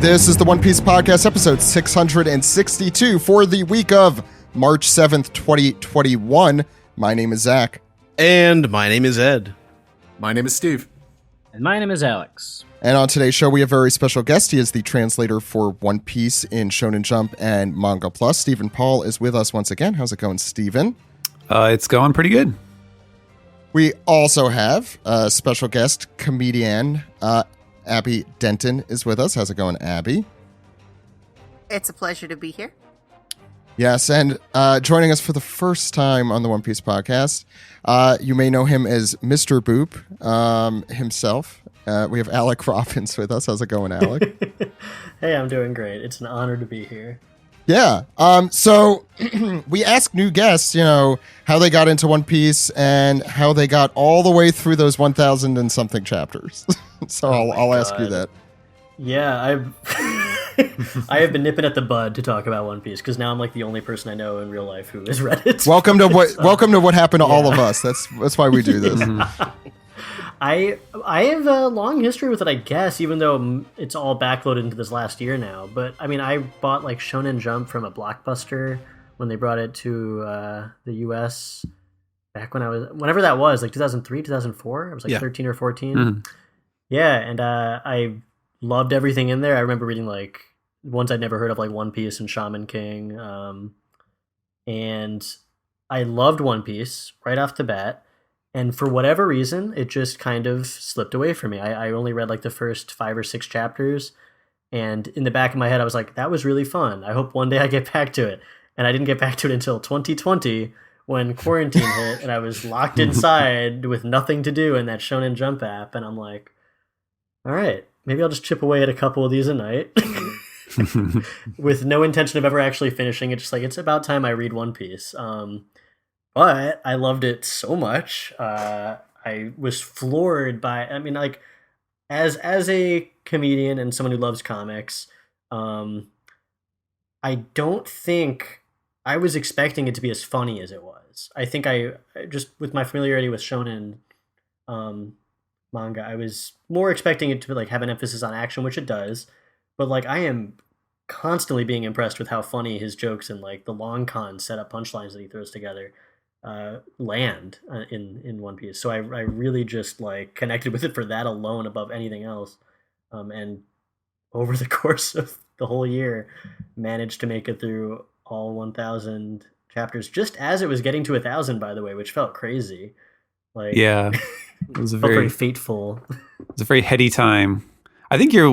This is the One Piece Podcast, episode 662 for the week of March 7th, 2021. My name is Zach. And my name is Ed. My name is Steve. And my name is Alex. And on today's show, we have a very special guest. He is the translator for One Piece in Shonen Jump and Manga Plus. Stephen Paul is with us once again. How's it going, Stephen? It's going pretty good. We also have a special guest, comedian Abby Denton is with us. How's it going, Abby? It's a pleasure to be here. Yes, and joining us for the first time on the One Piece Podcast, you may know him as Mr. Boop himself. We have Alec Robbins with us. How's it going, Alec? Hey, I'm doing great. It's an honor to be here. Yeah. So we ask new guests, how they got into One Piece and how they got all the way through those 1,000 and something chapters. So I'll ask you that. Yeah, I have been nipping at the bud to talk about One Piece because now I'm like the only person I know in real life who has read it. Welcome to what happened to all of us. That's why we do this. I have a long history with it, I guess, even though it's all backloaded into this last year now. But I mean, I bought like Shonen Jump from a Blockbuster when they brought it to the US back when whenever that was, like 2003, 2004. I was like 13 or 14. Mm-hmm. Yeah, and I loved everything in there. I remember reading like ones I'd never heard of, like One Piece and Shaman King. And I loved One Piece right off the bat. And for whatever reason, it just kind of slipped away from me. I only read like the first 5 or 6 chapters. And in the back of my head, I was like, that was really fun. I hope one day I get back to it. And I didn't get back to it until 2020 when quarantine hit and I was locked inside with nothing to do in that Shonen Jump app. And I'm like, all right, maybe I'll just chip away at a couple of these a night with no intention of ever actually finishing it. Just like, it's about time I read One Piece. But I loved it so much. I was floored by, I mean, like, as a comedian and someone who loves comics, I don't think I was expecting it to be as funny as it was. I think I just, with my familiarity with shonen manga, I was more expecting it to like have an emphasis on action, which it does. But like, I am constantly being impressed with how funny his jokes and like the long con setup punchlines that he throws together land in One Piece. So I really just like connected with it for that alone above anything else. And over the course of the whole year, managed to make it through all 1,000 chapters, just as it was getting to 1,000, by the way, which felt crazy. Like, yeah, it was very fateful. It was a very heady time. I think you're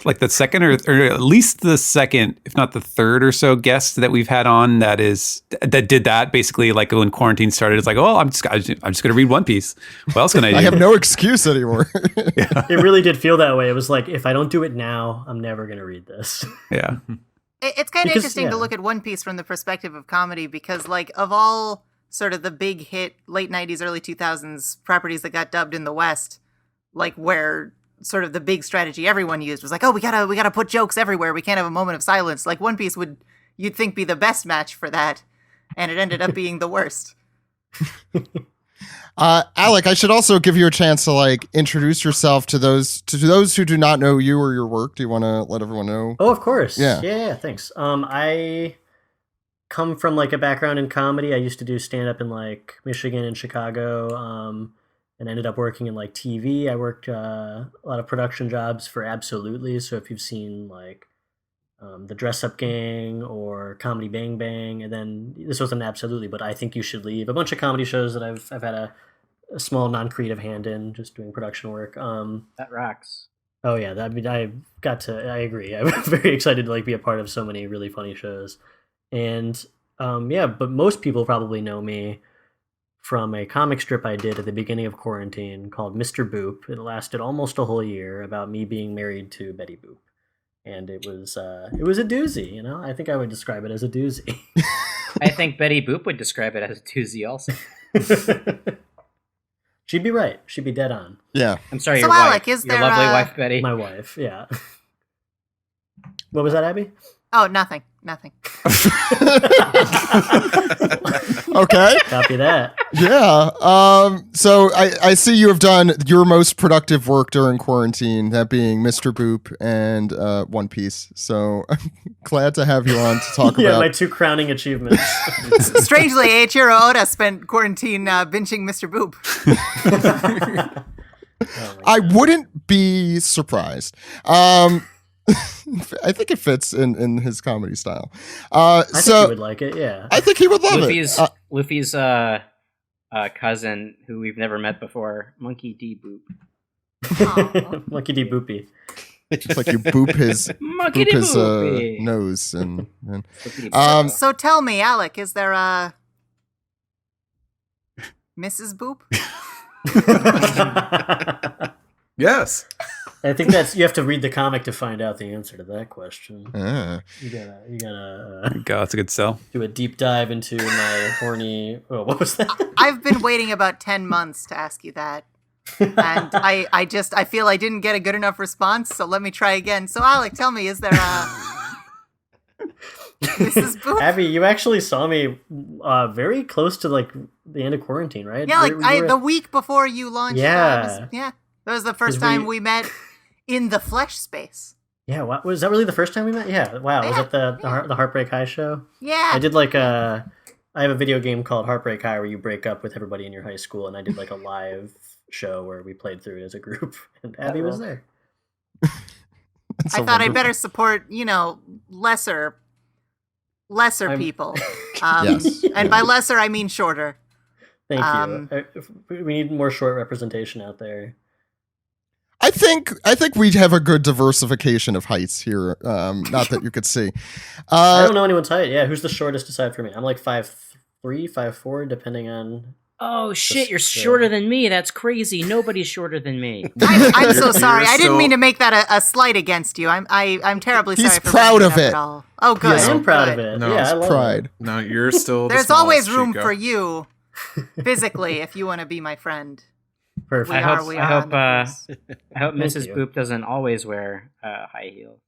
like the second or at least the second, if not the third or so guest that we've had on that did that basically. Like when quarantine started, it's like, oh, I'm just going to read One Piece. What else can I do? I have no excuse anymore. Yeah. It really did feel that way. It was like, if I don't do it now, I'm never going to read this. Yeah. It's kind of interesting to look at One Piece from the perspective of comedy because, like, of all sort of the big hit late 90s, early 2000s properties that got dubbed in the West, like where sort of the big strategy everyone used was like, oh, we gotta put jokes everywhere. We can't have a moment of silence. Like One Piece you'd think be the best match for that, and it ended up being the worst. Alec, I should also give you a chance to like introduce yourself to those who do not know you or your work. Do you want to let everyone know? Oh, of course. Yeah. Thanks. I come from like a background in comedy. I used to do stand up in like Michigan and Chicago. And ended up working in like TV. I worked a lot of production jobs for Absolutely. So if you've seen like the Dress Up Gang or Comedy Bang Bang, and then this wasn't Absolutely, but I Think You Should Leave. A bunch of comedy shows that I've had a small non-creative hand in, just doing production work. That rocks. Oh yeah, I agree. I'm very excited to like be a part of so many really funny shows, and but most people probably know me from a comic strip I did at the beginning of quarantine called Mr. Boop. It lasted almost a whole year about me being married to Betty Boop. And it was a doozy, I think I would describe it as a doozy. I think Betty Boop would describe it as a doozy also. She'd be right. She'd be dead on. Yeah. I'm sorry, so your Alec, wife. Your lovely wife, Betty. My wife, yeah. What was that, Abby? Oh, nothing. Nothing. Okay. Copy that. Yeah. So I see you have done your most productive work during quarantine, that being Mr. Boop and One Piece. So I'm glad to have you on to talk Yeah, about my two crowning achievements. Strangely, Eiichiro Oda spent quarantine binging Mr. Boop. I wouldn't be surprised. I think it fits in his comedy style. I think he would like it, yeah. I think he would love Luffy's, it. Luffy's cousin, who we've never met before, Monkey D. Boop. Monkey D. Boopy. It's like you boop his, Monkey boop D. his Boopy. nose. And So tell me, Alec, is there a Mrs. Boop? Yes. I think you have to read the comic to find out the answer to that question. You gotta God, that's a good sell. do a deep dive into my horny. Oh, what was that? I've been waiting about 10 months to ask you that. And I feel I didn't get a good enough response, so let me try again. So Alec, tell me, is there a Mrs. Boop? Abby, you actually saw me very close to like the end of quarantine, right? Yeah, like the week before you launched. Yeah. That was the first time we met in the flesh space. Yeah, was that really the first time we met? Yeah, wow. Was that the Heartbreak High show? Yeah. I did like I have a video game called Heartbreak High where you break up with everybody in your high school, and I did like a live show where we played through it as a group, and Abby was there. I thought I'd better support, lesser people. Yes. And by lesser, I mean shorter. Thank you. We need more short representation out there. I think we have a good diversification of heights here. Not that you could see. I don't know anyone's height. Yeah, who's the shortest aside from me? I'm like 5'3", 5'4", depending on. Oh shit! You're shorter than me. That's crazy. Nobody's shorter than me. I'm so sorry. I didn't still- mean to make that a slight against you. I'm terribly sorry. He's for proud bringing of up it. at all. Oh, good. I am proud of Good. it. No, yeah, it's I love pride. it. No, you're still. There's the always smallest, room Chico. for you, physically, if you want to be my friend. Perfect. I hope on the cruise. I hope Thank Mrs. you. Boop doesn't always wear high heels.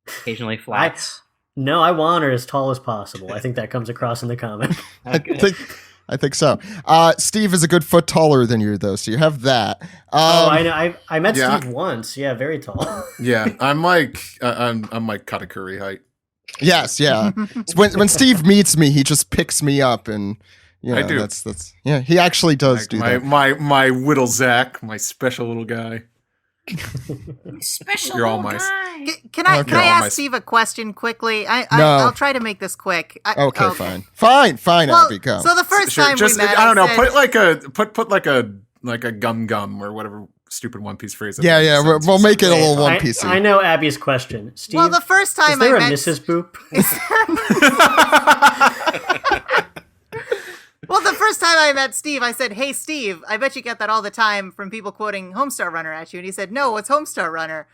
Occasionally flats. No, I want her as tall as possible. I think that comes across in the comic. I think so. Steve is a good foot taller than you, though, so you have that. I know. I met yeah. Steve once. Yeah, very tall. Yeah, I'm like Katakuri height. Yes, yeah. So when Steve meets me, he just picks me up, and I do. That's yeah. He actually does do that. My whittle Zach, my special little guy. Special You're all little my- guy. Can I Okay. ask Steve a question quickly? No. I'll try to make this quick. Okay, fine, Well, Abby, go. so the first time just we met, I don't know. said- Put like a gum or whatever stupid One Piece phrase. that yeah, makes yeah. sense. We'll make it a little One Piece. I know Abby's question. Steve, Well, the first time is there I a met Mrs. Boop? Well, the first time I met Steve, I said, "Hey, Steve, I bet you get that all the time from people quoting Homestar Runner at you." And he said, "No, what's Homestar Runner?"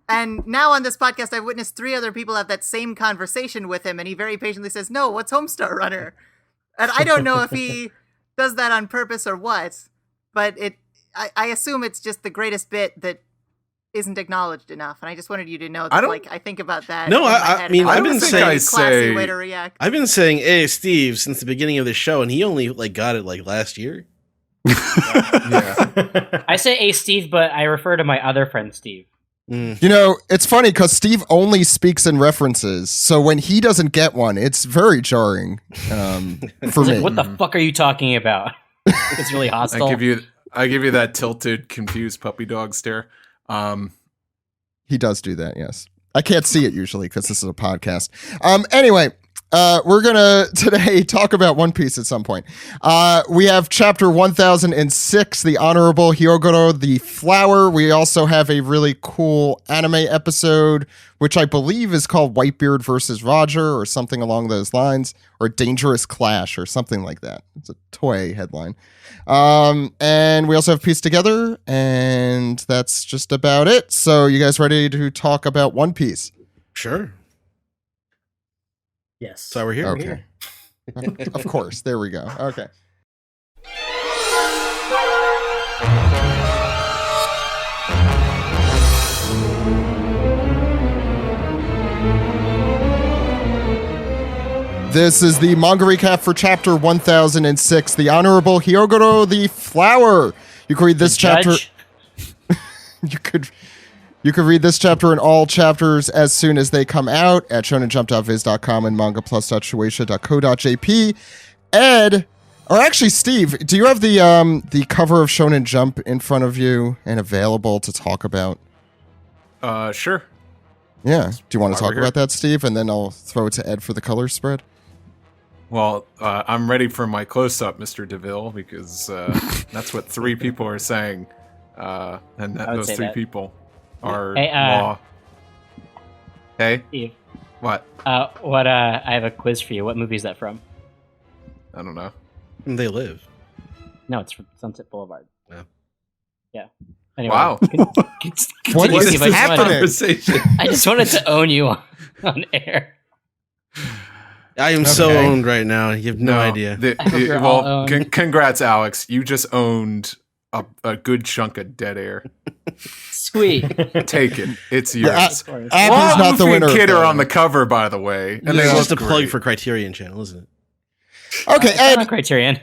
And now on this podcast, I've witnessed 3 other people have that same conversation with him, and he very patiently says, "No, what's Homestar Runner?" And I don't know if he does that on purpose or what, but I assume it's just the greatest bit that isn't acknowledged enough. And I just wanted you to know that, I think about that. No, in my I head. mean, I I've don't been think saying- it's a classy way to react. I've been saying, "Hey, Steve," since the beginning of the show, and he only got it last year. Yeah. I say, "Hey, Steve," but I refer to my other friend Steve. It's funny because Steve only speaks in references, so when he doesn't get one, it's very jarring for me. What the fuck are you talking about? It's really hostile. I give you that tilted, confused puppy dog stare. He does do that, yes. I can't see it usually because this is a podcast. Anyway, we're going to today talk about One Piece at some point. We have chapter 1006, The Honorable Hyogoro the Flower. We also have a really cool anime episode, which I believe is called Whitebeard versus Roger or something along those lines, or Dangerous Clash or something like that. It's a toy headline. And we also have Piece Together, and that's just about it. So you guys ready to talk about One Piece? Sure. Yes. So we're here. Okay. Of course. There we go. Okay. This is the manga recap for chapter 1006, The Honorable Hyogoro the Flower. You can read this chapter. You could read this chapter and all chapters as soon as they come out at shonenjump.viz.com and mangaplus.shueisha.co.jp. Ed, or actually Steve, do you have the cover of Shonen Jump in front of you and available to talk about? Sure. Yeah. Do you want to talk here? about that, Steve? And then I'll throw it to Ed for the color spread. Well, I'm ready for my close-up, Mr. DeVille, because that's what 3 people are saying. And those 3 people are law. Hey? Steve. What? I have a quiz for you. What movie is that from? I don't know. They live. No, it's from Sunset Boulevard. Yeah. Yeah. Anyway, Wow. What is Steve, happening? I just wanted to own you on air. I am so owned right now. You have no idea. Congrats, Alex. You just owned a good chunk of dead air. Sweet. Take it. It's yours. App is not the winner. Kid are on the cover, by the way. And It's they just a look plug great. for Criterion Channel, isn't it? Okay, Ed, Criterion.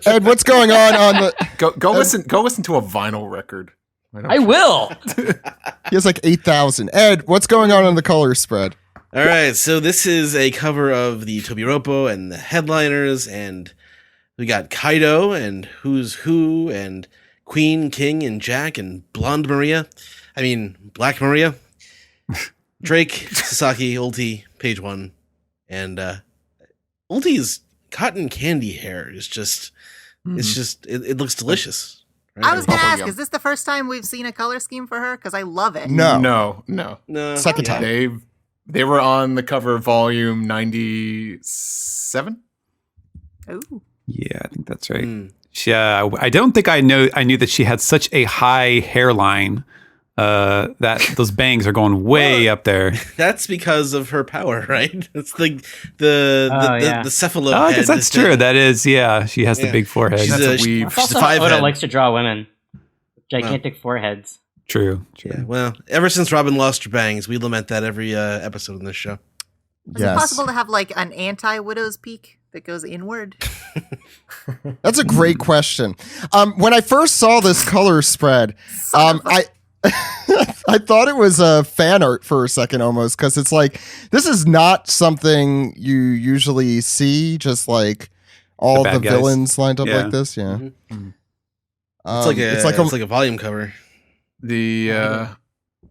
Ed, what's going on the... Go listen to a vinyl record. I will. He has like 8,000. Ed, what's going on the color spread? All right, so this is a cover of the Tobiropo and the headliners, and we got Kaido and Who's Who and Queen, King, and Jack and Blonde Maria. I mean, Black Maria. Drake, Sasaki, Ulti, page 1. And Ulti's cotton candy hair is just, it looks delicious. Right? I was going to ask, Bubblegum. is this the first time we've seen a color scheme for her? Because I love it. No. No. Second time. They were on the cover of volume 97. Ooh. Yeah, I think that's right. Yeah, I don't think I knew that she had such a high hairline. That those bangs are going way up there. That's because of her power, right? It's the cephalo Oh, I head. guess that's true. That is, yeah. She has the big forehead. She's That's a a weave. She's a Also, 5 Oda head. likes to draw women. Gigantic foreheads. True. Yeah, well, ever since Robin lost her bangs, we lament that every episode in this show. Is it possible to have like an anti-widow's peak that goes inward? That's a great question. When I first saw this color spread, I thought it was a fan art for a second almost, because it's like, this is not something you usually see, just like all The the bad guys. villains lined up Yeah. like this. Yeah. It's like a volume cover. The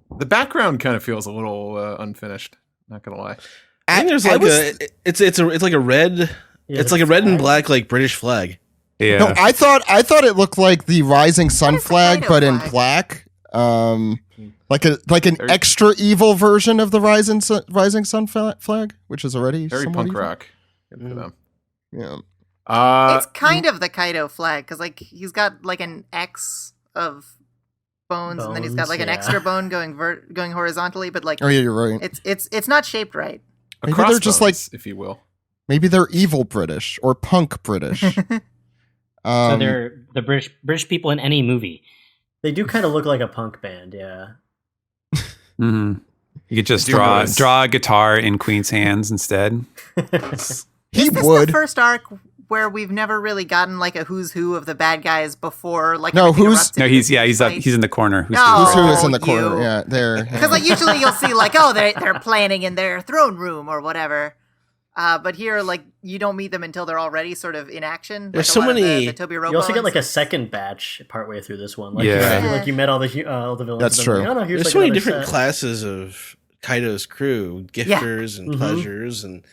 background kind of feels a little unfinished. Not gonna lie. I think there's like it's like a red. Yeah, It's like a red and black like British flag. Yeah. No, I thought it looked like the Rising Sun What is the flag, Kaido but in flag? black. Like an extra evil version of the Rising Sun flag, which is already Very somewhat punk evil. rock. Good for them. Yeah. It's kind of the Kaido flag, because like he's got like an X of bones, and then he's got like an yeah. extra bone going horizontally, but like Oh yeah, you're right. it's not shaped right. A Maybe they're just crossbones, if you will. Maybe they're evil British or punk British. So they're the British people in any movie. They do kind of look like a punk band, yeah. You could just I do notice. draw a guitar in Queen's hands instead. He Is this would. the first arc where we've never really gotten like a who's who of the bad guys before? Like No, everything who's- erupted No, in he's this up. fight? He's in the corner. No. Who's who is in the you. corner? Yeah, there. Because like usually you'll see like, oh, they're planning in their throne room or whatever. But here, like, you don't meet them until they're already sort of in action. There's like so a lot of many- the Toby You also get like a second batch partway through this one. Like, Yeah. like you met all the villains. That's and then, true. like, oh, no, here's There's like so many another different set. classes of Kaido's crew: gifters and pleasures and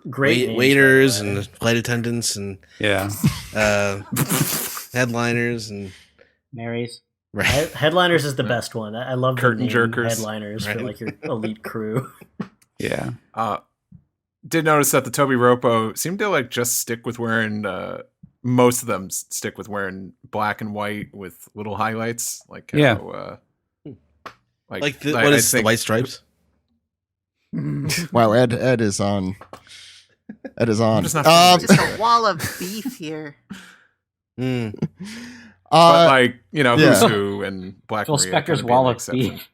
Great names, waiters by the way. and flight attendants and Yeah. headliners and Marys. right. Headliners is the best one. I love the Curtain name jerkers. Headliners for Right. like your elite crew. Yeah. Did notice that the Toby Ropo seemed to like just stick with wearing most of them stick with wearing black and white with little highlights, like how, Yeah. Like the, I what is the think- white stripes? Wow, Ed is on. Ed is on. I'm just not just a wall of beef here. Mm. But like, you know, yeah. who's who and Black Phil Maria Spector's kinda being wall the of exception. beef.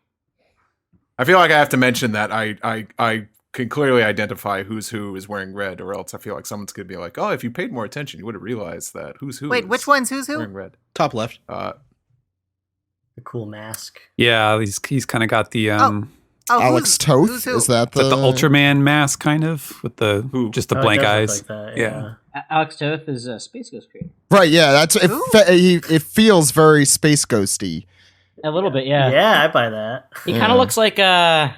I feel like I have to mention that I can clearly identify who's who is wearing red, or else I feel like someone's gonna be like, oh, if you paid more attention, you would have realized that who's who. Wait, which one's who's who? Wearing red. Top left. The cool mask. Yeah, he's kind of got the Alex Toth? Is that the Ultraman mask kind of with the just the blank eyes? Like that, yeah. Alex Toth is a Space Ghost creator. Right, yeah, that's it feels very Space Ghosty. A little bit, yeah. Yeah, I buy that. He kind of looks like a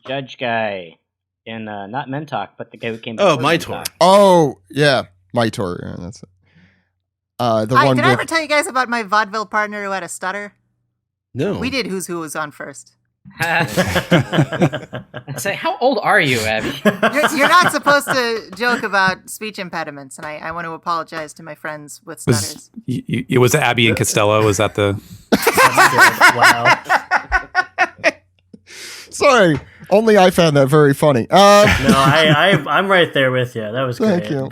judge guy in not Mentalk, but the guy who came. Oh, Mytor. Oh, yeah, Mytor. Yeah, that's it. Did I ever tell you guys about my vaudeville partner who had a stutter? No. We did Who's Who was on first. Say, how old are you, Abby? You're not supposed to joke about speech impediments, and I want to apologize to my friends with stutters. It was Abby and Costello. Was that the? Wow. Sorry, only I found that very funny. No, I'm right there with you. That was great. Thank you.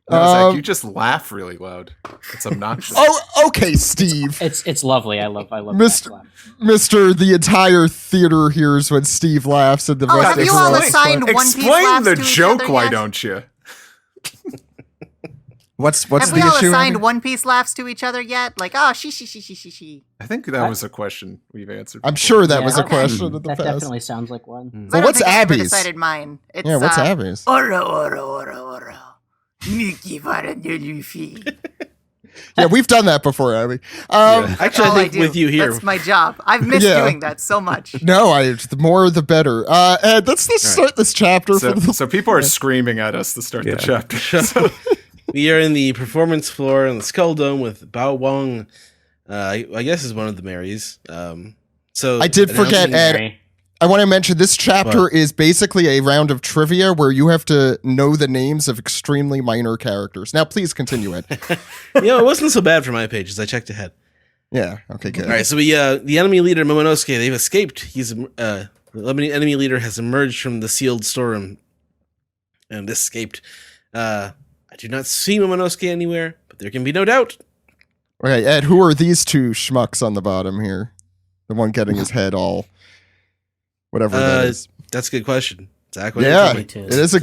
No, Zach, you just laugh really loud. It's obnoxious. Oh, okay, Steve. It's lovely. I love Mr. The entire theater hears when Steve laughs, and the rest have of you all assigned One Piece Explain laughs the to each joke, other why yet? don't you? What's Have the we all issue? assigned Abby? One Piece laughs to each other yet? Like, oh, she. I think that was a question we've answered. I'm sure that was a okay. question in the That past. definitely sounds like one. Well, what's Abby's? Decided mine. It's, Yeah, what's Abby's? Oro. Nikki Luffy. Yeah, we've done that before, Abby. Actually, all I think do. with you here. That's my job. I've missed doing that so much. No, the more the better. Ed, let's start this chapter. So people are screaming at us to start the chapter. So, we are in the performance floor in the Skull Dome with Bao Wang. I guess is one of the Marys. So I did forget, Ed. Mary. I want to mention this chapter is basically a round of trivia where you have to know the names of extremely minor characters. Now, please continue, Ed. It wasn't so bad for my pages. I checked ahead. Yeah. Okay. Good. All right. So the enemy leader Momonosuke, they've escaped. The enemy leader has emerged from the sealed storeroom and escaped. I do not see Momonosuke anywhere, but there can be no doubt. Okay, Ed. Who are these two schmucks on the bottom here? The one getting his head all. Whatever that is. That's a good question. Zach, it is a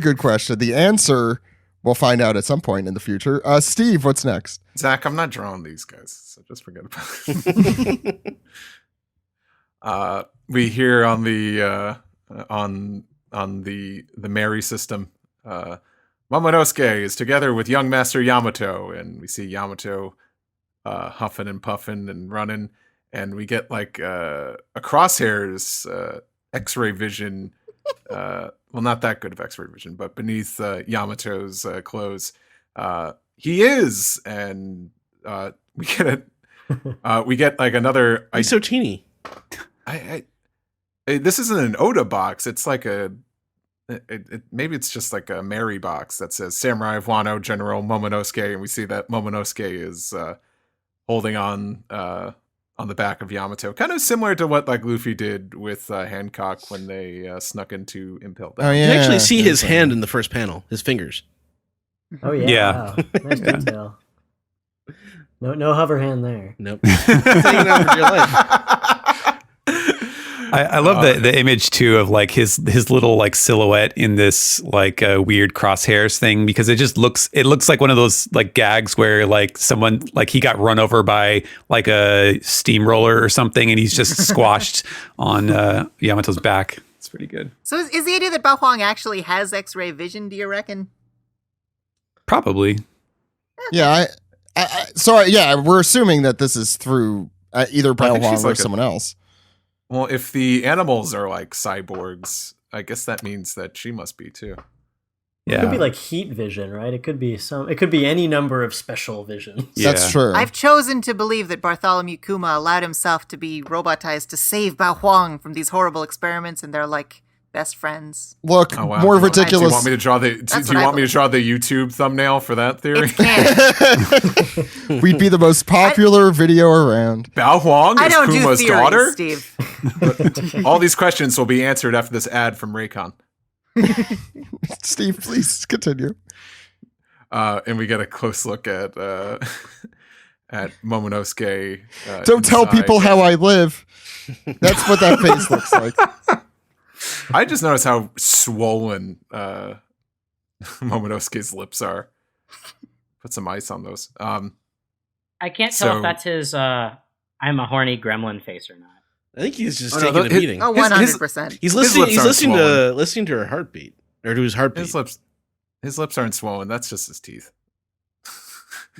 good question. The answer we'll find out at some point in the future. Steve, what's next? Zach, I'm not drawing these guys, so just forget about it. We hear on the Mary system, Momonosuke is together with young Master Yamato, and we see Yamato huffing and puffing and running. And we get like a Crosshair's X-ray vision. Well, not that good of X-ray vision, but beneath Yamato's clothes, he is, and we get like another. He's so teeny. This isn't an Oda box. It's like maybe it's just like a Mary box that says Samurai of Wano General Momonosuke, and we see that Momonosuke is holding on the back of Yamato, kind of similar to what like Luffy did with Hancock when they snuck into Impel Down. Oh yeah, You can actually see his hand in the first panel, his fingers. Oh yeah. Yeah. Wow. Nice detail. No hover hand there. Nope. Hanging out for dear life. I love the image too of like his little like silhouette in this like weird crosshairs thing, because it looks like one of those like gags where like someone like he got run over by like a steamroller or something and he's just squashed on Yamato's back. It's pretty good. So is the idea that Bao Huang actually has X-ray vision, do you reckon? Probably. Yeah, sorry, yeah, we're assuming that this is through either Bao Huang or someone else. Well, if the animals are like cyborgs, I guess that means that she must be too. Yeah. It could be like heat vision, right? It could be any number of special visions. Yeah. That's true. I've chosen to believe that Bartholomew Kuma allowed himself to be robotized to save Bao Huang from these horrible experiments, and they're like best friends. Look, more ridiculous. Do you want me to draw the YouTube thumbnail for that theory? We'd be the most popular video around. Bao Huang is Kuma's daughter? Steve. All these questions will be answered after this ad from Raycon. Steve, please continue. And we get a close look at Momonosuke. Don't tell people how I live. That's what that face looks like. I just noticed how swollen Momonosuke's lips are. Put some ice on those. I can't tell if that's his I'm a horny gremlin face or not. I think he's just taking a beating. Oh, 100%. He's listening to her heartbeat, or to his heartbeat. His lips aren't swollen. That's just his teeth.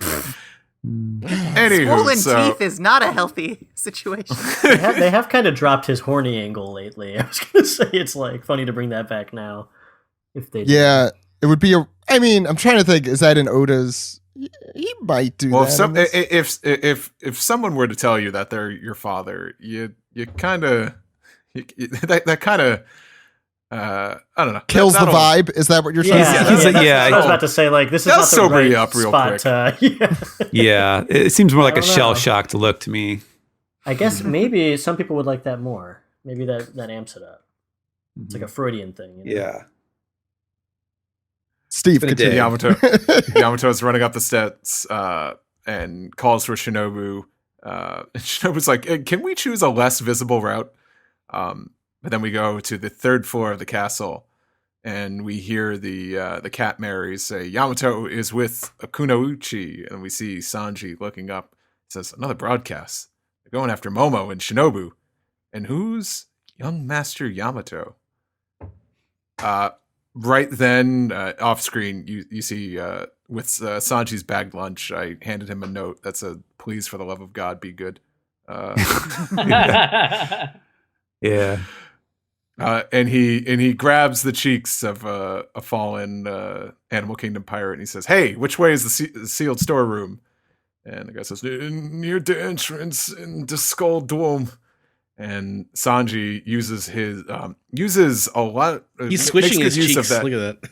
Swollen teeth is not a healthy situation. They have kind of dropped his horny angle lately. I was going to say it's like funny to bring that back now. If they it would be I'm trying to think. Is that in Oda's? He might do that. If someone were to tell you that they're your father, you kind of that kind of I don't know, kills the vibe. Is that what you're trying to say? I was about to say, like, this is not the sober right you up real spot. quick. Yeah, it seems more like a shell-shocked look to me. I guess maybe some people would like that more. Maybe that amps it up. It's like a Freudian thing. You know? Yeah. Steve, Yamato's running up the steps and calls for Shinobu. And Shinobu's like, can we choose a less visible route? But then we go to the third floor of the castle, and we hear the cat Mary say, Yamato is with Akunouchi, and we see Sanji looking up. It says, another broadcast. They're going after Momo and Shinobu. And who's young Master Yamato? Right then, off screen, you see with Sanji's bagged lunch, I handed him a note that said, please, for the love of God, be good. Yeah. And he grabs the cheeks of a fallen Animal Kingdom pirate, and he says, hey, which way is the sealed storeroom? And the guy says, near the entrance in the Skull Dome. And Sanji uses a lot. He's squishing his cheeks. Of that. Look at that.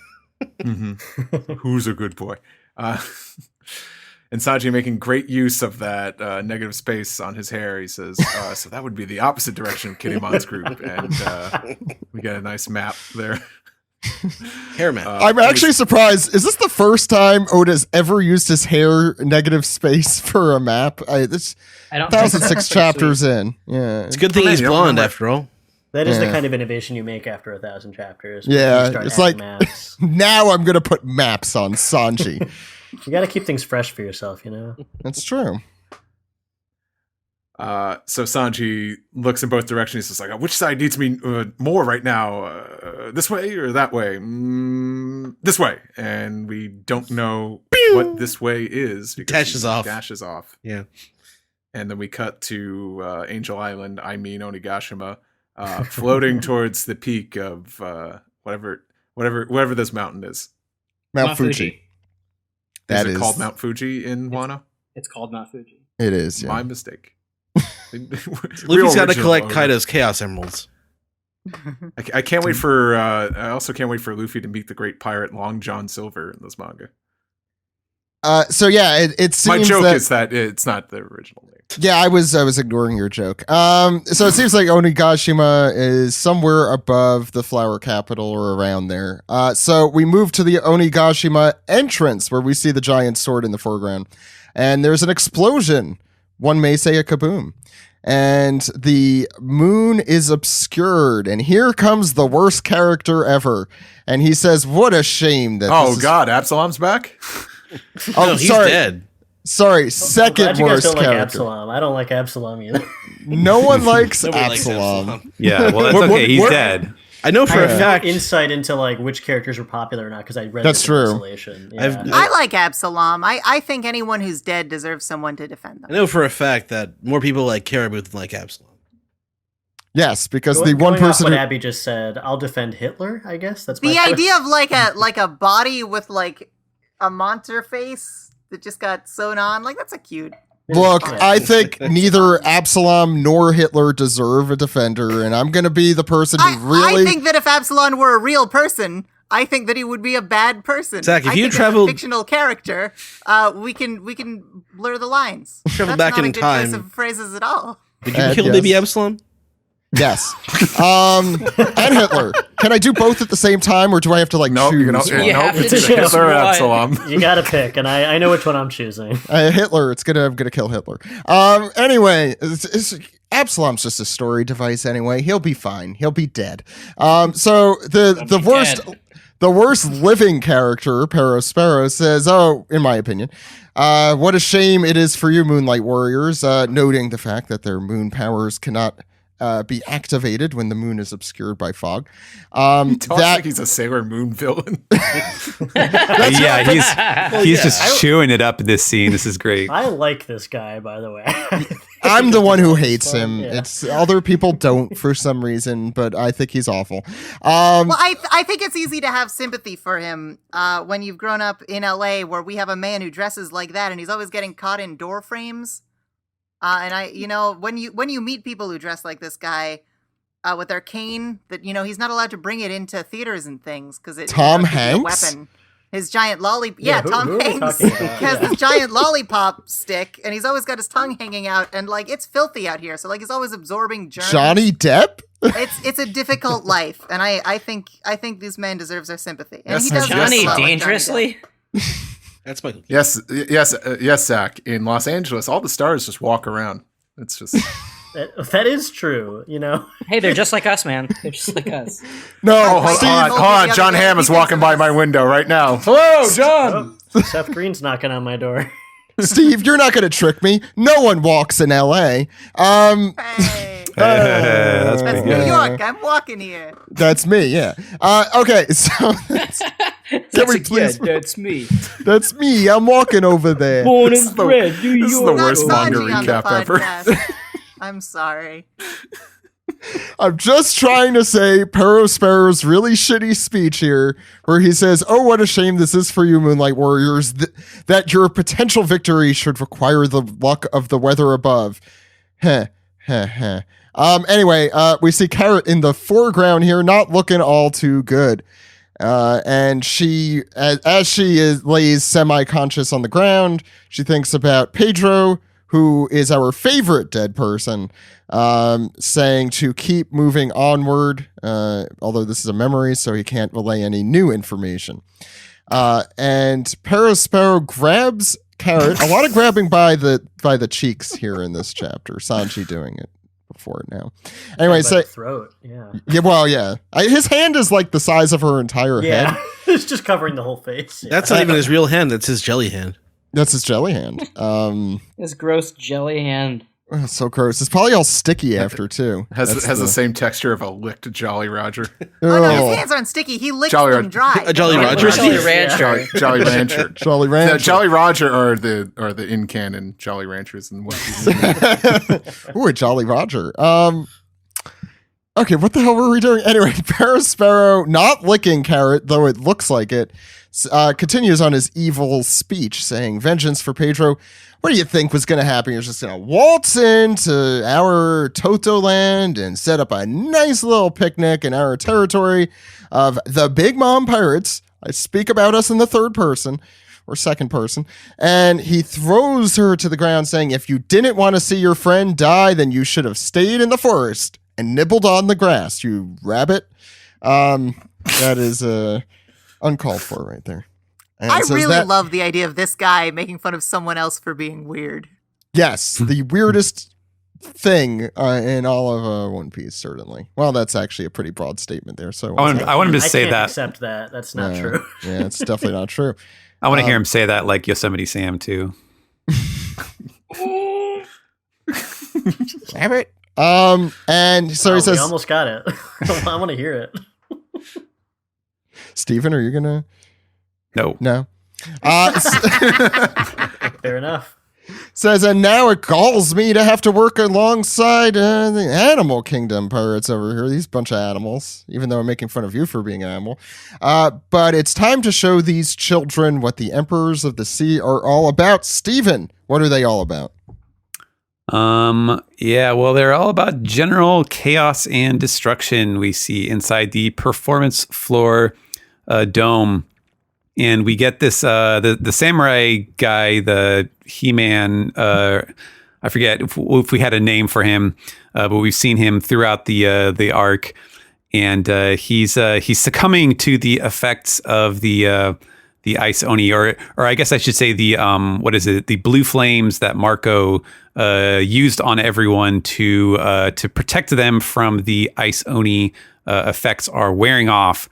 Mm-hmm. Who's a good boy? And Sanji making great use of that negative space on his hair. He says, so that would be the opposite direction of Kittymon's group. And we get a nice map there. Hair map. I'm actually surprised. Is this the first time Oda's ever used his hair negative space for a map? This 1,006 chapters in. Yeah. It's a good thing he's blonde after all. That is the kind of innovation you make after 1,000 chapters. Yeah, it's like, maps. Now I'm going to put maps on Sanji. You got to keep things fresh for yourself, you know? That's true. So Sanji looks in both directions. He's like, which side needs me more right now? This way or that way? This way. And we don't know what this way is. Dashes off. Yeah. And then we cut to Angel Island, Onigashima, floating towards the peak of whatever this mountain is. Mount Fuji. Is it called Mount Fuji in Wano? It's called Mount Fuji. It is, yeah. My mistake. Luffy's got to collect Kaido's Chaos Emeralds. I can't wait for. I also can't wait for Luffy to meet the great pirate Long John Silver in this manga. So yeah, it seems my joke is that it's not the original name. Yeah, I was ignoring your joke. So it seems like Onigashima is somewhere above the flower capital or around there. So we move to the Onigashima entrance where we see the giant sword in the foreground, and there's an explosion. One may say a kaboom. And the moon is obscured, and here comes the worst character ever. And he says, what a shame that God, Absalom's back? Oh, no, he's dead. Sorry, second worst don't character. Like Absalom. I don't like Absalom either. No one likes Absalom. Yeah, well, that's okay. He's dead. I know for a fact. Insight into like which characters were popular or not because I read that's true. Isolation. Yeah. I like Absalom. I think anyone who's dead deserves someone to defend them. I know for a fact that more people like Caribou than like Absalom. Yes, because going the one person. What Abby just said, I'll defend Hitler. I guess that's the idea of like a body with like a monster face that just got sewn on. Like that's a cute. Look, I think neither Absalom nor Hitler deserve a defender, and I'm going to be the person who really... I think that if Absalom were a real person, I think that he would be a bad person. Zach, if you traveled... a fictional character, we can blur the lines. Travel back in time. That's not a good choice of phrases at all. Would you kill baby Absalom? Yes. And Hitler. Can I do both at the same time, or do I have to choose? It's Hitler or Absalom. You got to pick, and I know which one I'm choosing. Hitler. I'm gonna kill Hitler. Anyway, Absalom's just a story device anyway. He'll be fine. He'll be dead. So the worst living character, Perospero, says, "Oh, in my opinion, what a shame it is for you, Moonlight Warriors," noting the fact that their moon powers cannot be activated when the moon is obscured by fog. He talks like he's a Sailor Moon villain. He's just chewing it up in this scene. This is great. I like this guy, by the way. I'm the one who hates him. Yeah. It's other people don't for some reason, but I think he's awful. Well, I think it's easy to have sympathy for him when you've grown up in LA, where we have a man who dresses like that, and he's always getting caught in door frames. And when you meet people who dress like this guy with their cane, that he's not allowed to bring it into theaters and things because it Tom could be Hanks? a weapon. His giant lollipop. Yeah, Tom who Hanks has this giant lollipop stick, and he's always got his tongue hanging out, and it's filthy out here. So he's always absorbing germs. Johnny Depp? It's a difficult life, and I think this man deserves our sympathy. And he does Johnny dress a lot like Dangerously. That's Michael. Yes, Zach. In Los Angeles, all the stars just walk around. It's just that is true. Hey, they're just like us, man. They're just like us. No, hold Steve, on. John Hamm is walking by my window right now. Hello, John. Oh, Seth Green's knocking on my door. Steve, you're not going to trick me. No one walks in L.A. That's pretty New good. York. I'm walking here. That's me, yeah. Okay, so can we please? That's me. That's me. I'm walking over there. Born and bred, New This is the York. worst Not manga Sanji on the recap ever. podcast. I'm sorry. I'm just trying to say Perospero's really shitty speech here, where he says, "Oh, what a shame this is for you, Moonlight Warriors, that your potential victory should require the luck of the weather above." Heh, heh, heh. Anyway, we see Carrot in the foreground here, not looking all too good. And she, as she lays semi-conscious on the ground, she thinks about Pedro, who is our favorite dead person, saying to keep moving onward, although this is a memory, so he can't relay any new information. And Perospero grabs Carrot. A lot of grabbing by the cheeks here in this chapter. Sanji doing it before it now. Anyway, By the throat. Yeah. Yeah, well, yeah. His hand is like the size of her entire Yeah. head. It's just covering the whole face. Yeah. That's not even his real hand. That's his jelly hand. That's his jelly hand. This gross jelly hand. Oh, so gross. It's probably all sticky after too. Has the same texture of a licked Jolly Roger. Oh no, his hands aren't sticky. He licks them dry. A Jolly Roger. Jolly Rancher. Jolly Rancher. Jolly Rancher. The Jolly Roger are the in canon Jolly Ranchers and what. Ooh, a Jolly Roger. Okay, what the hell were we doing? Anyway, Perospero, not licking Carrot, though it looks like it, continues on his evil speech, saying, "Vengeance for Pedro. What do you think was going to happen? You're just going to waltz into our Toto land and set up a nice little picnic in our territory of the Big Mom Pirates. I speak about us in the third person or second person." And he throws her to the ground, saying, "If you didn't want to see your friend die, then you should have stayed in the forest and nibbled on the grass, you rabbit." That is uncalled for right there. And I really love the idea of this guy making fun of someone else for being weird. Yes, the weirdest thing in all of One Piece, certainly. Well, that's actually a pretty broad statement there. So I want him to say can't that. Accept that. That's not true. Yeah, it's definitely not true. I want to hear him say that like Yosemite Sam too. Rabbit. And so he says, we almost got it. I want to hear it. Steven, are you gonna? No. Fair enough. Says, and now it galls me to have to work alongside the animal kingdom pirates over here. These bunch of animals, even though I'm making fun of you for being an animal. But it's time to show these children what the emperors of the sea are all about. Steven, what are they all about? Yeah, well, they're all about general chaos and destruction we see inside the performance floor dome. And we get this, the samurai guy, the He-Man, I forget if we had a name for him, but we've seen him throughout the arc. And he's succumbing to the effects of the Ice Oni, or I guess I should say the what is it? The blue flames that Marco used on everyone to protect them from the Ice Oni effects are wearing off,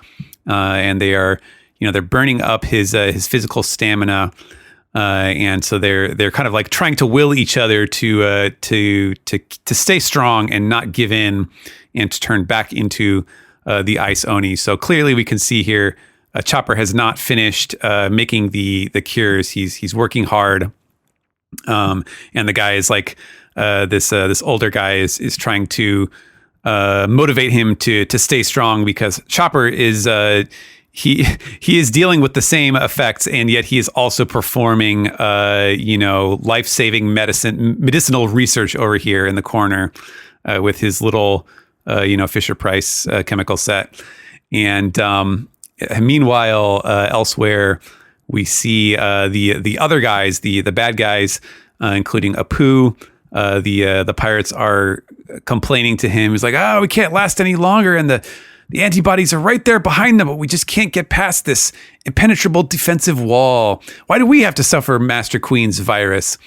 and they are they're burning up his physical stamina, and so they're kind of like trying to will each other to stay strong and not give in and to turn back into the Ice Oni. So clearly we can see here. Chopper has not finished making the cures. He's working hard, and the guy is like this older guy is trying to motivate him to stay strong, because Chopper is he is dealing with the same effects, and yet he is also performing life-saving medicinal research over here in the corner with his little Fisher-Price chemical set. And meanwhile, elsewhere, we see the other guys, the bad guys, including Apu. The pirates are complaining to him. He's like, "Oh, we can't last any longer, and the antibodies are right there behind them, but we just can't get past this impenetrable defensive wall. Why do we have to suffer Master Queen's virus?"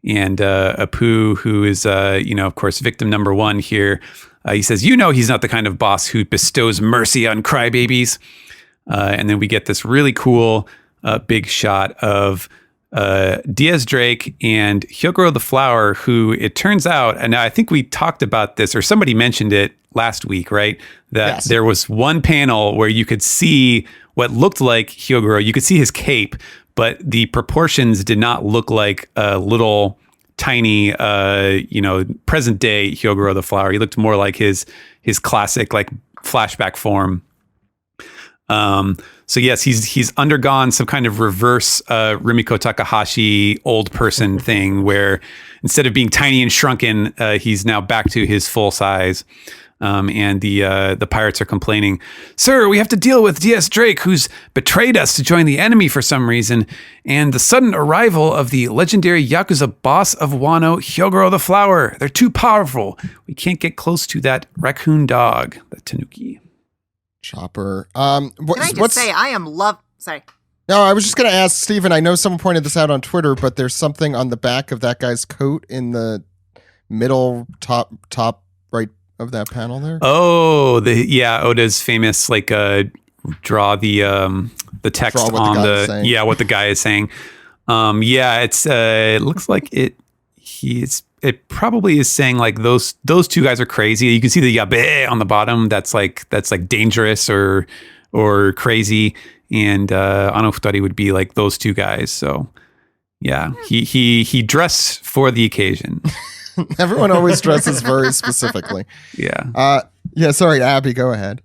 And Apu, who is of course, victim number one here, he says, he's not the kind of boss who bestows mercy on crybabies. And then we get this really cool big shot of Diaz Drake and Hyogoro the Flower, who it turns out, and I think we talked about this, or somebody mentioned it last week, right? That yes. There was one panel where you could see what looked like Hyogoro. You could see his cape, but the proportions did not look like a little tiny, present day Hyogoro the Flower. He looked more like his classic, like, flashback form. So yes, he's undergone some kind of reverse Rumiko Takahashi old person thing, where instead of being tiny and shrunken, he's now back to his full size. And the pirates are complaining, "Sir, we have to deal with D.S. Drake, who's betrayed us to join the enemy for some reason, and the sudden arrival of the legendary Yakuza boss of Wano, Hyogoro the Flower. They're too powerful. We can't get close to that raccoon dog, the Tanuki." Chopper. Can I just say, I am Sorry. No, I was just going to ask Steven, I know someone pointed this out on Twitter, but there's something on the back of that guy's coat in the middle top right of that panel there. Oh, Oda's famous draw the text draw on what the guy is saying. It's it looks like it probably is saying like those two guys are crazy. You can see the yabe on the bottom. That's like dangerous or crazy. And Anofutari would be like those two guys. So yeah, he dressed for the occasion. Everyone always dresses very specifically. Yeah. Sorry, Abby, go ahead.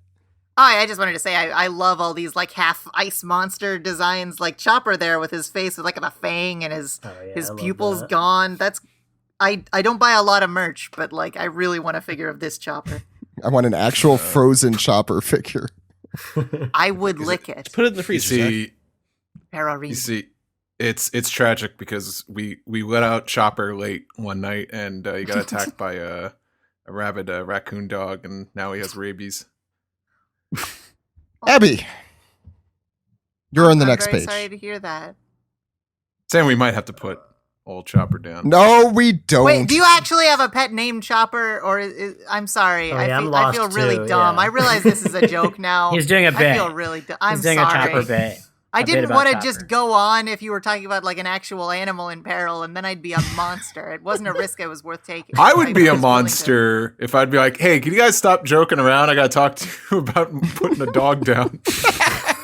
Oh, I just wanted to say I love all these like half ice monster designs, like Chopper there with his face with like a fang and his pupils gone. That's I don't buy a lot of merch, but like I really want a figure of this Chopper. I want an actual frozen Chopper figure. I would lick it. Put it in the freezer. You see, it's tragic because we let out Chopper late one night and he got attacked by a rabid raccoon dog, and now he has rabies. Abby, you're on the next page. Sorry to hear that. Sam, we might have to put old Chopper down. No, we don't. Wait, do you actually have a pet named Chopper, or I'm sorry, I feel really dumb. Yeah. I realize this is a joke now. He's doing a bit. I feel really dumb. I'm sorry. He's doing a Chopper bit. I didn't want to just go on if you were talking about like an actual animal in peril, and then I'd be a monster. It wasn't a risk I was worth taking. I would be a monster if I'd be like, "Hey, can you guys stop joking around? I got to talk to you about putting a dog down."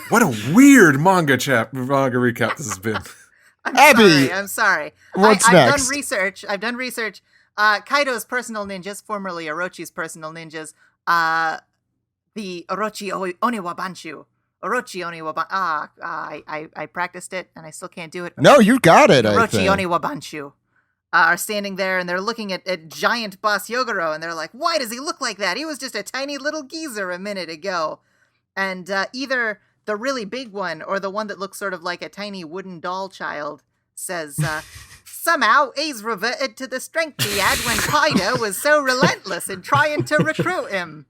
What a weird manga recap this has been. I'm sorry. What's next? I've done research. Kaido's personal ninjas, formerly Orochi's personal ninjas, the Orochi Oniwa Banshu. Orochi Oniwa I practiced it and I still can't do it. No, you got it. Orochi Oniwa Banshu are standing there and they're looking at giant boss Hyogoro and they're like, "Why does he look like that? He was just a tiny little geezer a minute ago." And either the really big one or the one that looks sort of like a tiny wooden doll child says, "Somehow A's reverted to the strength he had when Kaido was so relentless in trying to recruit him."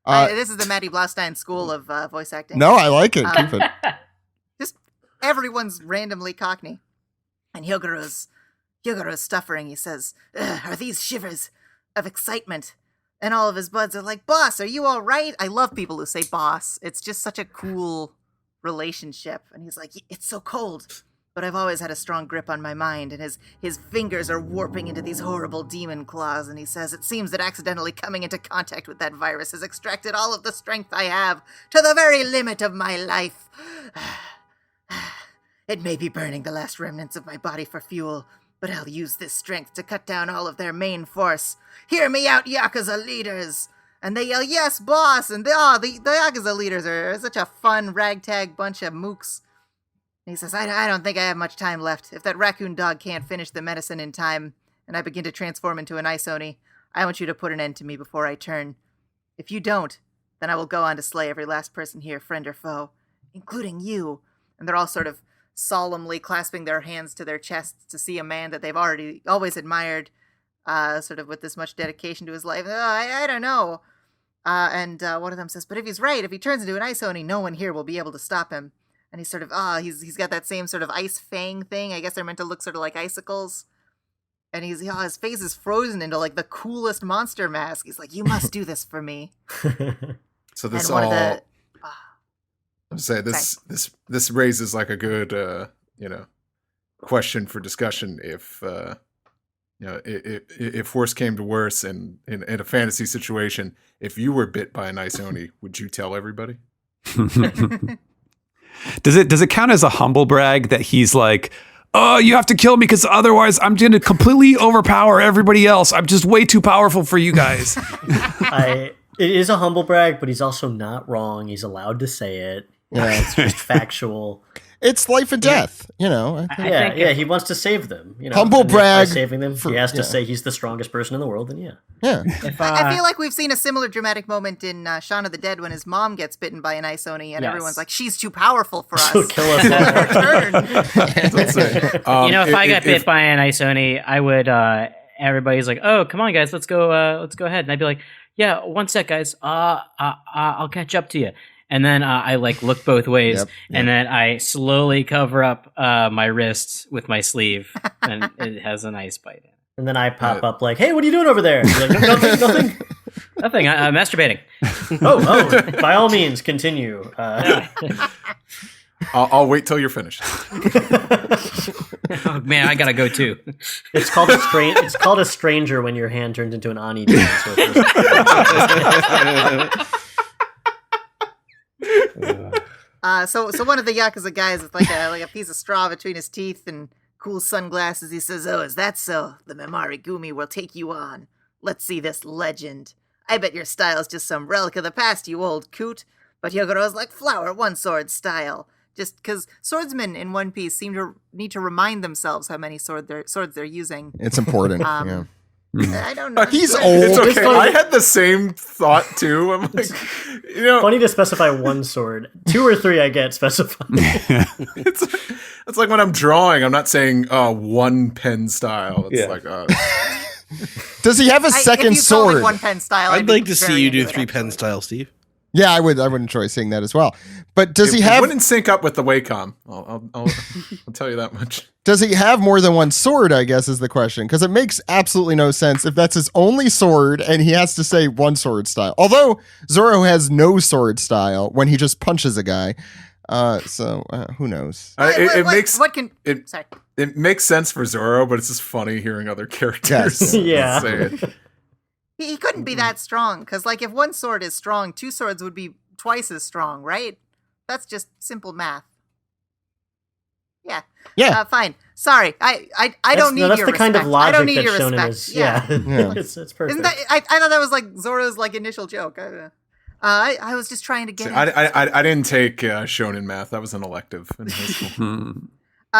This is the Maddie Blaustein school of voice acting. No, I like it. Keep it. everyone's randomly Cockney. And Hyogoro's stuttering. He says, "Are these shivers of excitement?" And all of his buds are like, "Boss, are you all right?" I love people who say boss. It's just such a cool relationship. And he's like, "It's so cold, but I've always had a strong grip on my mind." And his fingers are warping into these horrible demon claws. And he says, "It seems that accidentally coming into contact with that virus has extracted all of the strength I have to the very limit of my life. It may be burning the last remnants of my body for fuel, but I'll use this strength to cut down all of their main force. Hear me out, Yakuza leaders!" And they yell, "Yes, boss!" And the Yakuza leaders are such a fun ragtag bunch of mooks. And he says, I don't think I have much time left. If that raccoon dog can't finish the medicine in time, and I begin to transform into an ice oni, I want you to put an end to me before I turn. If you don't, then I will go on to slay every last person here, friend or foe, including you." And they're all sort of solemnly clasping their hands to their chests to see a man that they've always admired, sort of with this much dedication to his life. I don't know. And one of them says, "But if he's right, if he turns into an ice oni, no one here will be able to stop him." And he's sort of, he's got that same sort of ice fang thing. I guess they're meant to look sort of like icicles. And his face is frozen into like the coolest monster mask. He's like, "You must do this for me." So this all... I'm saying this raises like a good question for discussion. If if worse came to worse, and in a fantasy situation, if you were bit by an ice oni, would you tell everybody? Does it count as a humble brag that he's like, "Oh, you have to kill me because otherwise I'm going to completely overpower everybody else. I'm just way too powerful for you guys." It is a humble brag, but he's also not wrong. He's allowed to say it. It's just factual. It's life and death, I think. He wants to save them. Humble brag. By saving them, he has to say he's the strongest person in the world, and Yeah. I feel like we've seen a similar dramatic moment in Shaun of the Dead when his mom gets bitten by an ice oni, and everyone's like, "She's too powerful for us. She'll kill us all." If I got bit by an ice oni, I would. Everybody's like, "Oh, come on, guys, let's go ahead," and I'd be like, "Yeah, one sec, guys. I'll catch up to you." And then I look both ways, and then I slowly cover up my wrist with my sleeve, and it has an ice bite in it. And then I pop up like, "Hey, what are you doing over there?" You're like, "Nothing. Nothing. I'm masturbating." Oh, by all means, continue. I'll wait till you're finished. Oh, man, I gotta go too. It's called a stranger when your hand turns into an ani dance. So one of the Yakuza guys with like a piece of straw between his teeth and cool sunglasses, he says, "Oh, is that so? The Memari Gumi will take you on. Let's see this legend. I bet your style's just some relic of the past, you old coot." But Hyogoro's like, "Flower, one sword style." Just because swordsmen in One Piece seem to need to remind themselves how many swords they're using. It's important. I don't know. He's old. It's okay. I had the same thought too. I'm like, funny to specify one sword. 2 or 3 I get specified. It's like when I'm drawing, I'm not saying one pen style. It's like Does he have a second sword? One pen style. I'd like to see you do 3 pen style, Steve. Yeah, I would enjoy seeing that as well. But does he have? It wouldn't sync up with the Wacom. I'll tell you that much. Does he have more than one sword, I guess, is the question. Because it makes absolutely no sense if that's his only sword and he has to say one sword style. Although Zoro has no sword style when he just punches a guy. So who knows? It makes sense for Zoro, but it's just funny hearing other characters say it. He couldn't be that strong, because if one sword is strong, 2 swords would be twice as strong, right? That's just simple math. Yeah. Fine. Sorry. I don't need your respect. That's the kind of logic I don't need that your Shonen respect. is. Yeah. It's perfect. I thought that was Zoro's initial joke. I was just trying to get I didn't take Shonen math. That was an elective in high school.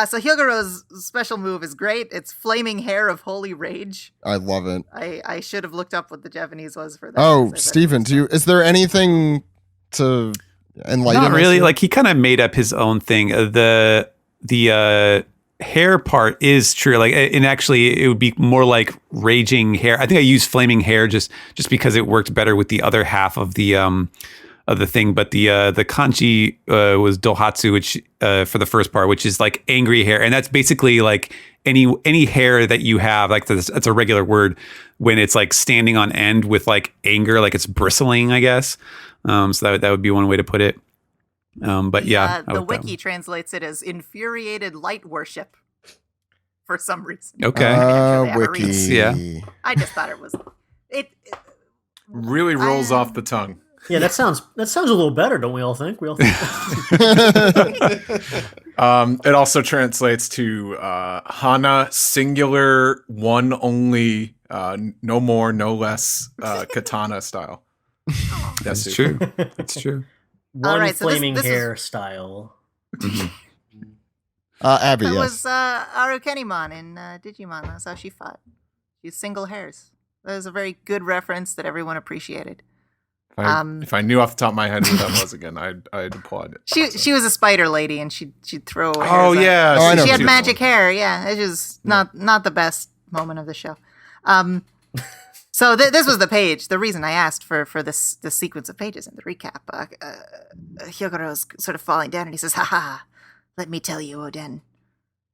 So Hyogoro's special move is great. It's Flaming Hair of Holy Rage. I love it. I should have looked up what the Japanese was for that. Oh, Steven, is there anything to enlighten us? Not really. He kind of made up his own thing. The hair part is true. And actually it would be more like raging hair. I think I used flaming hair just because it worked better with the other half of the of the thing. But the kanji was dohatsu, which for the first part, which is like angry hair, and that's basically like any hair that you have, like that's a regular word when it's like standing on end with like anger, like it's bristling, I guess. So that would be one way to put it. But yeah, the wiki translates it as infuriated light worship for some reason. Okay, wiki. Yeah, I just thought it was it really rolls off the tongue. Yeah, that sounds a little better, don't we all think? We all think. It also translates to Hana singular, one only, no more, no less, katana style. that's true. That's true. One right, so flaming this hair style. Abby, that yes. was Arukenimon in Digimon. That's how she fought. She's single hairs. That was a very good reference that everyone appreciated. If I knew off the top of my head who that was again, I'd applaud it. She was a spider lady, and she'd throw. Oh yeah, I know. She had magic hair. Yeah, it was not the best moment of the show. So this was the page. The reason I asked for this sequence of pages in the recap. Hyogoro's sort of falling down, and he says, "Ha ha! Let me tell you, Oden.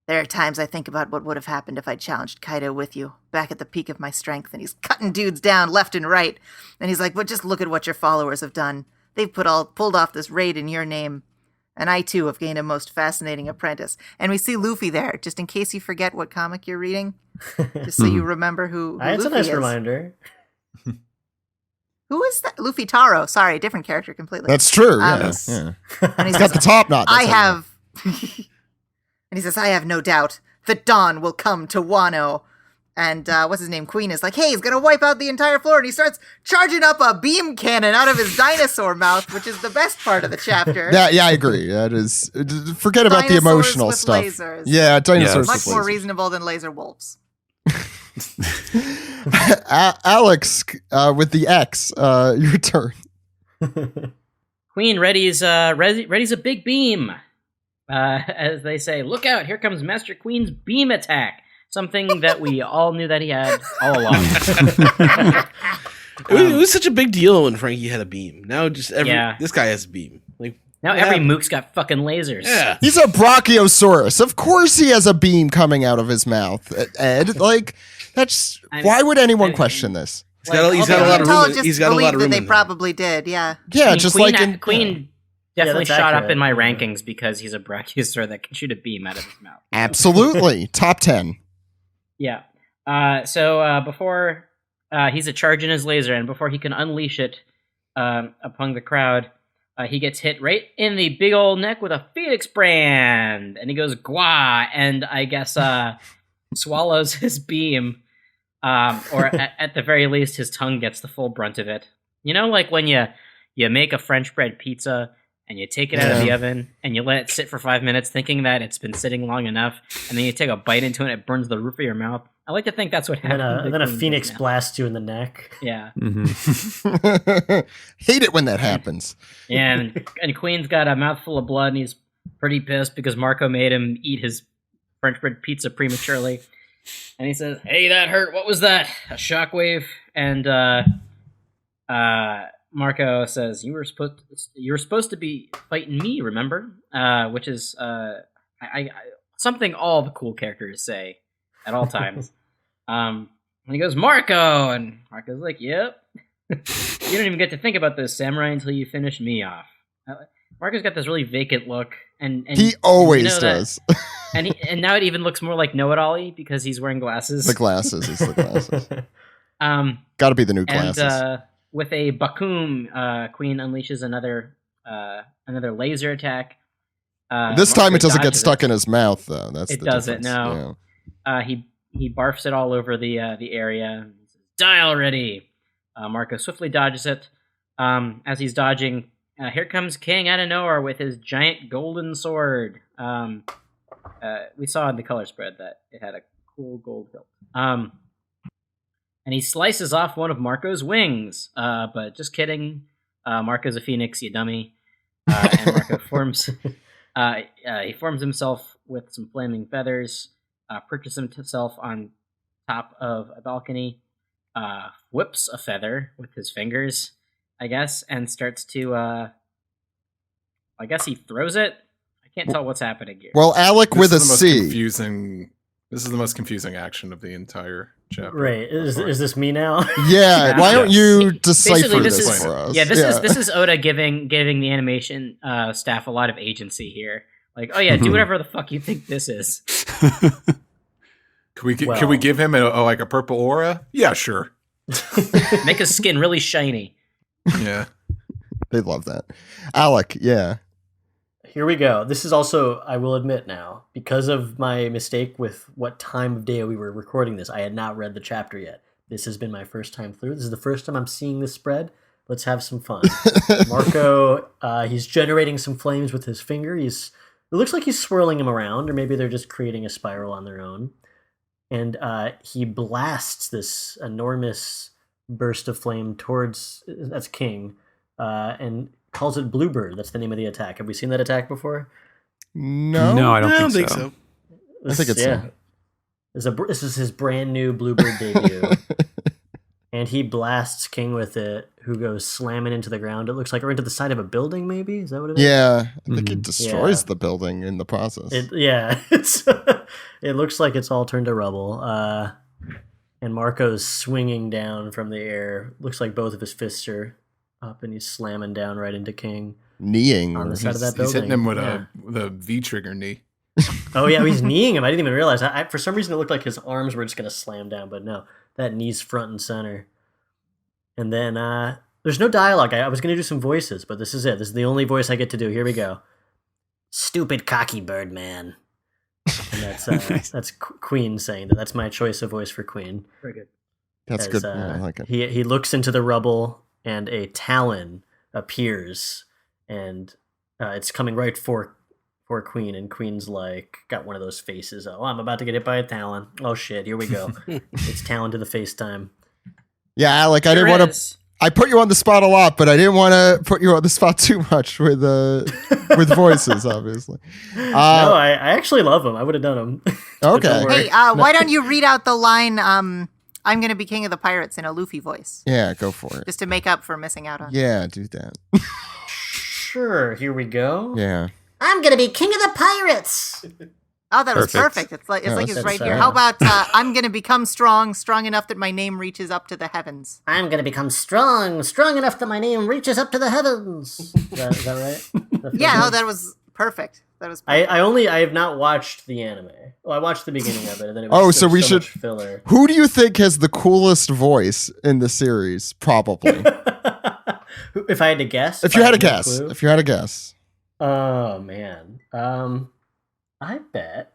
There are times I think about what would have happened if I challenged Kaido with you, back at the peak of my strength, and he's cutting dudes down left and right. And he's like, but just look at what your followers have done. They've pulled off this raid in your name, and I too have gained a most fascinating apprentice." And we see Luffy there, just in case you forget what comic you're reading, just so you remember who That's Luffy a nice is. reminder. Who is that? Luffy Taro. Sorry, different character completely. That's true. Yes. Yeah. And He's got the top knot. I that's how you know. have... And he says, I have no doubt that dawn will come to Wano. And what's his name? Queen is like, hey, he's going to wipe out the entire floor. And he starts charging up a beam cannon out of his dinosaur mouth, which is the best part of the chapter. Yeah, I agree. That is. Forget about the Dinosaurs emotional with stuff. lasers. Yeah, dinosaurs Much with more lasers. reasonable than laser wolves. Alex, with the X, your turn. Queen readies a big beam. As they say, look out, here comes Master Queen's beam attack. Something that we all knew that he had all along. It was such a big deal when Frankie had a beam. Now just this guy has a beam. Like Now every mook's got fucking lasers. Yeah. He's a Brachiosaurus. Of course he has a beam coming out of his mouth, Ed. Like, that's... Why would anyone question this? He's got a lot of room. He's got a lot of room. They probably did, yeah. Yeah, I mean, just Queen, like in... Queen definitely that's shot accurate. up in my rankings because he's a Brachiosaur that can shoot a beam out of his mouth. Absolutely. Top 10. Yeah. So before he's a charging his laser, and before he can unleash it upon the crowd, he gets hit right in the big old neck with a Phoenix brand, and he goes "Gwa," and I guess swallows his beam, or at the very least, his tongue gets the full brunt of it. You know, like when you make a French bread pizza. And you take it out of the oven, and you let it sit for 5 minutes, thinking that it's been sitting long enough, and then you take a bite into it, and it burns the roof of your mouth. I like to think that's what happened. And then a phoenix blasts you in the neck. Yeah. Mm-hmm. Hate it when that happens. Yeah, and Queen's got a mouthful of blood, and he's pretty pissed because Marco made him eat his French bread pizza prematurely. And he says, "Hey, that hurt. What was that? A shockwave?" And Marco says, "You were supposed to be fighting me, remember?" Which is I something all the cool characters say at all times. And he goes, "Marco," and Marco's like, "Yep." You don't even get to think about this, samurai, until you finish me off. Marco's got this really vacant look, and he always does. And now it even looks more like Know-It-All-y because he's wearing glasses. The glasses is the glasses. Got to be the new glasses. And with a Bakum, Queen unleashes another laser attack. This time Marco it doesn't get dodges stuck in his mouth, though. It doesn't. No. Yeah. He barfs it all over the area. He says, "Die already!" Marco swiftly dodges it. As he's dodging, here comes King out of nowhere with his giant golden sword. We saw in the color spread that it had a cool gold hilt. And he slices off one of Marco's wings. But just kidding. Marco's a phoenix, you dummy. And Marco forms himself with some flaming feathers, perches himself on top of a balcony, whips a feather with his fingers. I guess, and starts to. I guess he throws it. I can't tell what's happening here. Well, Alec with a C. This is the most confusing action of the entire chapter. Right? Is this me now? Yeah. Why don't you decipher this for us? Yeah, this is Oda giving the animation staff a lot of agency here. Like, oh yeah, do whatever the fuck you think this is. Can we give him a purple aura? Yeah, sure. Make his skin really shiny. Yeah. They love that. Alec, yeah. Here we go. This is also, I will admit now, because of my mistake with what time of day we were recording this, I had not read the chapter yet. This has been my first time through. This is the first time I'm seeing this spread. Let's have some fun. Marco, he's generating some flames with his finger. It looks like he's swirling them around, or maybe they're just creating a spiral on their own. And he blasts this enormous burst of flame towards, that's King, and calls it Bluebird. That's the name of the attack. Have we seen that attack before? No, I don't think so. I think it's This is his brand new Bluebird debut. And he blasts King with it, who goes slamming into the ground. It looks like, or into the side of a building, maybe? Is that what it is? Yeah. I think it destroys the building in the process. It looks like it's all turned to rubble. And Marco's swinging down from the air. Looks like both of his fists are up, and he's slamming down right into King. Kneeing. On the side of that building. He's hitting him with a V-trigger knee. Oh, yeah, he's kneeing him. I didn't even realize. For some reason, it looked like his arms were just going to slam down, but no. That knee's front and center. And then there's no dialogue. I was going to do some voices, but this is it. This is the only voice I get to do. Here we go. Stupid cocky bird man. And that's Queen saying that. That's my choice of voice for Queen. Very good. That's good. I like it. He looks into the rubble, and a talon appears, and it's coming right for Queen, and Queen's like got one of those faces. Oh, I'm about to get hit by a talon. Oh shit, here we go. It's talon to the face time. Yeah, Alec, I didn't want to. I put you on the spot a lot, but I didn't want to put you on the spot too much with voices, obviously. No, I actually love them. I would have done them. Okay. Hey, why don't you read out the line, I'm going to be king of the pirates in a Luffy voice? Yeah, go for it. Just to make up for missing out on it. Yeah, do that. Sure, here we go. Yeah. I'm going to be king of the pirates. Oh, that was perfect. It's like it's right here. How about I'm going to become strong enough that my name reaches up to the heavens. I'm going to become strong enough that my name reaches up to the heavens. Is that right? That was perfect. That was perfect. I have not watched the anime. Well, I watched the beginning of it, and then it was so we should much filler. Who do you think has the coolest voice in the series? Probably. If I had to guess. If you had a guess. Oh man. I bet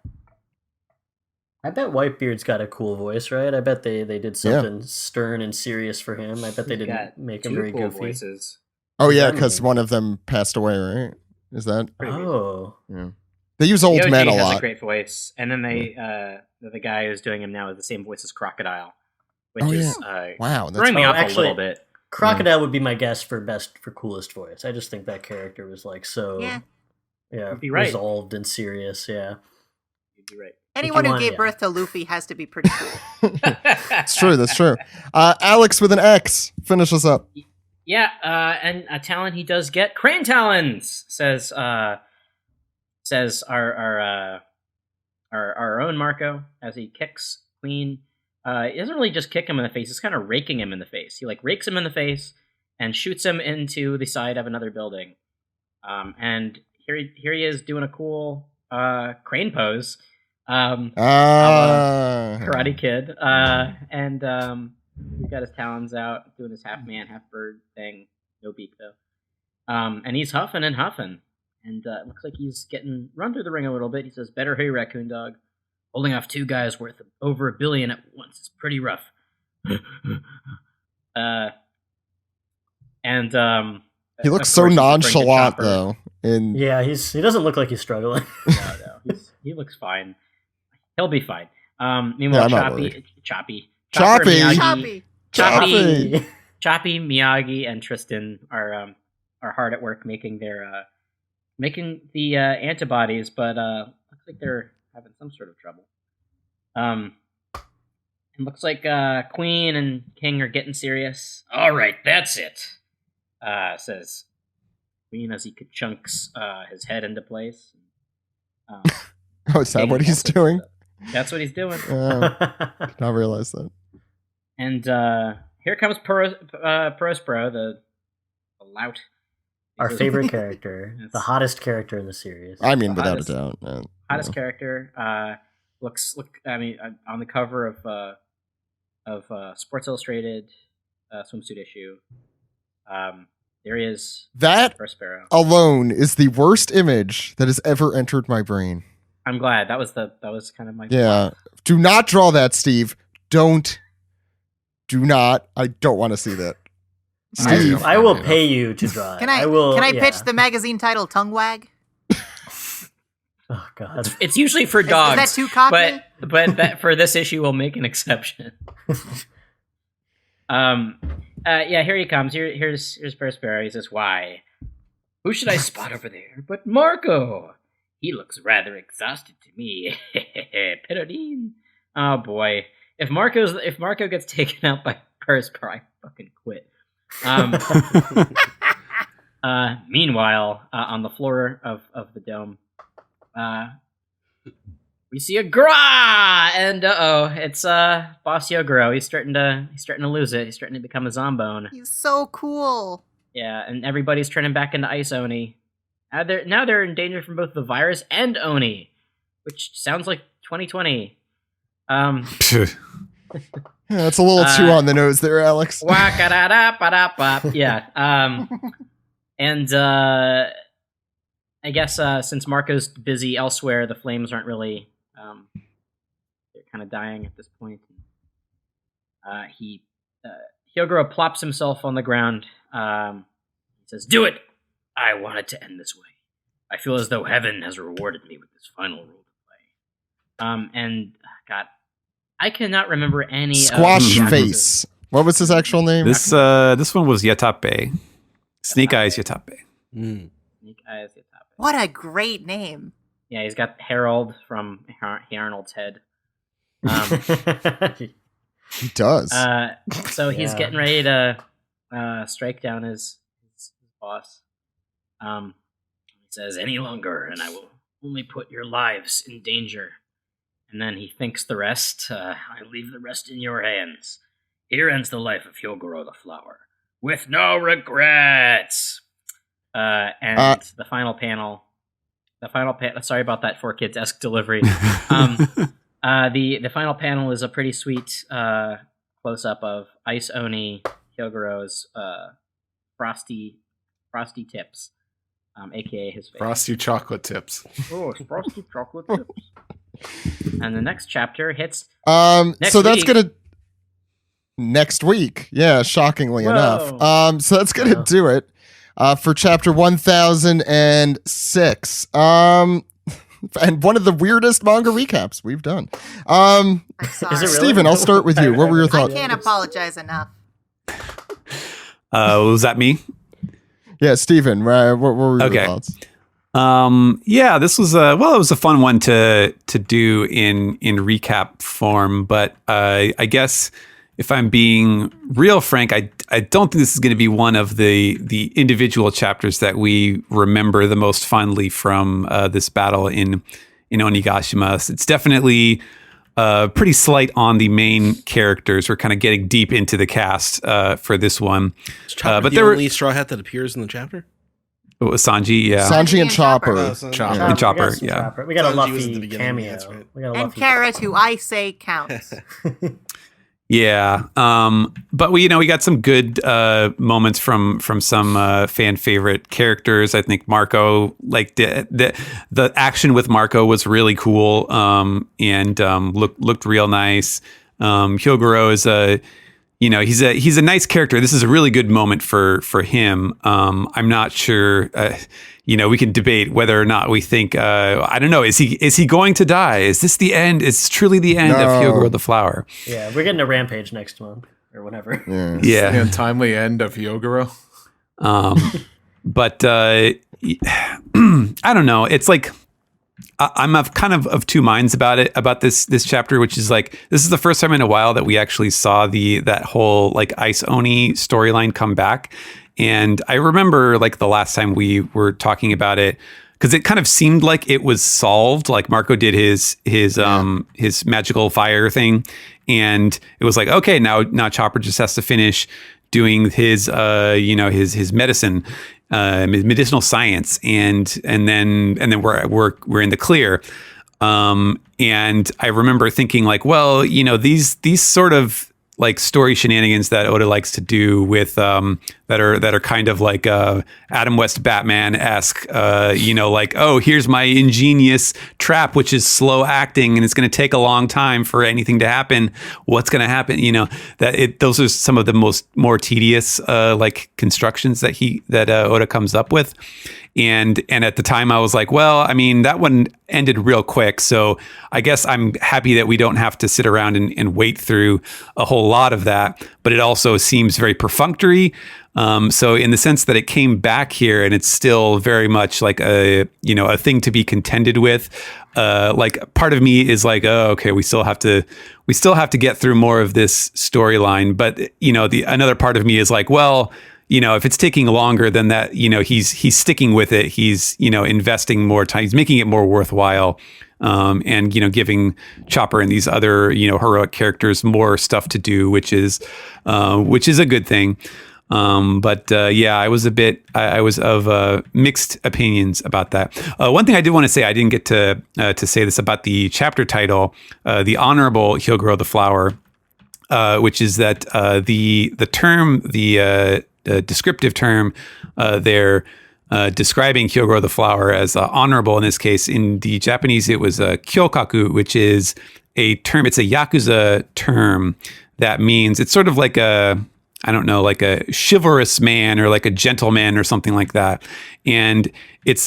Whitebeard's got a cool voice, right? I bet they did something stern and serious for him. I bet they didn't make him very goofy. Voices. Oh yeah, because one of them passed away, right? Is that? Oh. Yeah. They use old men a lot. Has a great voice, and then the guy who's doing him now is the same voice as Crocodile, which is wow, throwing me off a little bit. Crocodile would be my guess for coolest voice. I just think that character was like so. Yeah, resolved and serious. Yeah, you'd be right. Anyone who gave birth to Luffy has to be pretty cool. It's true. That's true. Alex with an X. Finish us up. Yeah, and a talent he does get. Crane talons, says our own Marco as he kicks Queen. He doesn't really just kick him in the face. He's kind of raking him in the face. He rakes him in the face and shoots him into the side of another building. And here he is doing a cool crane pose, Karate Kid, and he's got his talons out, doing his half man, half bird thing. No beak though, and he's huffing and huffing, and it looks like he's getting run through the ring a little bit. He says, "Better hurry, raccoon dog. Holding off two guys worth over $1 billion at once is pretty rough." He looks so nonchalant, though. Yeah, he doesn't look like he's struggling. No, he looks fine. He'll be fine. Meanwhile, Choppy, Miyagi, and Tristan are hard at work making the antibodies, but looks like they're having some sort of trouble. It looks like Queen and King are getting serious. All right, that's it. says Queen as he chunks his head into place. Oh, is that what he's doing? That's what he's doing. Did not realize that. And here comes Prospero, the lout. Our favorite character, the hottest character in the series. I mean, without a doubt. Hottest character. On the cover of Sports Illustrated swimsuit issue. There he is. That Prospero alone is the worst image that has ever entered my brain. I'm glad that was kind of my plot. Do not draw that, Steve. Do not. I don't want to see that. Steve, I will pay you to draw it. Can I pitch the magazine title Tongue Wag? Oh God! It's usually for dogs. Is that too cocky? But for this issue, we'll make an exception. Here he comes. Here's Prospero. He says, "Why? Who should I spot over there? But Marco. He looks rather exhausted to me." Perodine. Oh boy! If Marco gets taken out by Prospero, I fucking quit. Meanwhile, on the floor of the dome, we see a Gra, and it's Boss Yogoro. He's starting to lose it. He's starting to become a zombone. He's so cool. Yeah, and everybody's turning back into Ice Oni. Now they're in danger from both the virus and Oni, which sounds like 2020. Yeah, that's a little too on the nose there, Alex. Yeah. And I guess since Marco's busy elsewhere, the flames aren't really they're kind of dying at this point. Hyogoro plops himself on the ground. He says, "Do it! I want it to end this way. I feel as though heaven has rewarded me with this final role to play." And God, I cannot remember any Squash Face. What was his actual name? This one was Yatape. Snake Eyes Yatape. Snake Eyes Yatape. What a great name. Yeah, he's got Harold from Hey Arnold's head. He does. So he's getting ready to strike down his boss. He says, "Any longer, and I will only put your lives in danger." And then he thinks the rest. "I leave the rest in your hands. Here ends the life of Hyogoro the Flower, with no regrets." And the final panel. Sorry about that 4Kids-esque delivery. The final panel is a pretty sweet close up of Ice Oni Hyogoro's frosty tips, aka his face. Frosty chocolate tips. Oh, frosty chocolate tips. And the next chapter hits. That's gonna next week. Yeah, shockingly enough. So that's gonna do it for chapter 1006. And one of the weirdest manga recaps we've done. Steven, I'll start with you. What were your thoughts? I can't apologize enough. Was that me? Yeah, Steven, what were your thoughts? This was it was a fun one to do in recap form, but I guess if I'm being real frank, I don't think this is going to be one of the individual chapters that we remember the most fondly from this battle in Onigashima. It's definitely pretty slight on the main characters. We're kind of getting deep into the cast for this one. But there only Straw Hat that appears in the chapter? It was Sanji, yeah. Sanji and Chopper. And Chopper, yeah. Chopper. We got a Luffy cameo. Right. And Carrot, who I say counts. Yeah, but we got some good moments from some fan favorite characters. I think Marco, like the action with Marco was really cool, and looked real nice. Hyogoro is he's a nice character. This is a really good moment for him. I'm not sure. We can debate whether or not we think. I don't know. Is he going to die? Is this the end? Is truly the end of Hyogoro the Flower? Yeah, we're getting a Rampage next month or whatever. Yeah. The untimely end of Hyogoro. But I don't know. It's like I'm kind of two minds about this chapter, which is like this is the first time in a while that we actually saw that whole like Ice Oni storyline come back. And I remember like the last time we were talking about it, because it kind of seemed like it was solved. Like Marco did his magical fire thing, and it was like, okay, now Chopper just has to finish doing his his medicine, medicinal science, and then we're in the clear. And I remember thinking like, well, these sort of like story shenanigans that Oda likes to do with that are kind of like Adam West Batman-esque, like, oh, here's my ingenious trap, which is slow acting and it's going to take a long time for anything to happen. What's going to happen? Those are some of the more tedious like constructions that Oda comes up with. And at the time I was like, well, I mean, that one ended real quick. So I guess I'm happy that we don't have to sit around and wait through a whole lot of that. But it also seems very perfunctory. So in the sense that it came back here and it's still very much like a thing to be contended with. Like part of me is like, oh, okay, we still have to get through more of this storyline. But, another part of me is like, well, if it's taking longer than that, he's sticking with it. He's, investing more time. He's making it more worthwhile. And, giving Chopper and these other, heroic characters more stuff to do, which is a good thing. I was of mixed opinions about that. One thing I did want to say, I didn't get to say this about the chapter title, The Honorable Hyogoro the Flower, which is that the term, the descriptive term they're describing Hyogoro the Flower as honorable in this case. In the Japanese, it was kyokaku, which is a term. It's a Yakuza term that means it's sort of like like a chivalrous man or like a gentleman or something like that. And it's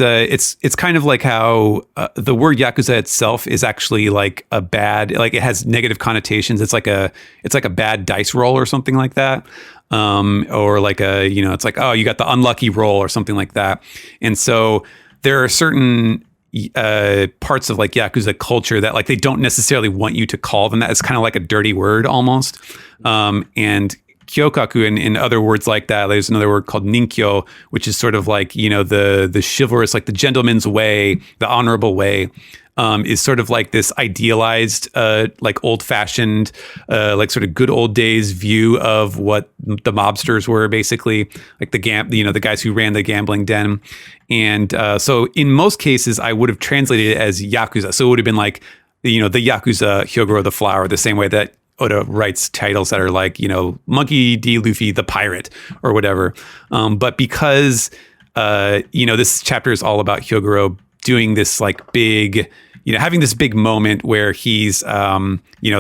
kind of like how the word Yakuza itself is actually like a bad, like it has negative connotations. It's like a bad dice roll or something like that. Or like it's like, oh, you got the unlucky roll or something like that. And so there are certain parts of like Yakuza culture that like they don't necessarily want you to call them that. It's kind of like a dirty word almost. And kyokaku and other words like that. There's another word called ninkyo, which is sort of like, the chivalrous, like the gentleman's way, the honorable way, is sort of like this idealized, like old fashioned, like sort of good old days view of what the mobsters were, basically like the guys who ran the gambling den. And so in most cases, I would have translated it as Yakuza. So it would have been like, the Yakuza Hyogoro the Flower, the same way that Oda writes titles that are like, Monkey D. Luffy the Pirate or whatever. But because, this chapter is all about Hyogoro doing this like big, having this big moment where he's,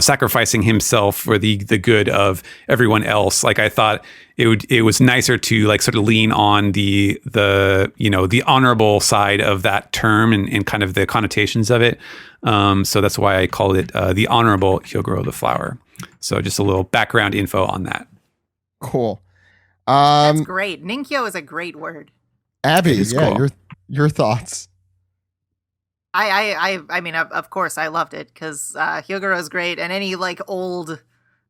sacrificing himself for the good of everyone else. Like I thought it was nicer to like sort of lean on the honorable side of that term and kind of the connotations of it. So that's why I called it the Honorable Hyogoro the Flower. So just a little background info on that. Cool. That's great. Ninkyo is a great word. Abby, cool. your thoughts. I mean, of course, I loved it because Hyogoro is great, and any like old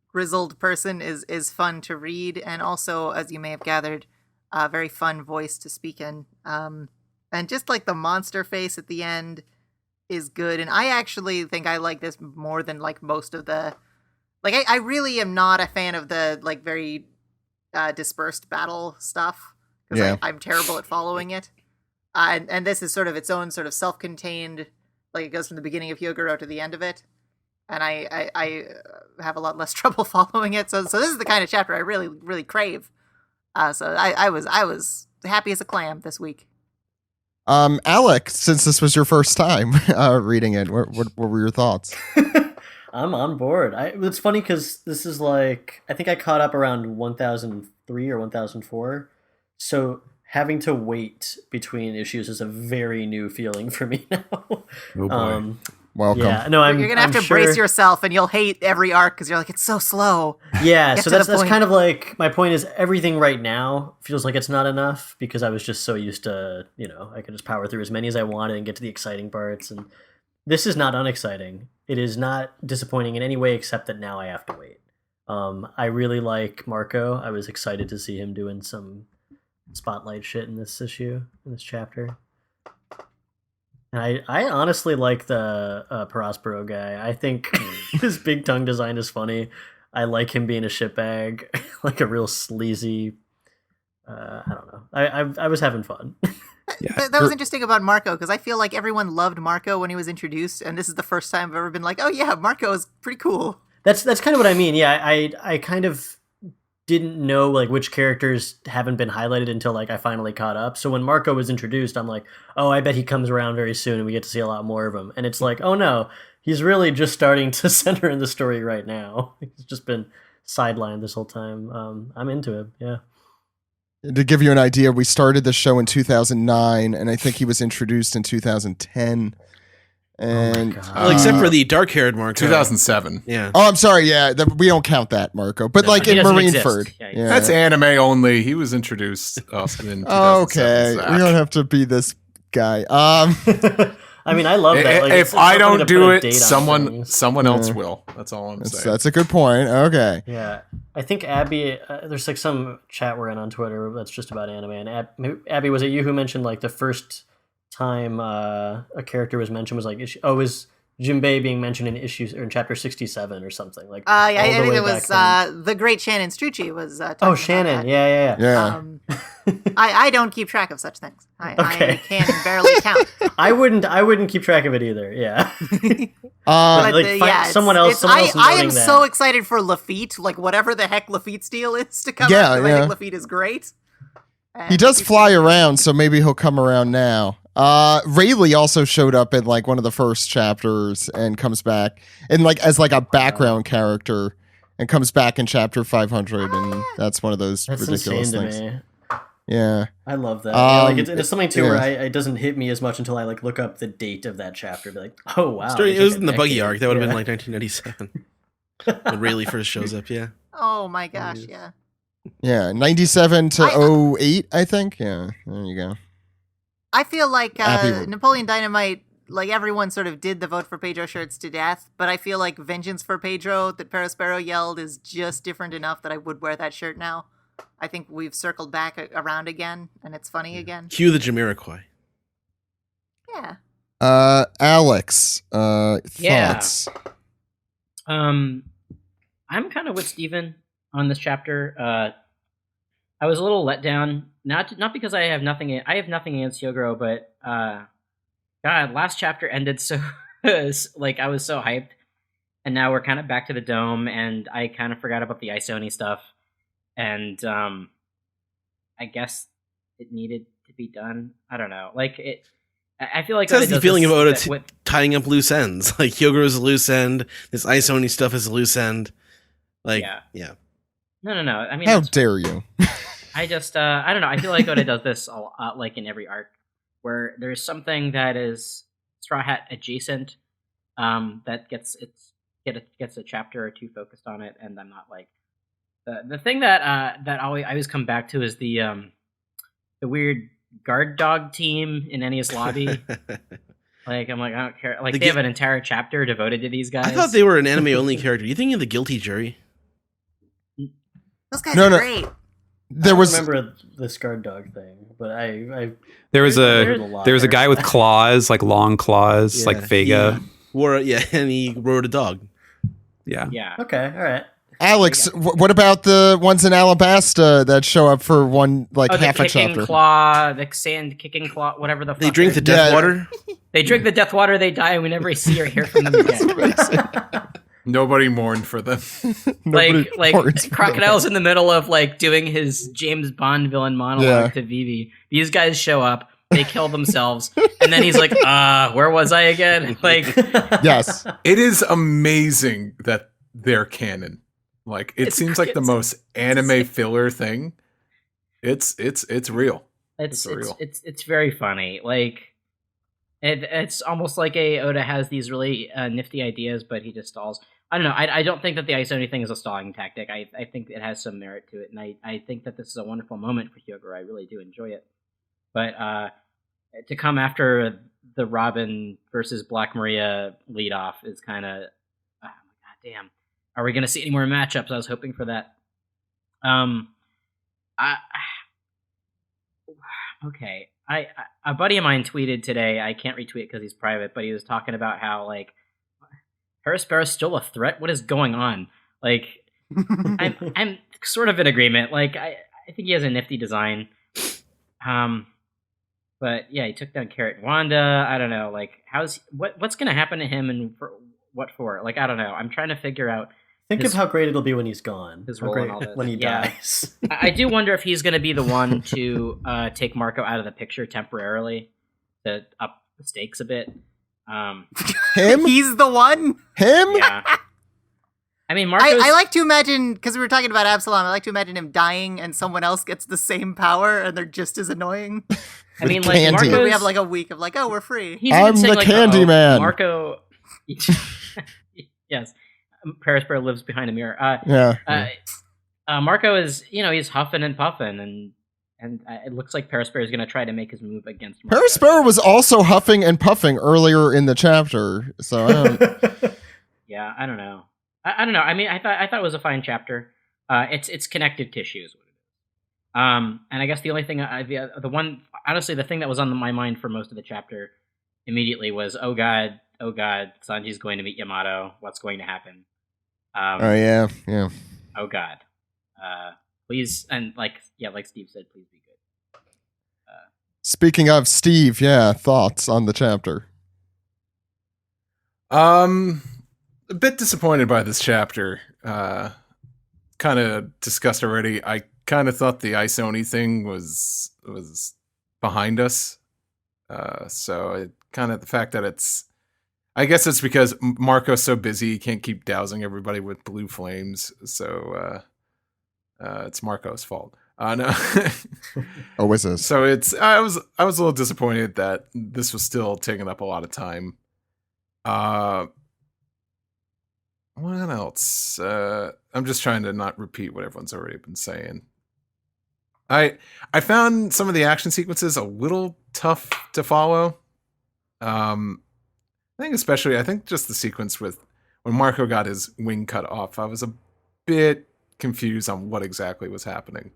grizzled person is fun to read, and also, as you may have gathered, a very fun voice to speak in. And just like the monster face at the end is good, and I actually think I like this more than like most of the. Like, I really am not a fan of the like very dispersed battle stuff because I'm terrible at following it. And this is sort of its own sort of self-contained, like it goes from the beginning of Hyogoro to the end of it. And I have a lot less trouble following it. So this is the kind of chapter I really, really crave. So I was happy as a clam this week. Alec, since this was your first time reading it, what were your thoughts? I'm on board. It's funny because this is like, I think I caught up around 1003 or 1004. So having to wait between issues is a very new feeling for me now. Oh boy. Welcome. Yeah, no, you're gonna have to brace yourself, and you'll hate every arc because you're like, it's so slow. Yeah, so that's kind of like my point is everything right now feels like it's not enough because I was just so used to, I could just power through as many as I wanted and get to the exciting parts, and this is not unexciting. It is not disappointing in any way except that now I have to wait. I really like Marco. I was excited to see him doing some spotlight shit in this issue, in this chapter. And I honestly like the Prospero guy. I think his big tongue design is funny. I like him being a shitbag, like a real sleazy. I don't know. I was having fun. Yeah. That was interesting about Marco, because I feel like everyone loved Marco when he was introduced, and this is the first time I've ever been like, oh yeah, Marco is pretty cool. That's kind of what I mean. Yeah, I kind of didn't know like which characters haven't been highlighted until like I finally caught up. So when Marco was introduced, I'm like, oh, I bet he comes around very soon and we get to see a lot more of him. And it's like, oh no, he's really just starting to center in the story right now. He's just been sidelined this whole time. I'm into him. Yeah. To give you an idea, we started the show in 2009, and I think he was introduced in 2010. And well, except for the dark-haired Marco, 2007. Yeah. Oh, I'm sorry. Yeah, we don't count that, Marco. But like in Marineford, yeah. That's anime only. He was introduced in 2007. Okay, Zach. we don't have to be this guy. I mean, I love that. Like, if I don't do it, someone else will. That's all I'm saying. That's a good point. Okay. Yeah, I think Abby. There's like some chat we're in on Twitter that's just about anime. And Abby, was it you who mentioned like the first time a character was mentioned was like, is Jinbei being mentioned in issues or in chapter 67 or something like? I think it was the great Shannon Strucci was. Oh, Shannon, yeah. I don't keep track of such things. I can barely count. I wouldn't keep track of it either. Yeah. Someone else. I am so excited for Lafitte, like whatever the heck Lafitte's deal is to come out. I think Lafitte is great. He does fly around, so maybe he'll come around now. Rayleigh also showed up in like one of the first chapters and comes back and like as like a background character and comes back in chapter 500, and that's one of those ridiculous things. To me. Yeah, I love that. Like it's something too where it doesn't hit me as much until I like look up the date of that chapter. Be like, oh wow, it was in the Buggy arc. That would have been like 1997 when Rayleigh first shows up. Yeah. Oh my gosh, yeah. Yeah, 97 to 08, I think. Yeah, there you go. I feel like Napoleon Dynamite, like everyone sort of did the vote for Pedro shirts to death, but I feel like Vengeance for Pedro that Perospero yelled is just different enough that I would wear that shirt now. I think we've circled back around again, and it's funny again. Cue the Jamiroquai. Yeah. Alex, thoughts? I'm kind of with Steven on this chapter. I was a little let down, not because I have nothing against Yogoro, but God, last chapter ended so like I was so hyped, and now we're kind of back to the dome, and I kind of forgot about the Isoni stuff, and I guess it needed to be done. I don't know, like it. I feel like it has the feeling of Oda tying up loose ends. Like Yogoro's a loose end, this Isoni stuff is a loose end. Like yeah. No. I mean, how dare you? I just, I don't know. I feel like Oda does this a lot, like in every arc, where there's something that is Straw Hat adjacent, that gets a chapter or two focused on it, and I'm not like the thing that I always come back to is the weird guard dog team in Ennius Lobby. Like I'm like I don't care. Like they have an entire chapter devoted to these guys. I thought they were an anime only character. You think of the Guilty Jury? Those guys are great. There was remember this guard dog thing, but there was a guy with claws, like long claws, like Vega. And he rode a dog. Yeah. Okay, all right. Alex, what about the ones in Alabasta that show up for one half a chapter? The sand kicking claw, whatever the fuck. They drink the death water. They drink the death water. They die, and we never see or hear from them again. Nobody mourned for them. like Crocodile's in the middle of like doing his James Bond villain monologue to Vivi. These guys show up, they kill themselves, and then he's like, where was I again? Like, yes, it is amazing that they're canon. Like, it seems like the most anime filler thing. It's real. It's real. It's very funny. Like. It's almost like Oda has these really nifty ideas, but he just stalls. I don't know. I don't think that the Isoni thing is a stalling tactic. I think it has some merit to it, and I think that this is a wonderful moment for Hyogoro. I really do enjoy it. But to come after the Robin versus Black Maria leadoff is kind of, oh my god damn. Are we going to see any more matchups? I was hoping for that. okay. A buddy of mine tweeted today. I can't retweet because he's private, but he was talking about how like Perisparrow's still a threat. What is going on? Like, I'm sort of in agreement. Like, I think he has a nifty design. But yeah, he took down Carrot and Wanda. I don't know. Like, what's going to happen to him and what for? Like, I don't know. I'm trying to figure out. Think of how great it'll be when he's gone. His role and all this. When he dies. I do wonder if he's going to be the one to take Marco out of the picture temporarily to up the stakes a bit. Him? He's the one? Him? Yeah. I mean, Marco's... I like to imagine, because we were talking about Absalom, I like to imagine him dying and someone else gets the same power and they're just as annoying. I mean, like, Marco's... We have like a week of like, oh, we're free. I'm the like, candy man. Marco... Yes. Perisparrow lives behind a mirror. Marco is, he's huffing and puffing, and it looks like Perisparrow is going to try to make his move against Marco. Perisparrow was also huffing and puffing earlier in the chapter, so I don't... Yeah, I don't know. I don't know. I mean, I thought it was a fine chapter. It's connective tissue is what it is. And I guess the only thing, the thing that was on my mind for most of the chapter immediately was, oh god, Sanji's going to meet Yamato. What's going to happen? Yeah. Oh god. Please, and like Steve said, please be good. Speaking of Steve, thoughts on the chapter? A bit disappointed by this chapter. Kind of discussed already. I kind of thought the Isoni thing was behind us. So it kind of the fact that I guess it's because Marco's so busy he can't keep dousing everybody with blue flames. So it's Marco's fault. No. Oh, is this? So I was a little disappointed that this was still taking up a lot of time. What else? I'm just trying to not repeat what everyone's already been saying. I found some of the action sequences a little tough to follow. I think just the sequence with when Marco got his wing cut off, I was a bit confused on what exactly was happening.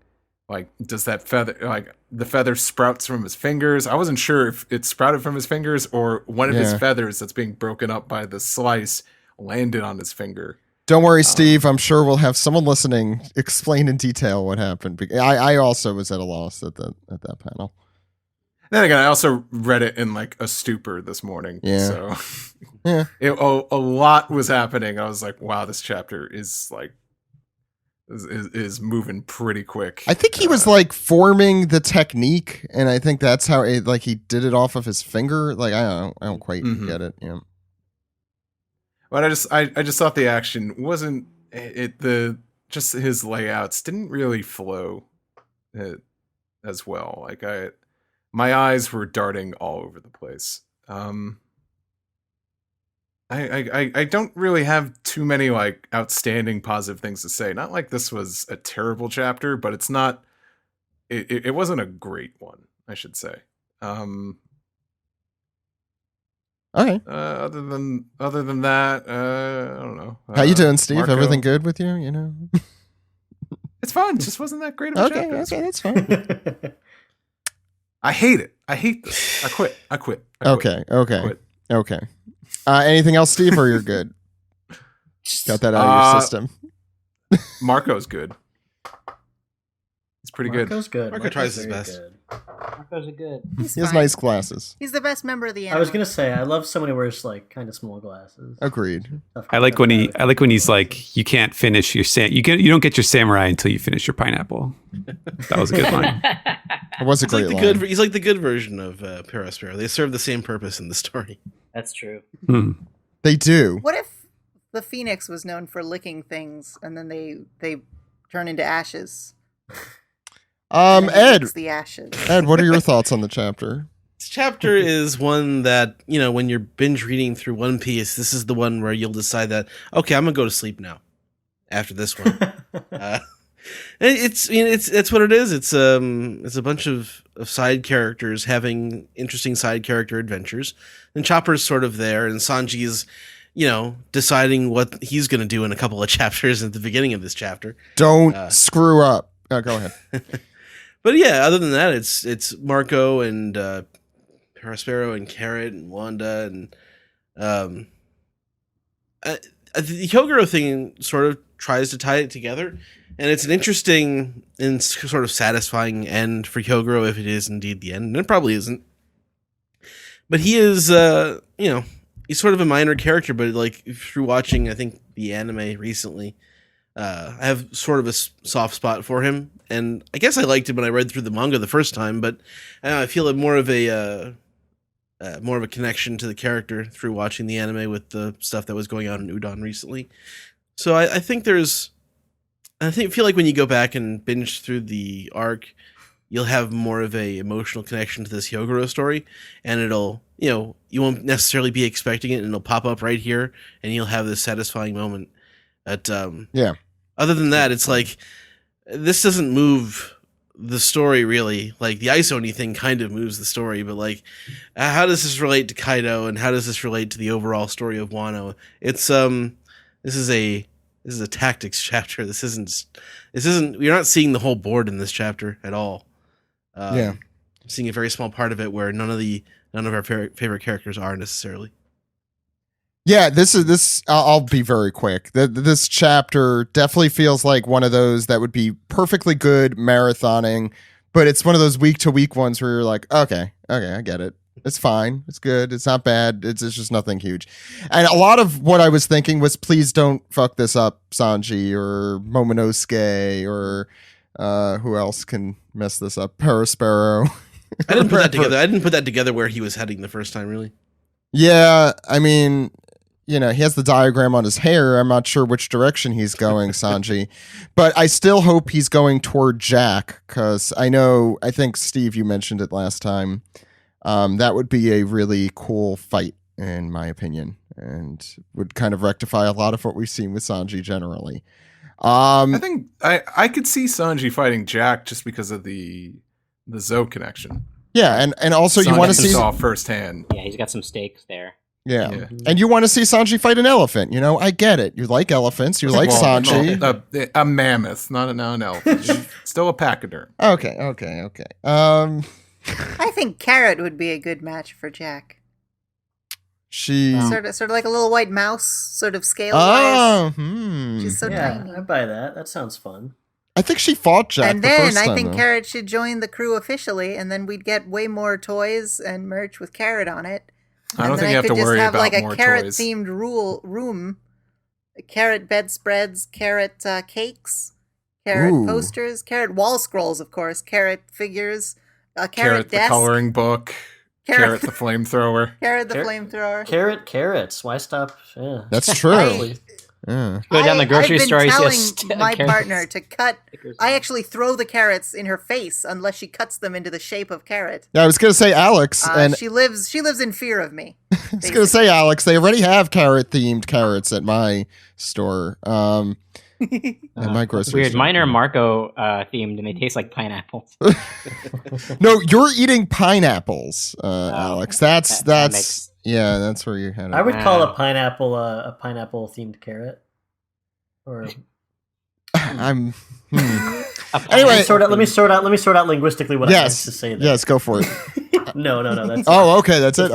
Like, does that feather, like the feather sprouts from his fingers? I wasn't sure if it sprouted from his fingers or one of his feathers that's being broken up by the slice landed on his finger. Don't worry, Steve. I'm sure we'll have someone listening explain in detail what happened. I also was at a loss at that panel. Then again, I also read it in like a stupor this morning. Yeah. So a lot was happening. I was like, wow, this chapter is like is moving pretty quick. I think he was like forming the technique, and I think that's how he did it off of his finger. Like I don't quite get it. Yeah. But I just thought the action wasn't just his layouts didn't really flow as well. Like my eyes were darting all over the place. I don't really have too many like outstanding positive things to say. Not like this was a terrible chapter, but it's not. It wasn't a great one, I should say. Okay. Other than that, I don't know. How you doing, Steve? Marco, Everything good with you? You know. It's fine. Just wasn't that great of a chapter. Okay, that's fine. I hate it. I hate this. I quit. Okay. Quit. Okay. Anything else, Steve, or you're good? Got that out of your system. Marco's good. He's pretty Marco's good. Marco tries his best. Good. Marco's good. He has nice glasses. He's the best member of the I was gonna say I love someone who wears like kind of small glasses. Agreed. I like when he's like, you can't finish your you don't get your samurai until you finish your pineapple. That was a good line. It was a great line. He's like the good version of Perisparrow. They serve the same purpose in the story. That's true. They do. What if the Phoenix was known for licking things and then they turn into ashes? Ed, the ashes. Ed, what are your thoughts on the chapter? This chapter is one that, when you're binge reading through One Piece, this is the one where you'll decide that, okay, I'm gonna go to sleep now after this one. It's what it is. It's a bunch of side characters having interesting side character adventures, and Chopper's sort of there, and Sanji's, deciding what he's gonna do in a couple of chapters at the beginning of this chapter. Don't screw up. Go ahead. But yeah, other than that, it's Marco and Prospero and Carrot and Wanda and the Hyogoro thing sort of tries to tie it together, and it's an interesting and sort of satisfying end for Hyogoro if it is indeed the end, and it probably isn't. But he is, he's sort of a minor character, but like through watching, I think, the anime recently, I have sort of a soft spot for him, and I guess I liked him when I read through the manga the first time, but I feel more of a connection to the character through watching the anime with the stuff that was going on in Udon recently. So I feel like when you go back and binge through the arc, you'll have more of a emotional connection to this Hyogoro story, and it'll, you won't necessarily be expecting it, and it'll pop up right here, and you'll have this satisfying moment. But other than that, it's like this doesn't move the story really. Like the Ice Oni thing kind of moves the story, but like how does this relate to Kaido, and how does this relate to the overall story of Wano? It's this is a tactics chapter. This isn't you're not seeing the whole board in this chapter at all. I'm seeing a very small part of it where none of our favorite characters are necessarily. Yeah, this. I'll be very quick. This chapter definitely feels like one of those that would be perfectly good marathoning, but it's one of those week to week ones where you're like, okay, I get it. It's fine. It's good. It's not bad. It's just nothing huge. And a lot of what I was thinking was, please don't fuck this up, Sanji or Momonosuke or who else can mess this up? Prospero. I didn't put that together. I didn't put that together where he was heading the first time, really. Yeah, I mean, he has the diagram on his hair. I'm not sure which direction he's going, Sanji. But I still hope he's going toward Jack, because I think, Steve, you mentioned it last time. That would be a really cool fight, in my opinion, and would kind of rectify a lot of what we've seen with Sanji generally. I think I could see Sanji fighting Jack just because of the Zoe connection. Yeah, and also Sanji you want to see saw firsthand. Yeah, he's got some stakes there. Yeah. And you want to see Sanji fight an elephant. I get it. You like elephants. You like Sanji. No, a mammoth, not an elephant. Still a pachyderm. Okay. I think Carrot would be a good match for Jack. She sort of like a little white mouse, sort of scale. She's so tiny. I buy that. That sounds fun. I think she fought Jack. And then I think Carrot should join the crew officially, and then we'd get way more toys and merch with Carrot on it. I don't think you have to worry about more toys. Like a Carrot-themed room, Carrot bedspreads, Carrot cakes, Carrot posters, Carrot wall scrolls, of course, Carrot figures, Carrot desk, the coloring book, Carrot the flamethrower, Carrot the flamethrower, Carrots. Why stop? Yeah, that's true. Go down the grocery store. I've been telling my partner to cut. I actually throw the carrots in her face unless she cuts them into the shape of carrot. Yeah, I was gonna say Alex, and she lives in fear of me. I was gonna say Alex. They already have carrot-themed carrots at my store. At my grocery weird. store. Mine are Marco themed, and they taste like pineapples. No, you're eating pineapples, Alex. That's yeah, that's where you had it. I would call a pineapple themed carrot. Or I'm. Anyway, let me sort out linguistically what I meant to say there. Yes, go for it. No. That's okay, that's it.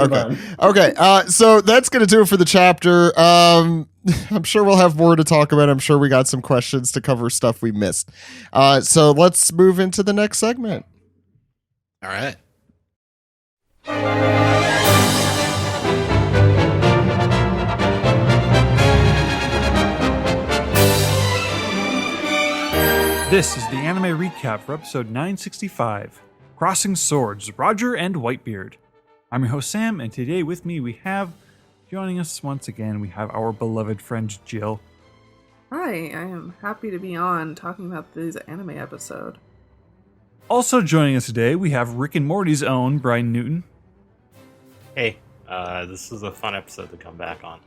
Okay. So that's gonna do it for the chapter. I'm sure we'll have more to talk about. I'm sure we got some questions to cover stuff we missed. So let's move into the next segment. All right. This is the anime recap for episode 965, Crossing Swords, Roger and Whitebeard. I'm your host Sam, and today with me we have, joining us once again, we have our beloved friend Jill. Hi, I am happy to be on talking about this anime episode. Also joining us today, we have Rick and Morty's own Brian Newton. Hey, this is a fun episode to come back on.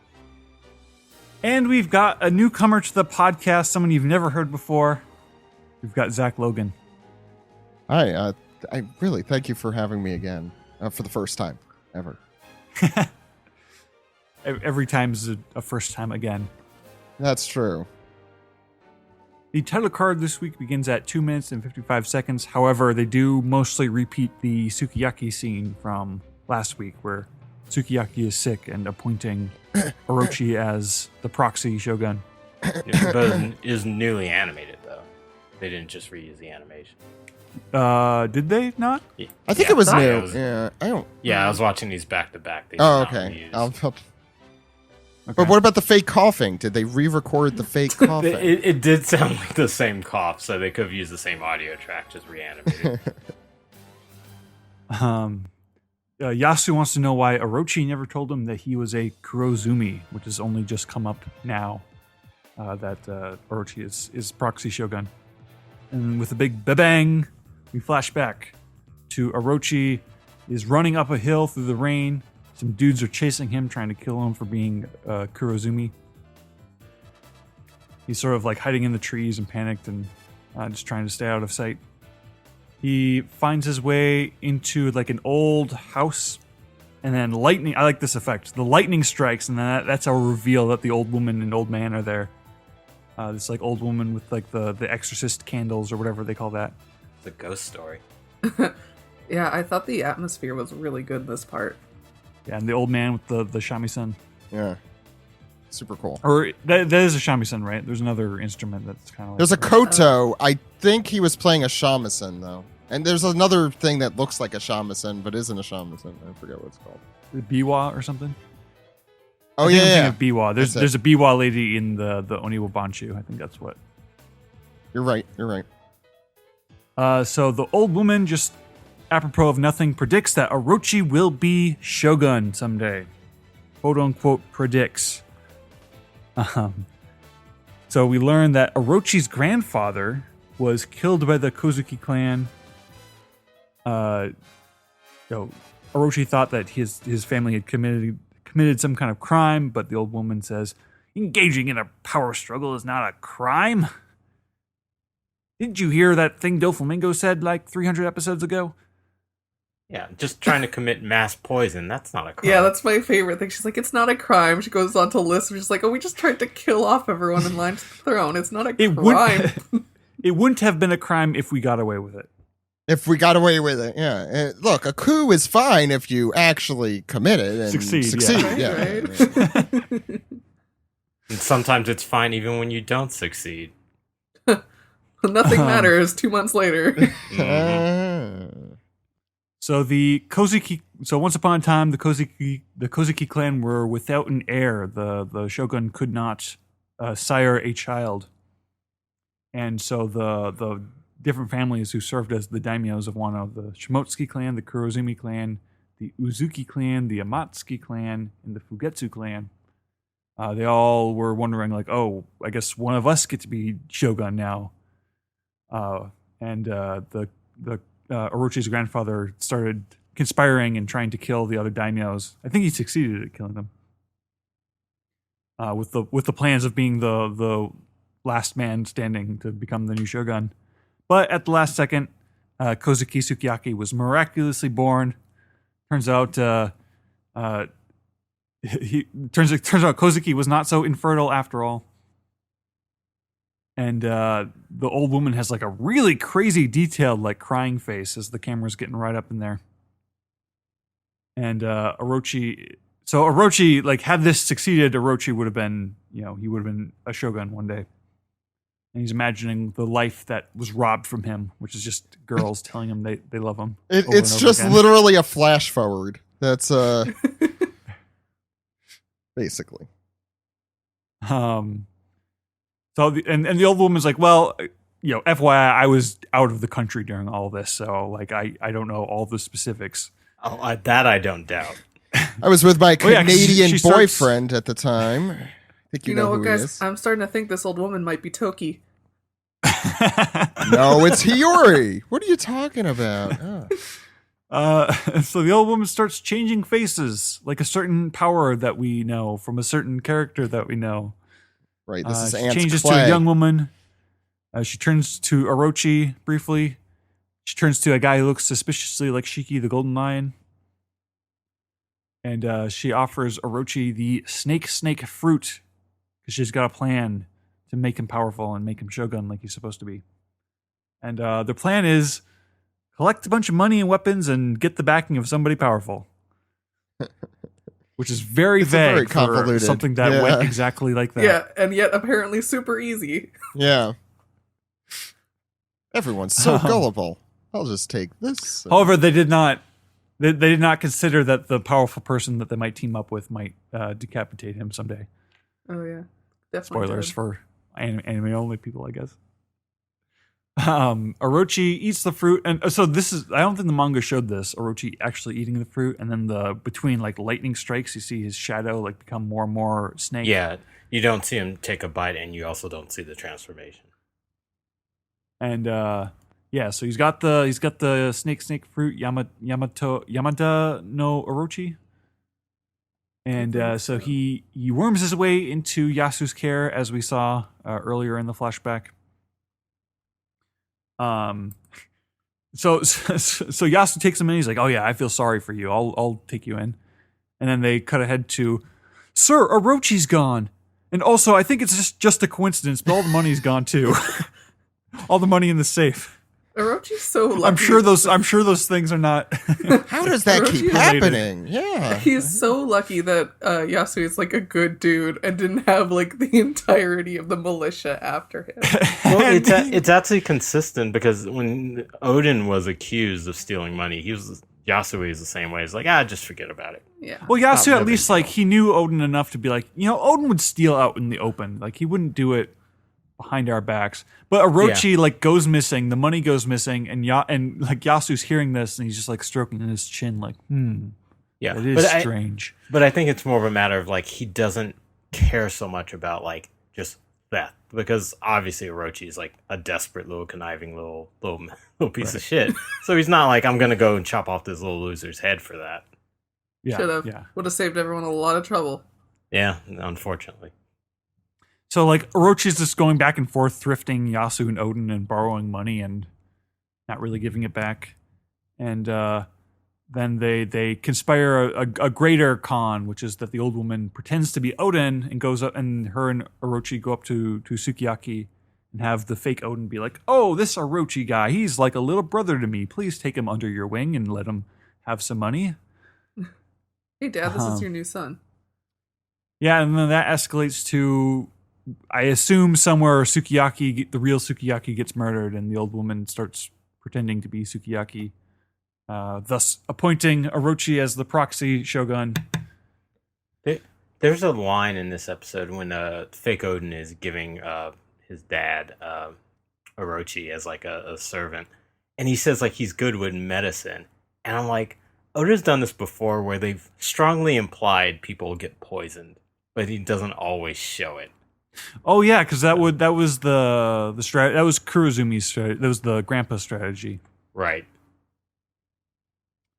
And we've got a newcomer to the podcast, someone you've never heard before. We've got Zach Logan. Hi, I really thank you for having me again for the first time ever. Every time is a first time again. That's true. The title card this week begins at 2 minutes and 55 seconds. However, they do mostly repeat the Sukiyaki scene from last week, where Sukiyaki is sick and appointing Orochi as the proxy shogun. But it is newly animated, though. They didn't just reuse the animation. Did they not? Yeah. I think it was new. Yeah, I don't. Yeah, I was watching these back to back. Okay. But what about the fake coughing? Did they re-record the fake coughing? It did sound like the same cough, so they could have used the same audio track, just reanimated. Yasu wants to know why Orochi never told him that he was a Kurozumi, which has only just come up now that Orochi is proxy shogun. And with a big bang, we flash back to Orochi is running up a hill through the rain. Some dudes are chasing him, trying to kill him for being Kurozumi. He's sort of like hiding in the trees and panicked and just trying to stay out of sight. He finds his way into like an old house, and then lightning. I like this effect. The lightning strikes, and then that's our reveal that the old woman and old man are there. This like old woman with like the exorcist candles or whatever they call that. It's a ghost story. Yeah, I thought the atmosphere was really good this part. Yeah, and the old man with the shamisen. Yeah. Super cool. Or that is a shamisen, right? There's another instrument that's kind of like... There's a koto. I think he was playing a shamisen, though. And there's another thing that looks like a shamisen, but isn't a shamisen. I forget what it's called. The biwa or something? Oh, I yeah, think I'm yeah. thinking of biwa. There's a biwa lady in the Oniwa Banshu. I think that's what... You're right. You're right. So the old woman, just apropos of nothing, predicts that Orochi will be shogun someday. Quote unquote predicts. So we learn that Orochi's grandfather was killed by the Kozuki clan. Orochi thought that his family had committed some kind of crime, but the old woman says, engaging in a power struggle is not a crime. Didn't you hear that thing Doflamingo said like 300 episodes ago? Yeah, just trying to commit mass poison. That's not a crime. Yeah, that's my favorite thing. She's like, it's not a crime. She goes on to list. She's like, oh, we just tried to kill off everyone in line to the throne. It's not a crime. It wouldn't have been a crime if we got away with it. If we got away with it, yeah. Look, a coup is fine if you actually commit it and succeed. Yeah. Right. And sometimes it's fine even when you don't succeed. Nothing matters 2 months later. So once upon a time, the Kozuki clan were without an heir. The shogun could not sire a child, and so the different families who served as the daimyos of Wano, the Shimotsuki clan, the Kurozumi clan, the Uzuki clan, the Amatsuki clan, and the Fugetsu clan, they all were wondering like, oh, I guess one of us get to be shogun now. And the Orochi's grandfather started conspiring and trying to kill the other daimyos. I think he succeeded at killing them. With the plans of being the last man standing to become the new shogun. But at the last second, Kozuki Sukiyaki was miraculously born. Turns out turns out Kozuki was not so infertile after all. And the old woman has like a really crazy detailed like crying face as the camera's getting right up in there. And Orochi like had this succeeded, Orochi would have been, he would have been a shogun one day. And he's imagining the life that was robbed from him, which is just girls telling him they love him. It's just literally a flash forward. That's basically. So the old woman's like, well, FYI, I was out of the country during all this, so like I don't know all the specifics. Oh, that I don't doubt. I was with my Canadian boyfriend at the time. I think you know what, who guys? he is. I'm starting to think this old woman might be Toki. No, it's Hiyori. What are you talking about? So the old woman starts changing faces, like a certain power that we know from a certain character that we know. Right, this is she Aunt changes Clay. to a young woman. She turns to Orochi briefly. She turns to a guy who looks suspiciously like Shiki the Golden Lion. And she offers Orochi the snake fruit because she's got a plan to make him powerful and make him shogun like he's supposed to be. And their plan is collect a bunch of money and weapons and get the backing of somebody powerful. Which is very vague for something that went exactly like that. Yeah, and yet apparently super easy. Yeah. Everyone's so gullible. I'll just take this. However, they did not consider that the powerful person that they might team up with might decapitate him someday. Oh yeah, definitely. Spoilers for anime only people, I guess. Orochi eats the fruit, and so this is, I don't think the manga showed this, Orochi actually eating the fruit, and then between like lightning strikes, you see his shadow like become more and more snake. Yeah, you don't see him take a bite, and you also don't see the transformation. And so he's got the snake fruit, Yamada no Orochi. And so he worms his way into Yasu's care, as we saw earlier in the flashback. So Yasu takes him in. He's like, "Oh yeah, I feel sorry for you. I'll take you in." And then they cut ahead to, "Sir, Orochi's gone, and also I think it's just a coincidence, but all the money's gone too. All the money in the safe." Orochi's so lucky. I'm sure those things are not. How does that keep happening? Yeah, he's so lucky that Yasu is like a good dude and didn't have like the entirety of the militia after him. Well, it's actually consistent, because when Odin was accused of stealing money, Yasui is the same way. He's like, just forget about it. Yeah. Well, Yasu at least like he knew Odin enough to be like, Odin would steal out in the open. Like he wouldn't do it behind our backs. But Orochi like goes missing, the money goes missing, and like Yasu's hearing this and he's just like stroking his chin like, yeah, it is strange. But I think it's more of a matter of like he doesn't care so much about like just that, because obviously Orochi is like a desperate little conniving little piece of shit. So he's not like, I'm gonna go and chop off this little loser's head for that. Yeah, should have. Would have saved everyone a lot of trouble. Yeah, unfortunately. So, like, Orochi's just going back and forth, thrifting Yasu and Odin and borrowing money and not really giving it back. And then they conspire a greater con, which is that the old woman pretends to be Odin and goes up, and her and Orochi go up to Sukiyaki and have the fake Odin be like, "Oh, this Orochi guy, he's like a little brother to me. Please take him under your wing and let him have some money." Hey, Dad, this is your new son. Yeah, and then that escalates to, I assume, somewhere the real Sukiyaki gets murdered, and the old woman starts pretending to be Sukiyaki, thus appointing Orochi as the proxy shogun. There's a line in this episode when fake Odin is giving his dad Orochi as like a servant, and he says like he's good with medicine, and I'm like, Oda's done this before where they've strongly implied people get poisoned, but he doesn't always show it. Oh yeah, because that was the strategy. That was Kurozumi's strategy. That was the grandpa strategy. Right.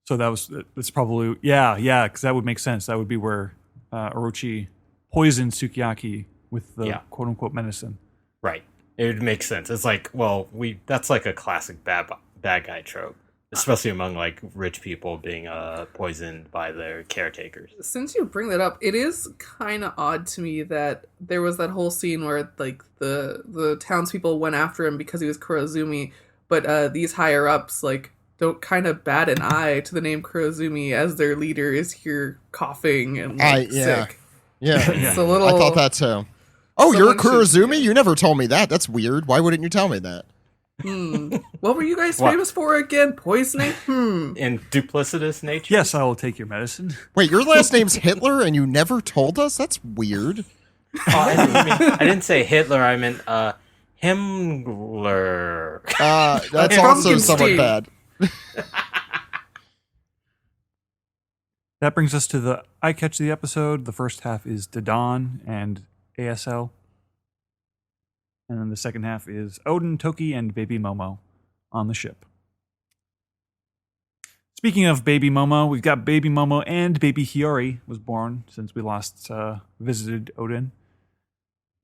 So that's probably because that would make sense. That would be where Orochi poisoned Sukiyaki with the quote unquote medicine. Right. It would make sense. It's like, well, that's like a classic bad guy trope, especially among like rich people being poisoned by their caretakers. Since you bring that up, it is kind of odd to me that there was that whole scene where like the townspeople went after him because he was Kurozumi, but these higher ups like don't kind of bat an eye to the name Kurozumi as their leader is here coughing and sick. Yeah, it's a little. I thought that too. Oh, you're Kurozumi? You never told me that. That's weird. Why wouldn't you tell me that? What were you guys famous for again? Poisoning? And duplicitous nature? Yes, I will take your medicine. Wait, your last name's Hitler and you never told us? That's weird. I didn't say Hitler. I meant Himmler. That's also somewhat bad. That brings us to the eye catch of the episode. The first half is Dadan and ASL. And then the second half is Odin, Toki, and Baby Momo on the ship. Speaking of Baby Momo, we've got Baby Momo and Baby Hiyori was born since we last visited Odin.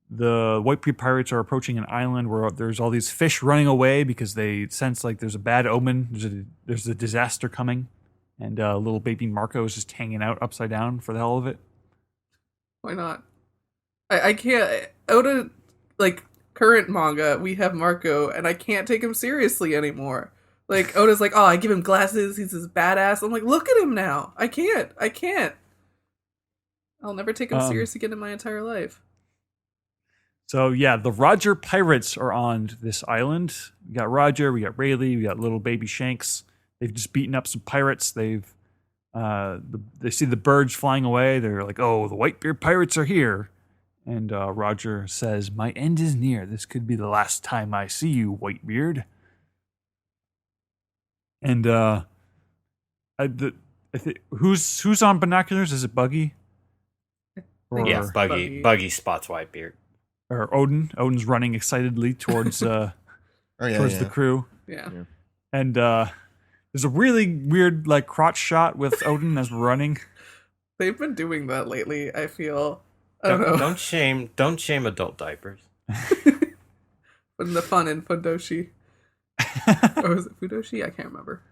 The Whitebeard pirates are approaching an island where there's all these fish running away because they sense like there's a bad omen. There's a disaster coming. And little baby Marco is just hanging out upside down for the hell of it. Why not? I can't. Oda like current manga, we have Marco, and I can't take him seriously anymore. Like, Oda's like, oh, I give him glasses, he's this badass. I'm like, look at him now. I can't. I'll never take him serious again in my entire life. So yeah, the Roger pirates are on this island. We got Roger, we got Rayleigh, we got little baby Shanks. They've just beaten up some pirates. They see the birds flying away. They're like, oh, the Whitebeard pirates are here. And Roger says, my end is near. This could be the last time I see you, Whitebeard. And who's on binoculars? Is it Buggy? Yeah, Buggy spots Whitebeard. Or Odin. Odin's running excitedly towards the crew. Yeah. And there's a really weird like crotch shot with Odin as we're running. They've been doing that lately, I feel. I don't know. Don't shame adult diapers. Putting the fun in Fudoshi. Or was it Fudoshi? I can't remember.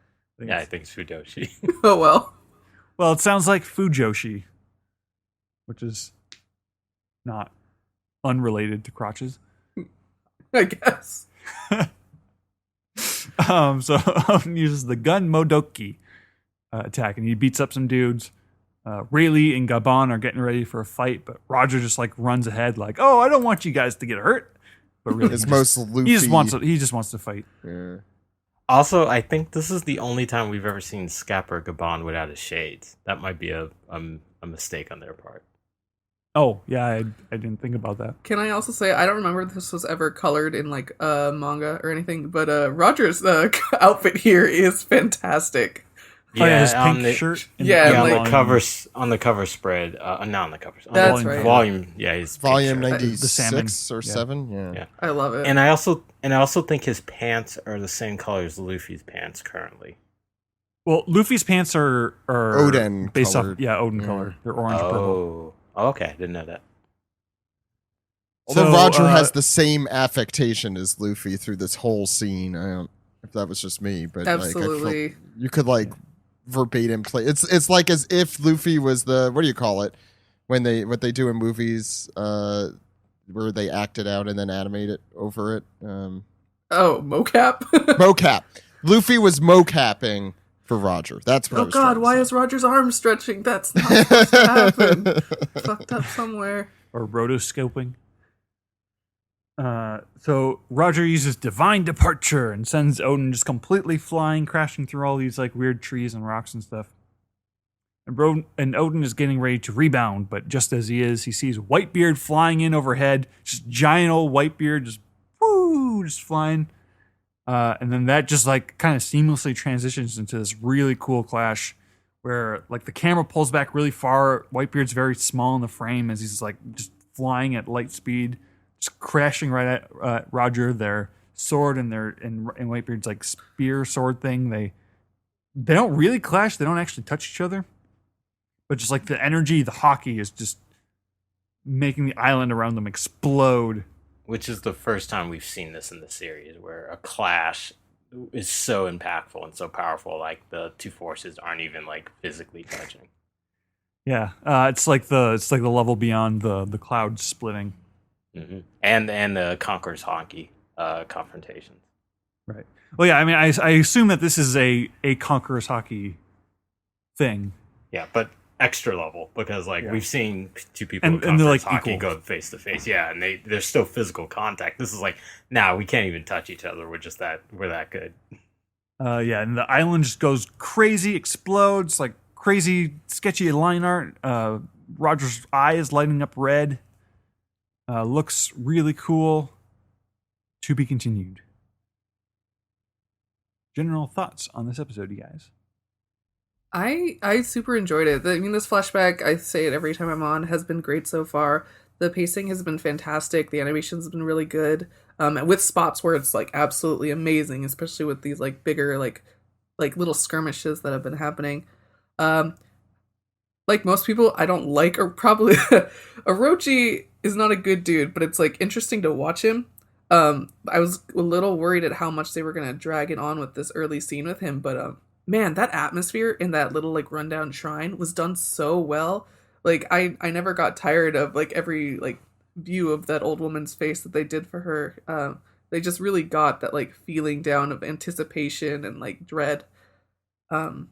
I think it's Fudoshi. Oh well. Well, it sounds like Fujoshi, which is not unrelated to crotches. I guess. So Odin uses the gun Modoki attack, and he beats up some dudes. Rayleigh and Gabon are getting ready for a fight, but Roger just like runs ahead, like, "Oh, I don't want you guys to get hurt." But really, it's most Luffy. He just wants to fight. Yeah. Also, I think this is the only time we've ever seen Scapper Gabon without his shades. That might be a mistake on their part. Oh, yeah, I didn't think about that. Can I also say, I don't remember if this was ever colored in like manga or anything, but Roger's outfit here is fantastic. Yeah, his pink shirt. On the cover spread. Not on the cover. That's right. Volume. Yeah, he's volume 96 or 7. Yeah, I love it. And I also think his pants are the same color as Luffy's pants currently. Well, Luffy's pants are Odin based colored. off Odin color. They're orange purple. Oh, okay, I didn't know that. Although Roger has the same affectation as Luffy through this whole scene. I don't know if that was just me, but absolutely, like, you could like verbatim play. It's like as if Luffy was the, what do you call it when what they do in movies where they act it out and then animate it over it. Mocap. Mocap. Luffy was mocapping for Roger. That's what. Oh God, why is Roger's arm stretching? That's not supposed to happen. Fucked up somewhere. Or rotoscoping. So Roger uses divine departure and sends Odin just completely flying, crashing through all these like weird trees and rocks and stuff. And Odin is getting ready to rebound, but just as he sees Whitebeard flying in overhead, just giant old Whitebeard, just flying. And then that just like kind of seamlessly transitions into this really cool clash where like the camera pulls back really far. Whitebeard's very small in the frame as he's like just flying at light speed, just crashing right at Roger. Their sword and Whitebeard's like spear sword thing. They don't really clash. They don't actually touch each other, but just like the energy, the hockey is just making the island around them explode. Which is the first time we've seen this in the series, where a clash is so impactful and so powerful, like the two forces aren't even like physically touching. Yeah, it's like the level beyond the cloud splitting, and the Conqueror's Honky confrontations. Right. Well, yeah. I mean, I assume that this is a Conqueror's Hockey thing. Yeah, but extra level, because like we've seen two people and they're like hockey equal. go face to face, and there's still physical contact. This is like, we can't even touch each other. We're that good. And the island just goes crazy, explodes, like crazy sketchy line art. Roger's eye is lighting up red. Looks really cool. To be continued. General thoughts on this episode, you guys? I super enjoyed it. I mean, this flashback, I say it every time I'm on, has been great so far. The pacing has been fantastic. The animation's been really good. With spots where it's like absolutely amazing, especially with these like bigger like little skirmishes that have been happening. Like most people, I don't like, or probably Orochi is not a good dude, but it's like interesting to watch him. I was a little worried at how much they were gonna drag it on with this early scene with him, but man, that atmosphere in that little like rundown shrine was done so well. Like I never got tired of like every like view of that old woman's face that they did for her. They just really got that like feeling down of anticipation and like dread. And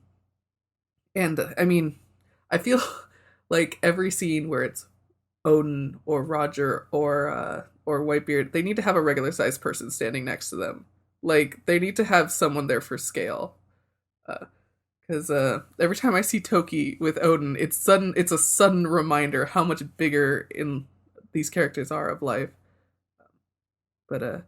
I mean, I feel like every scene where it's Odin or Roger or Whitebeard, they need to have a regular sized person standing next to them. Like they need to have someone there for scale. Because every time I see Toki with Odin, it's a sudden reminder how much bigger in these characters are of life. But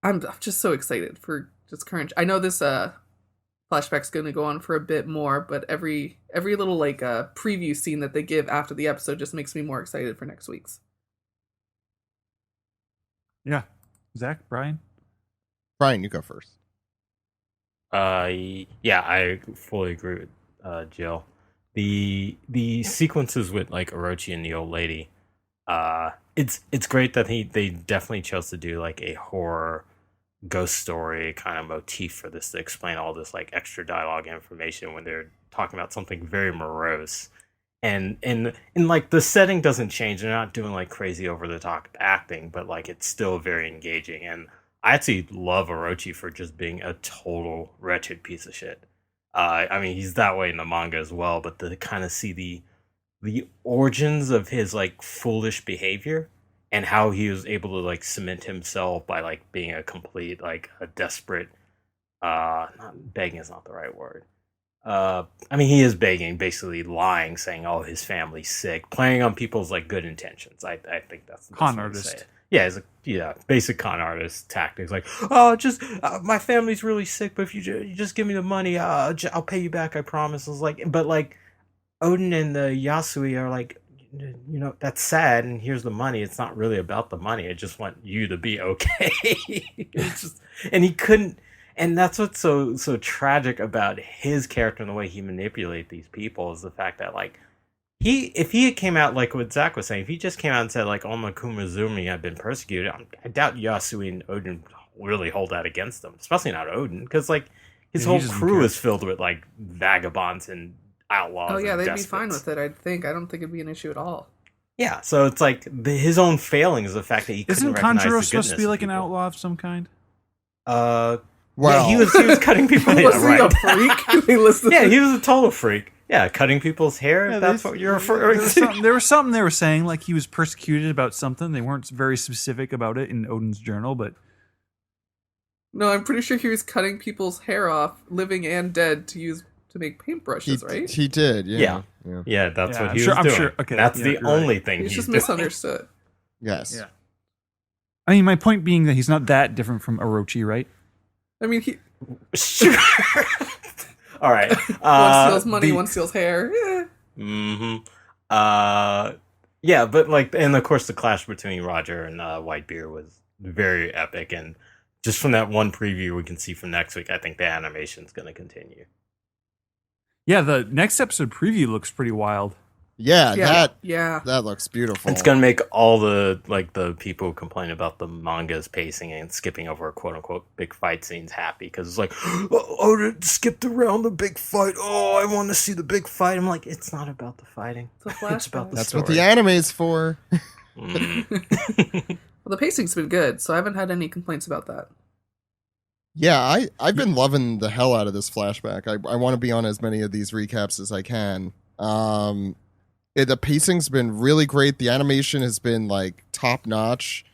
I'm just so excited for just current. I know this flashback's going to go on for a bit more, but every little like preview scene that they give after the episode just makes me more excited for next week's. Yeah, Zach, Brian, you go first. Yeah, I fully agree with Jill. The sequences with like Orochi and the old lady, it's great that they definitely chose to do like a horror ghost story kind of motif for this to explain all this like extra dialogue information when they're talking about something very morose. And like the setting doesn't change. They're not doing like crazy over the top acting, but like it's still very engaging. And I actually love Orochi for just being a total wretched piece of shit. I mean, he's that way in the manga as well, but to kind of see the origins of his like foolish behavior and how he was able to like cement himself by like being a complete like a desperate not begging is not the right word. I mean, he is begging, basically lying, saying, "Oh, his family's sick," playing on people's like good intentions. I think that's the con artist. Yeah, it's basic con artist tactics. Like, oh, just my family's really sick, but if you just give me the money, I'll pay you back. I promise. It's like, but like Odin and the Yasui are like, you know, that's sad, and here's the money. It's not really about the money. I just want you to be okay. It's just, and he couldn't. And that's what's so tragic about his character and the way he manipulates these people is the fact that like if he had came out like what Zach was saying, if he just came out and said like, "Oh, my Kumazumi had been persecuted," I doubt Yasui and Odin really hold that against them, especially not Odin, because like his whole crew is filled with like vagabonds and outlaws. Oh yeah, and they'd despots. be fine with it. I don't think it'd be an issue at all. Yeah, so it's like his own failing is the fact that he couldn't recognize the Kanjuro goodness supposed to be like an people. outlaw of some kind? Well, yeah, he was cutting people. Was he a freak? Yeah, he was a total freak. Yeah, cutting people's hair. Yeah, That's what you're referring to. There was something they were saying, like he was persecuted about something. They weren't very specific about it in Odin's journal, but no, I'm pretty sure he was cutting people's hair off, living and dead, to make paintbrushes. Right? He did. Yeah. That's what he was doing. I'm sure. Okay, that's the only thing he's just doing. misunderstood. Yes. Yeah. I mean, my point being that he's not that different from Orochi, right? I mean, he. Sure. All right. One steals money, one steals hair. Mm-hmm. Yeah, but like, and of course, the clash between Roger and Whitebeard was very epic, and just from that one preview we can see for next week, I think the animation's going to continue. Yeah, the next episode preview looks pretty wild. Yeah, that looks beautiful. It's gonna make all the people who complain about the manga's pacing and skipping over quote unquote big fight scenes happy, because it's like, oh, skipped around the big fight. Oh, I want to see the big fight. I'm like, it's not about the fighting. It's about the That's story. what the anime is for. Well, the pacing's been good, so I haven't had any complaints about that. Yeah, I've been loving the hell out of this flashback. I want to be on as many of these recaps as I can. The pacing's been really great. The animation has been like top notch,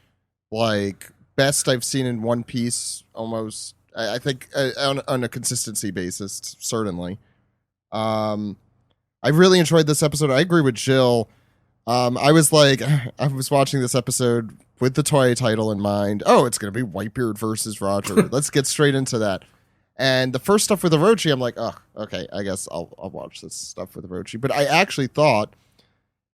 like best I've seen in One Piece almost. I think on a consistency basis, certainly. I really enjoyed this episode. I agree with Jill. I was watching this episode with the toy title in mind. Oh, it's going to be Whitebeard versus Roger. Let's get straight into that. And the first stuff with Orochi, I'm like, oh, okay, I guess I'll watch this stuff with Orochi. But I actually thought,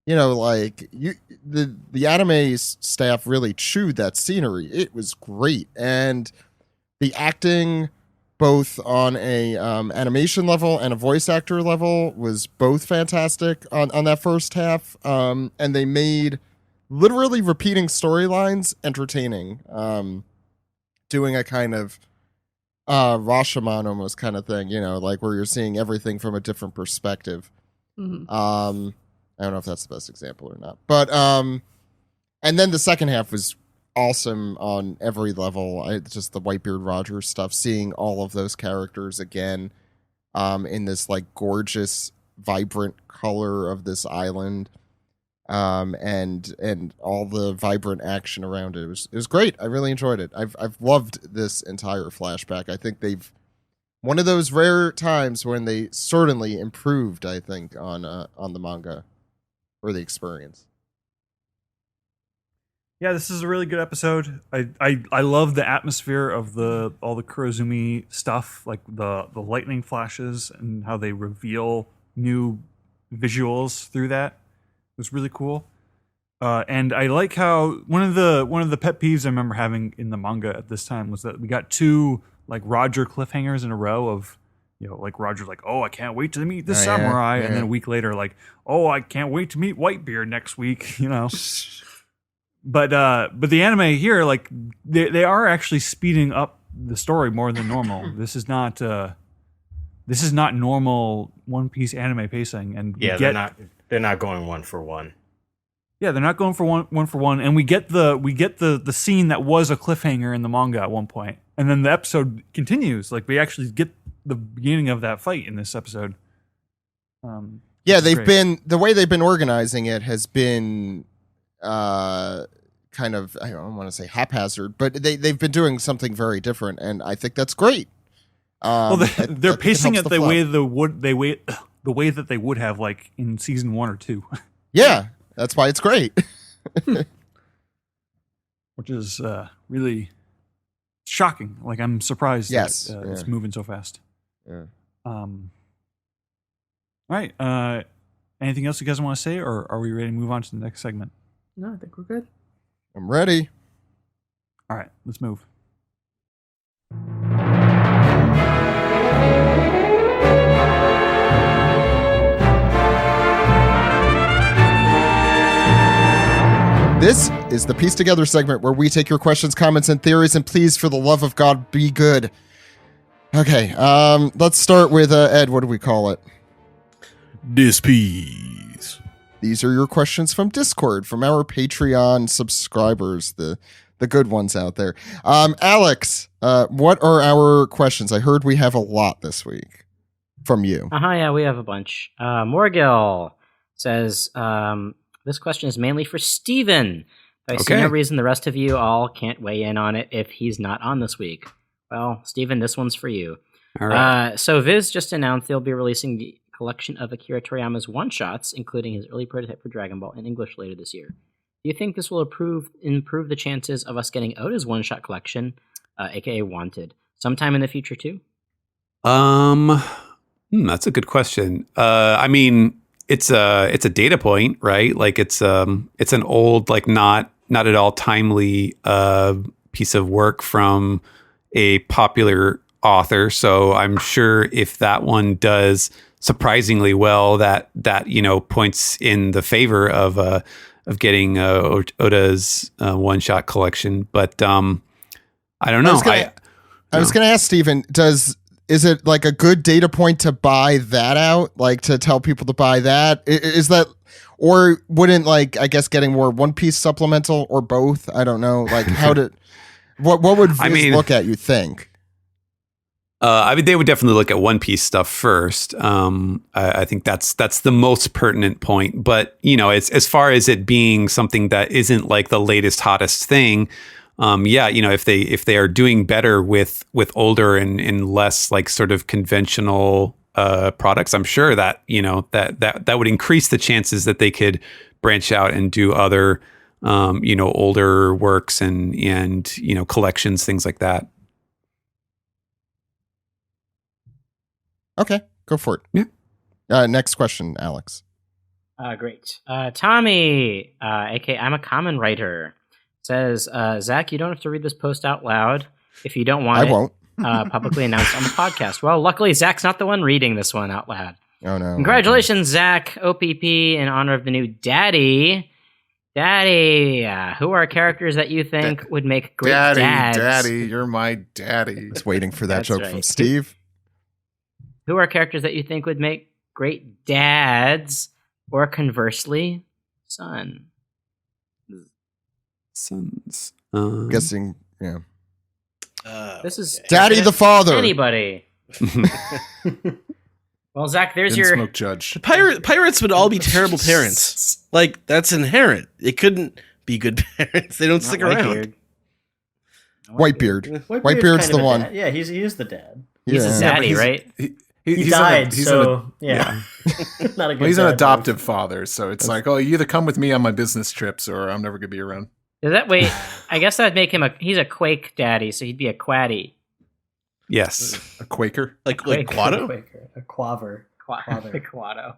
like the anime staff really chewed that scenery. It was great, and the acting, both on a animation level and a voice actor level, was both fantastic on that first half. And they made literally repeating storylines entertaining, doing a kind of Rashomon almost kind of thing, like where you're seeing everything from a different perspective. Mm-hmm. I don't know if that's the best example or not, but And then the second half was awesome on every level. Just the Whitebeard Roger stuff, seeing all of those characters again in this like gorgeous, vibrant color of this island, and all the vibrant action around it. It was great. I really enjoyed it. I've loved this entire flashback. I think they've one of those rare times when they certainly improved, I think, on the manga or the experience. Yeah, this is a really good episode. I love the atmosphere of all the Kurozumi stuff, like the lightning flashes and how they reveal new visuals through that. It was really cool. And I like how one of the pet peeves I remember having in the manga at this time was that we got 2 like Roger cliffhangers in a row of, like Roger's like, oh, I can't wait to meet this samurai, and then a week later, like, oh, I can't wait to meet Whitebeard next week, But the anime here, like, they are actually speeding up the story more than normal. This is not normal One Piece anime pacing, and they're not going 1 for 1. Yeah, they're not going for one for one, and we get the scene that was a cliffhanger in the manga at one point, and then the episode continues. Like, we actually get the beginning of that fight in this episode. The way they've been organizing it has been kind of, I don't want to say haphazard, but they've been doing something very different, and I think that's great. They're pacing it the way that they would have, like, in season 1 or 2. Yeah, that's why it's great. Which is really shocking. Like, I'm surprised that it's moving so fast. Yeah. All right. Anything else you guys want to say, or are we ready to move on to the next segment? No, I think we're good. I'm ready. All right, let's move. This is the Piece Together segment where we take your questions, comments, and theories, and please, for the love of God, be good. Okay, let's start with Ed. What do we call it? Dispiece. These are your questions from Discord, from our Patreon subscribers, the good ones out there. Alex, what are our questions? I heard we have a lot this week from you. Yeah, we have a bunch. Morgil says, this question is mainly for Steven. I see no reason the rest of you all can't weigh in on it if he's not on this week. Well, Steven, this one's for you. All right. So Viz just announced they'll be releasing the collection of Akira Toriyama's one-shots, including his early prototype for Dragon Ball, in English later this year. Do you think this will improve the chances of us getting Oda's one-shot collection, aka Wanted, sometime in the future too? That's a good question. I mean, it's a data point, right? Like, it's an old, like, not at all timely piece of work from a popular author. So I'm sure if that one does surprisingly well, that points in the favor of getting Oda's one-shot collection. But I don't know. I was going to ask Steven, is it like a good data point to buy that out? Like, to tell people to buy that? Is that, or wouldn't, like, I guess getting more One Piece supplemental or both? I don't know. Like, what would Viz look at, you think? I mean, they would definitely look at One Piece stuff first. I think that's the most pertinent point. But, as far as it being something that isn't like the latest, hottest thing, if they are doing better with older and less like sort of conventional products, I'm sure that that would increase the chances that they could branch out and do other older works and collections, things like that. Okay, go for it. Yeah. Next question, Alex. Great. Tommy, aka I'm a common writer, says, Zach, you don't have to read this post out loud if you don't want I won't. Publicly announced on the podcast. Well, luckily, Zach's not the one reading this one out loud. Oh, no. Congratulations, Zach, OPP, in honor of the new Daddy. Daddy, who are characters that you think would make great dads? Daddy, you're my daddy. I was waiting for that joke from Steve. Who are characters that you think would make great dads, or conversely, son? Sons. Guessing, yeah. This is Daddy the father. Anybody. Well, Zach, there's Didn't your smoke judge. Pirates would all be terrible parents. Like, that's inherent. It couldn't be good parents. They don't stick around. Whitebeard. Whitebeard's the one. Yeah, he is the dad. He's a daddy, right? He died, yeah. Not a good he's an dad, adoptive father, so it's like, oh, you either come with me on my business trips or I'm never going to be around. Is that wait? I guess that'd make him he's a Quake daddy, so he'd be a Quaddy. Yes. A Quaker? Like Quado? A Quaver. Quado.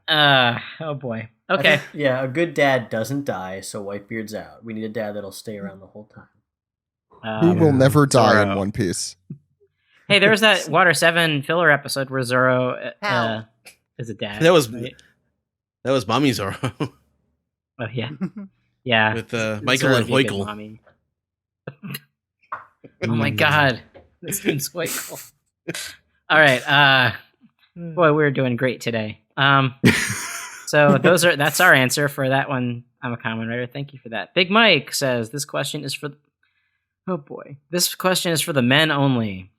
Oh boy. Okay. A good dad doesn't die, so Whitebeard's out. We need a dad that'll stay around the whole time. Who will never die in One Piece? Hey, there was that Water 7 filler episode where Zoro is a dad. That was right? Mommy Zoro. Oh yeah. Yeah. With Michael and Hoikel. Oh my god. This dude's Hoikel. All right. Boy, we're doing great today. So that's our answer for that one. I'm a common writer. Thank you for that. Big Mike says this question is for This question is for the men only.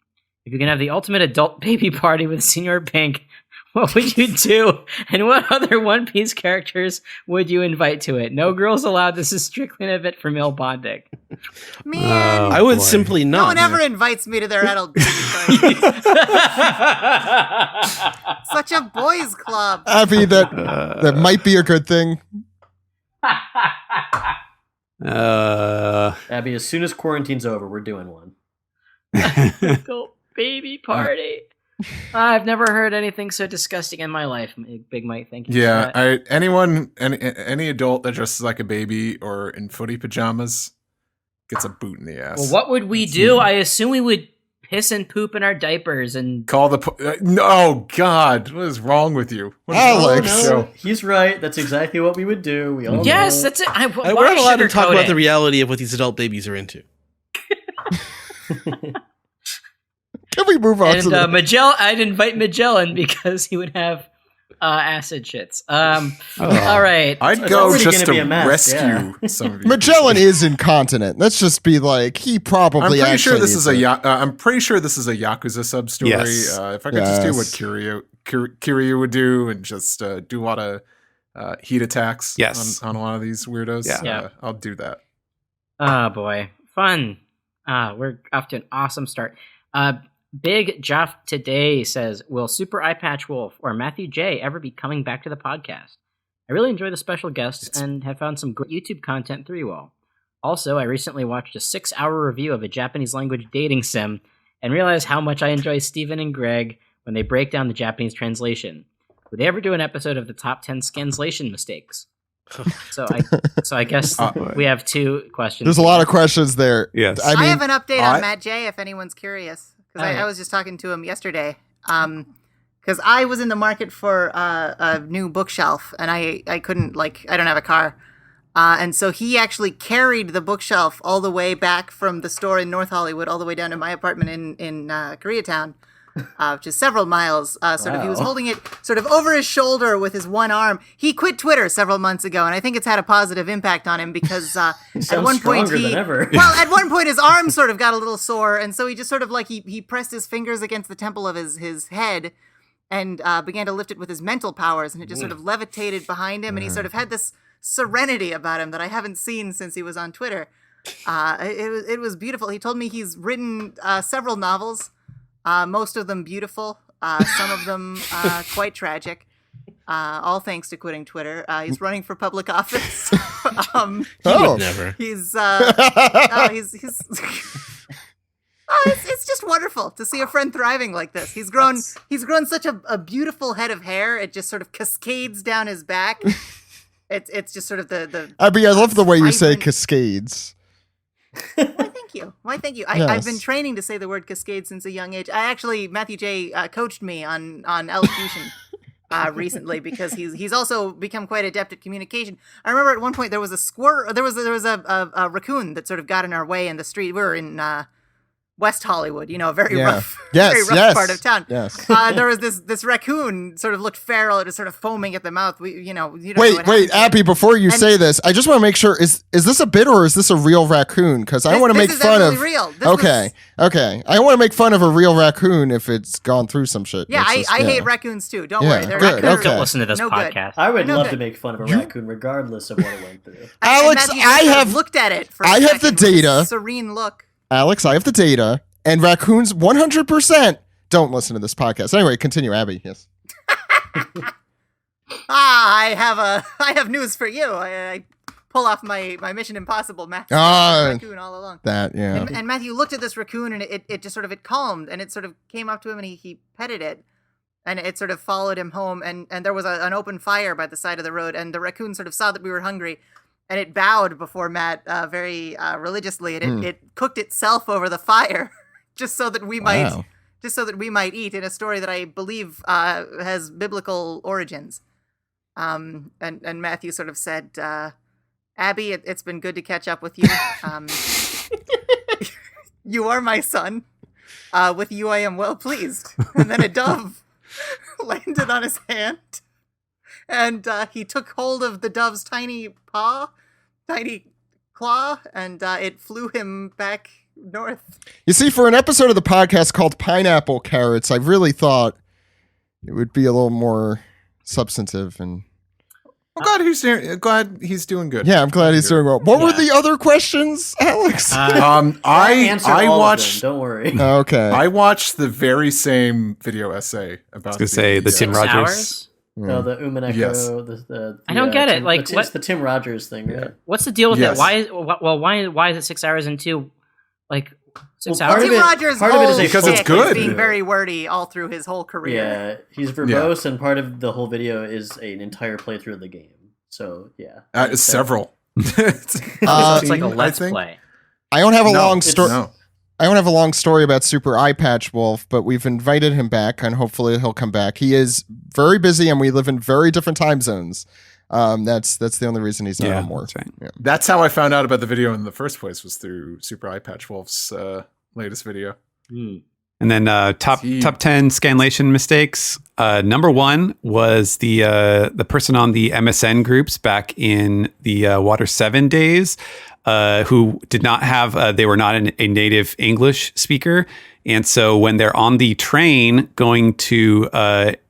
If you can have the ultimate adult baby party with Senior Pink, what would you do? And what other One Piece characters would you invite to it? No girls allowed. This is strictly an event for male bonding. Man, I would simply not. No one ever invites me to their adult baby party. Such a boys' club. Abby, that might be a good thing. Abby, as soon as quarantine's over, we're doing one. Adult baby party. I've never heard anything so disgusting in my life. Big Mike, thank you. Yeah, any adult that dresses like a baby or in footy pajamas gets a boot in the ass. Well, what would we do? I assume we would piss and poop in our diapers and call the. No, God, what is wrong with you, Alex? No, he's right. That's exactly what we would do. We all yes, know. that's it. We're not allowed to talk about the reality of what these adult babies are into. Can we move on and to the... I'd invite Magellan because he would have acid shits. All right. I'd go just to rescue some of you. Magellan is incontinent. Let's just be like, he probably I'm pretty sure this is I'm pretty sure this is a Yakuza sub-story. Yes. If I could just do what Kiryu would do and just do a lot of heat attacks on a lot of these weirdos, I'll do that. Oh, boy. Fun. We're off to an awesome start. Big Joff today says, will Super Eye Patch Wolf or Matthew J ever be coming back to the podcast? I really enjoy the special guests and have found some great YouTube content through you all. Also, I recently watched a 6-hour review of a Japanese language dating sim and realized how much I enjoy Steven and Greg when they break down the Japanese translation. Would they ever do an episode of the top 10 scanslation mistakes? So I guess we have two questions. There's a lot of questions there. Yes. I have an update on Matt J if anyone's curious. Because I was just talking to him yesterday. Because I was in the market for a new bookshelf, and I couldn't, I don't have a car. And so he actually carried the bookshelf all the way back from the store in North Hollywood all the way down to my apartment in Koreatown, which is several miles. He was holding it sort of over his shoulder with his one arm. He quit Twitter several months ago, and I think it's had a positive impact on him because at one point at one point his arm sort of got a little sore, and so he just sort of he pressed his fingers against the temple of his head and began to lift it with his mental powers, and it just sort of levitated behind him, and he sort of had this serenity about him that I haven't seen since he was on Twitter. It was beautiful. He told me he's written several novels. Most of them beautiful, some of them quite tragic. All thanks to quitting Twitter. He's running for public office. Would never. He's it's just wonderful to see a friend thriving like this. He's grown such a beautiful head of hair. It just sort of cascades down his back. It's just sort of the. I love the way you say cascades. Why, thank you. Yes. I've been training to say the word cascade since a young age. Matthew J coached me on elocution recently because he's also become quite adept at communication. I remember at one point there was a raccoon that sort of got in our way in the street. We were in West Hollywood, a very Yeah. rough, Yes, very rough yes, part of town. yes. There was this raccoon sort of looked feral. It was sort of foaming at the mouth. You don't know what Wait, happened to Abby, it. before you say this, I just want to make sure, is this a bit or is this a real raccoon? Because I don't want to make This is fun of... absolutely real. Okay. I don't want to make fun of a real raccoon if it's gone through some shit. Yeah, It's just- I hate raccoons too. Don't Yeah, worry. They're good, raccoons. okay. Don't listen to this No good. podcast. I would No love good. to make fun of a raccoon regardless of what it went through. Alex, Matthew I sort of have- looked at it for a I have the second with this data. serene look. Alex, I have the data, and raccoons 100% don't listen to this podcast. Anyway, continue, Abby. Yes. I have news for you. I pull off my Mission Impossible mask raccoon all along. That, yeah. And Matthew looked at this raccoon and it just sort of calmed, and it sort of came up to him and he petted it, and it sort of followed him home, and there was an open fire by the side of the road, and the raccoon sort of saw that we were hungry, and it bowed before Matt very religiously, and it cooked itself over the fire just so that we might eat, in a story that I believe has biblical origins. And Matthew sort of said, Abby, it's been good to catch up with you. You are my son. With you I am well pleased. And then a dove landed on his hand, and he took hold of the dove's tiny claw, and it flew him back north. You see, for an episode of the podcast called Pineapple Carrots, I really thought it would be a little more substantive and... Glad he's doing good. Yeah, I'm glad he's doing well. What were the other questions, Alex? I watched. Don't worry. Okay. I watched the very same video essay about. I was gonna say the Tim 6 Rogers. hours? No, the Umaneko. Yes. I don't get it. Like, it's the Tim Rogers thing, right? What's the deal with Yes. it? Why is it 6 hours and 2? Like 6 Well, part hours. of Tim it- Rogers' part of it is whole a Because it's shtick good. is being very wordy all through his whole career. Yeah, he's verbose, and part of the whole video is an entire playthrough of the game. So yeah, Several. It's like a I let's think. play. I don't have a No, long it's- story. no. I don't have a long story about Super Eye Patch Wolf, but we've invited him back, and hopefully he'll come back. He is very busy, and we live in very different time zones. That's the only reason he's not on more. That's right. Yeah. That's how I found out about the video in the first place, was through Super Eye Patch Wolf's latest video. And then top 10 scanlation mistakes. Number 1 was the person on the MSN groups back in the Water 7 days who did not have, they were not a native English speaker. And so when they're on the train going to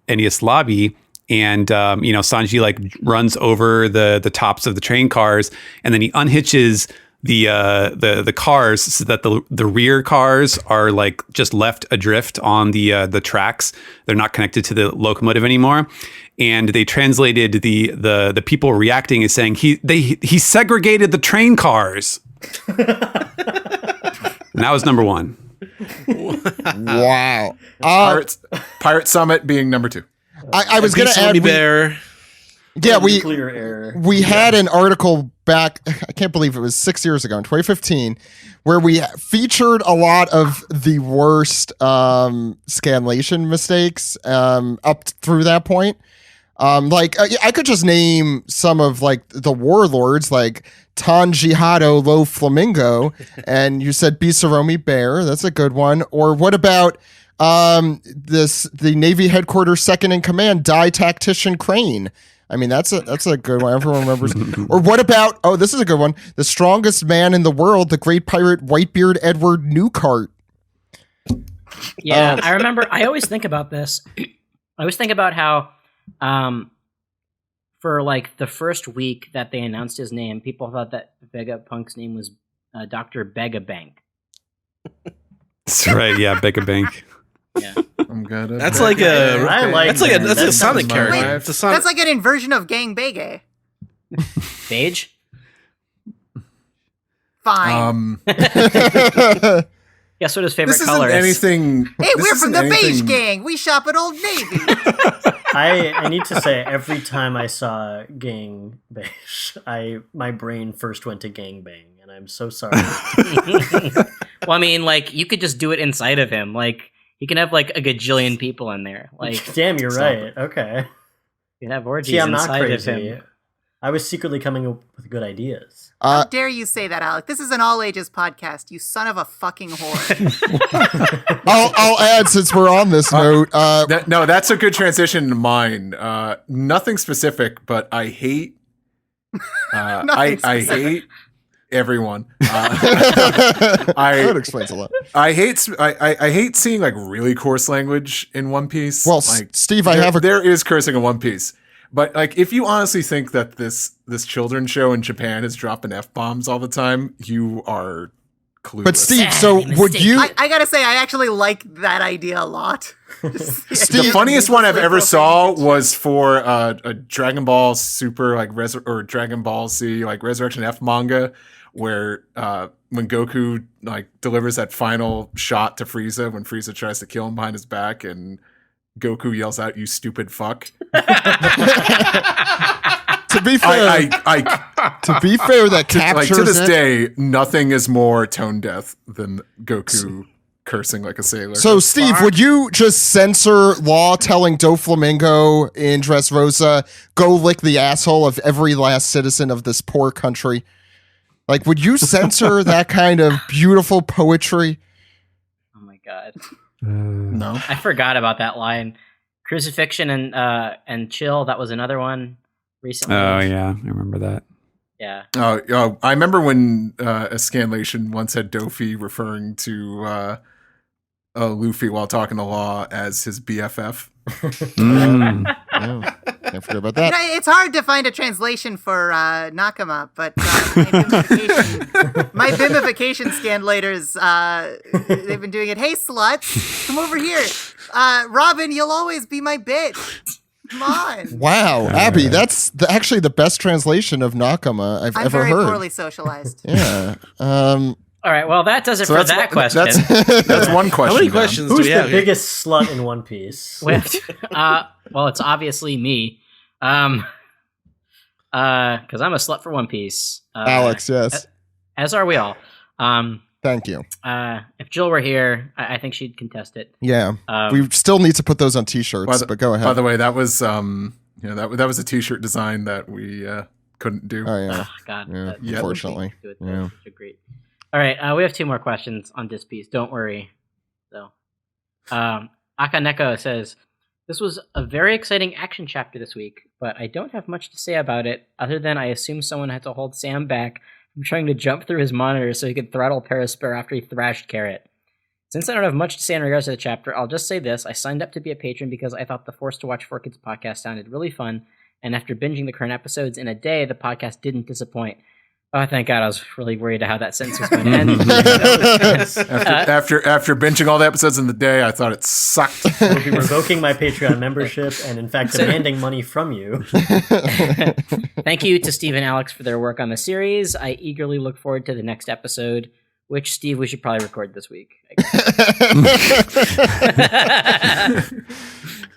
NES Lobby, and Sanji like runs over the tops of the train cars, and then he unhitches the cars so that the rear cars are like just left adrift on the tracks. They're not connected to the locomotive anymore. And they translated the people reacting as saying he segregated the train cars. And that was number 1. Wow. Pirate Summit being number 2. I was going to add... Bear. Yeah, nuclear error. we had an article back, I can't believe it was 6 years ago, in 2015, where we featured a lot of the worst scanlation mistakes up through that point. I could just name some of like the warlords, like Tanjihado Lo Flamingo, and you said Bisaromi Bear. That's a good one. Or what about the Navy headquarters second in command, Die Tactician Crane? I mean, that's a good one. Everyone remembers. Or what about, this is a good one, the strongest man in the world, the great pirate Whitebeard Edward Newcart. Yeah, I remember. I always think about this. I always think about how, for like the first week that they announced his name, people thought that Vegapunk's name was Dr. Begabank. That's right. Yeah, Bank. Yeah, I'm good. That's like a. I like That's like a. that. That's a That Sonic sounds character. fun. It's a Sonic. That's like an inversion of Gang Bege. Beige. Fine. Guess what his favorite This isn't color is? anything. Hey, we're from the Beige Gang. We shop at Old Navy. I need to say, every time I saw Gang Beige, my brain first went to Gang Bang, and I'm so sorry. Well, I mean, like, you could just do it inside of him. Like, you can have like a gajillion people in there. Like, Damn, you're right. Okay. you can have orgies See, I'm not inside of crazy. him. I was secretly coming up with good ideas. How dare you say that, Alec? This is an all ages podcast. You son of a fucking whore. I'll add, since we're on this note. No, that's a good transition to mine. Nothing specific, but I hate. I hate everyone. That explains a lot. I hate seeing like really coarse language in One Piece. Well, like, Steve, there is cursing in One Piece. But like, if you honestly think that this children's show in Japan is dropping F-bombs all the time, you are clueless. But Steve, so would you? I gotta say, I actually like that idea a lot. The funniest one I've ever saw was for a Dragon Ball Super or Dragon Ball Z like Resurrection F manga, where when Goku like delivers that final shot to Frieza when Frieza tries to kill him behind his back and Goku yells out, "You stupid fuck." To be fair, that captures to this day, nothing is more tone deaf than Goku cursing like a sailor. So, Steve, would you just censor Law telling Doflamingo in Dressrosa, "Go lick the asshole of every last citizen of this poor country"? Like, would you censor that kind of beautiful poetry? Oh my god. No, I forgot about that line. Crucifixion and Chill. That was another one recently. Oh yeah, I remember that. Yeah. Oh, I remember when a Scanlation once had Dofi referring to Luffy while talking to Law as his BFF. I forgot about that. It's hard to find a translation for Nakama, but my Bimification scanlators, they've been doing it. "Hey, sluts, come over here. Robin, you'll always be my bitch. Come on." Wow, Abby, that's actually the best translation of Nakama I've ever heard. I'm very poorly socialized. Yeah. All right, well, that does it for that question. That's one question. How many questions do we have? Who's the biggest slut in One Piece? Well, it's obviously me. Because I'm a slut for One Piece. Alex, yes. As are we all. Thank you. If Jill were here, I think she'd contest it. Yeah. We still need to put those on t-shirts, but go ahead. By the way, that was that was a t-shirt design that we couldn't do. Oh yeah. God. Yeah, unfortunately. Yeah. Great. All right, we have 2 more questions on this piece. Don't worry. So, Akaneko says, "This was a very exciting action chapter this week, but I don't have much to say about it, other than I assume someone had to hold Sam back from trying to jump through his monitor so he could throttle Perispare after he thrashed Carrot. Since I don't have much to say in regards to the chapter, I'll just say this. I signed up to be a patron because I thought the Forced to Watch 4Kids podcast sounded really fun, and after binging the current episodes in a day, the podcast didn't disappoint." Oh, thank God. I was really worried how that sentence was going to end. After binging all the episodes in the day, I thought it sucked. I will be revoking my Patreon membership and, in fact, demanding money from you. Thank you to Steve and Alex for their work on the series. I eagerly look forward to the next episode, which, Steve, we should probably record this week.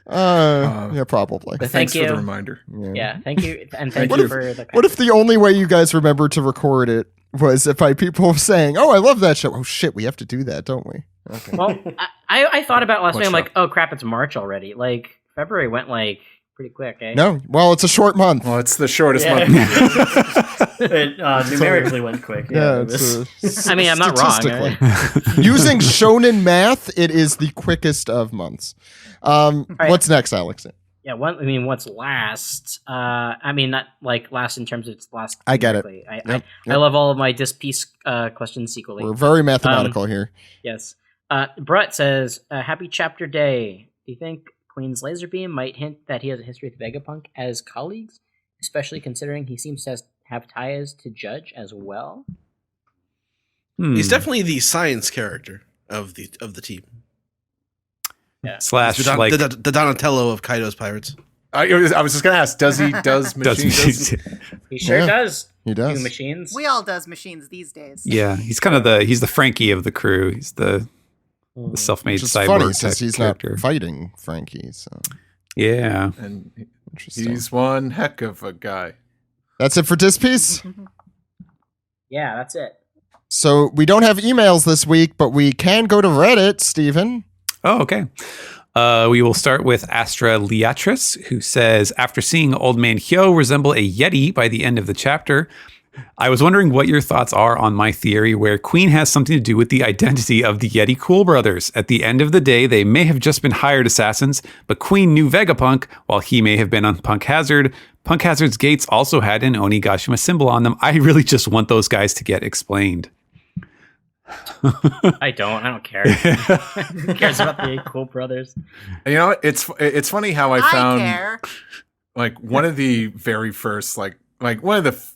Yeah, probably. But Thanks thank you for the reminder. Yeah, thank you. And thank you for the... What if the only way you guys remember to record it was if by people saying, "Oh, I love that show." Oh, shit, we have to do that, don't we? Okay. Well, I thought about last week. I'm like, oh, crap, it's March already. Like, February went, like, pretty quick, eh? No, well, it's a short month. Well, it's the shortest month. It numerically went quick. Yeah, I mean, I'm not wrong. Right? Using shonen math, it is the quickest of months. Right. What's next, Alex? Yeah, what's last? I mean, not like last in terms of its last. I get it. I love all of my disc piece questions equally. We're very mathematical here. Yes. Brett says, "Happy chapter day. Do you think Queen's laser beam might hint that he has a history with Vegapunk as colleagues, especially considering he seems to have ties to Judge as well?" He's definitely the science character of the team. Yeah. Slash the Donatello of Kaido's pirates. I was just gonna ask, does machines? He sure does. He does. Do machines. We all does machines these days. Yeah, he's kind of he's the Frankie of the crew. He's the self-made cyborg funny, type since he's character. not fighting Frankie. So yeah, and he's one heck of a guy. That's it for Disc Piece? Yeah, that's it. So we don't have emails this week, but we can go to Reddit, Steven. Oh, okay. We will start with Astra Leatris, who says, after seeing Old Man Hyo resemble a Yeti by the end of the chapter, I was wondering what your thoughts are on my theory where Queen has something to do with the identity of the Yeti Cool brothers. At the end of the day, they may have just been hired assassins, but Queen knew Vegapunk, while he may have been on Punk Hazard. Punk Hazard's gates also had an Onigashima symbol on them. I really just want those guys to get explained. I don't care. Who cares about the Cool brothers? You know, it's funny how I found care. like one of the very first like one of the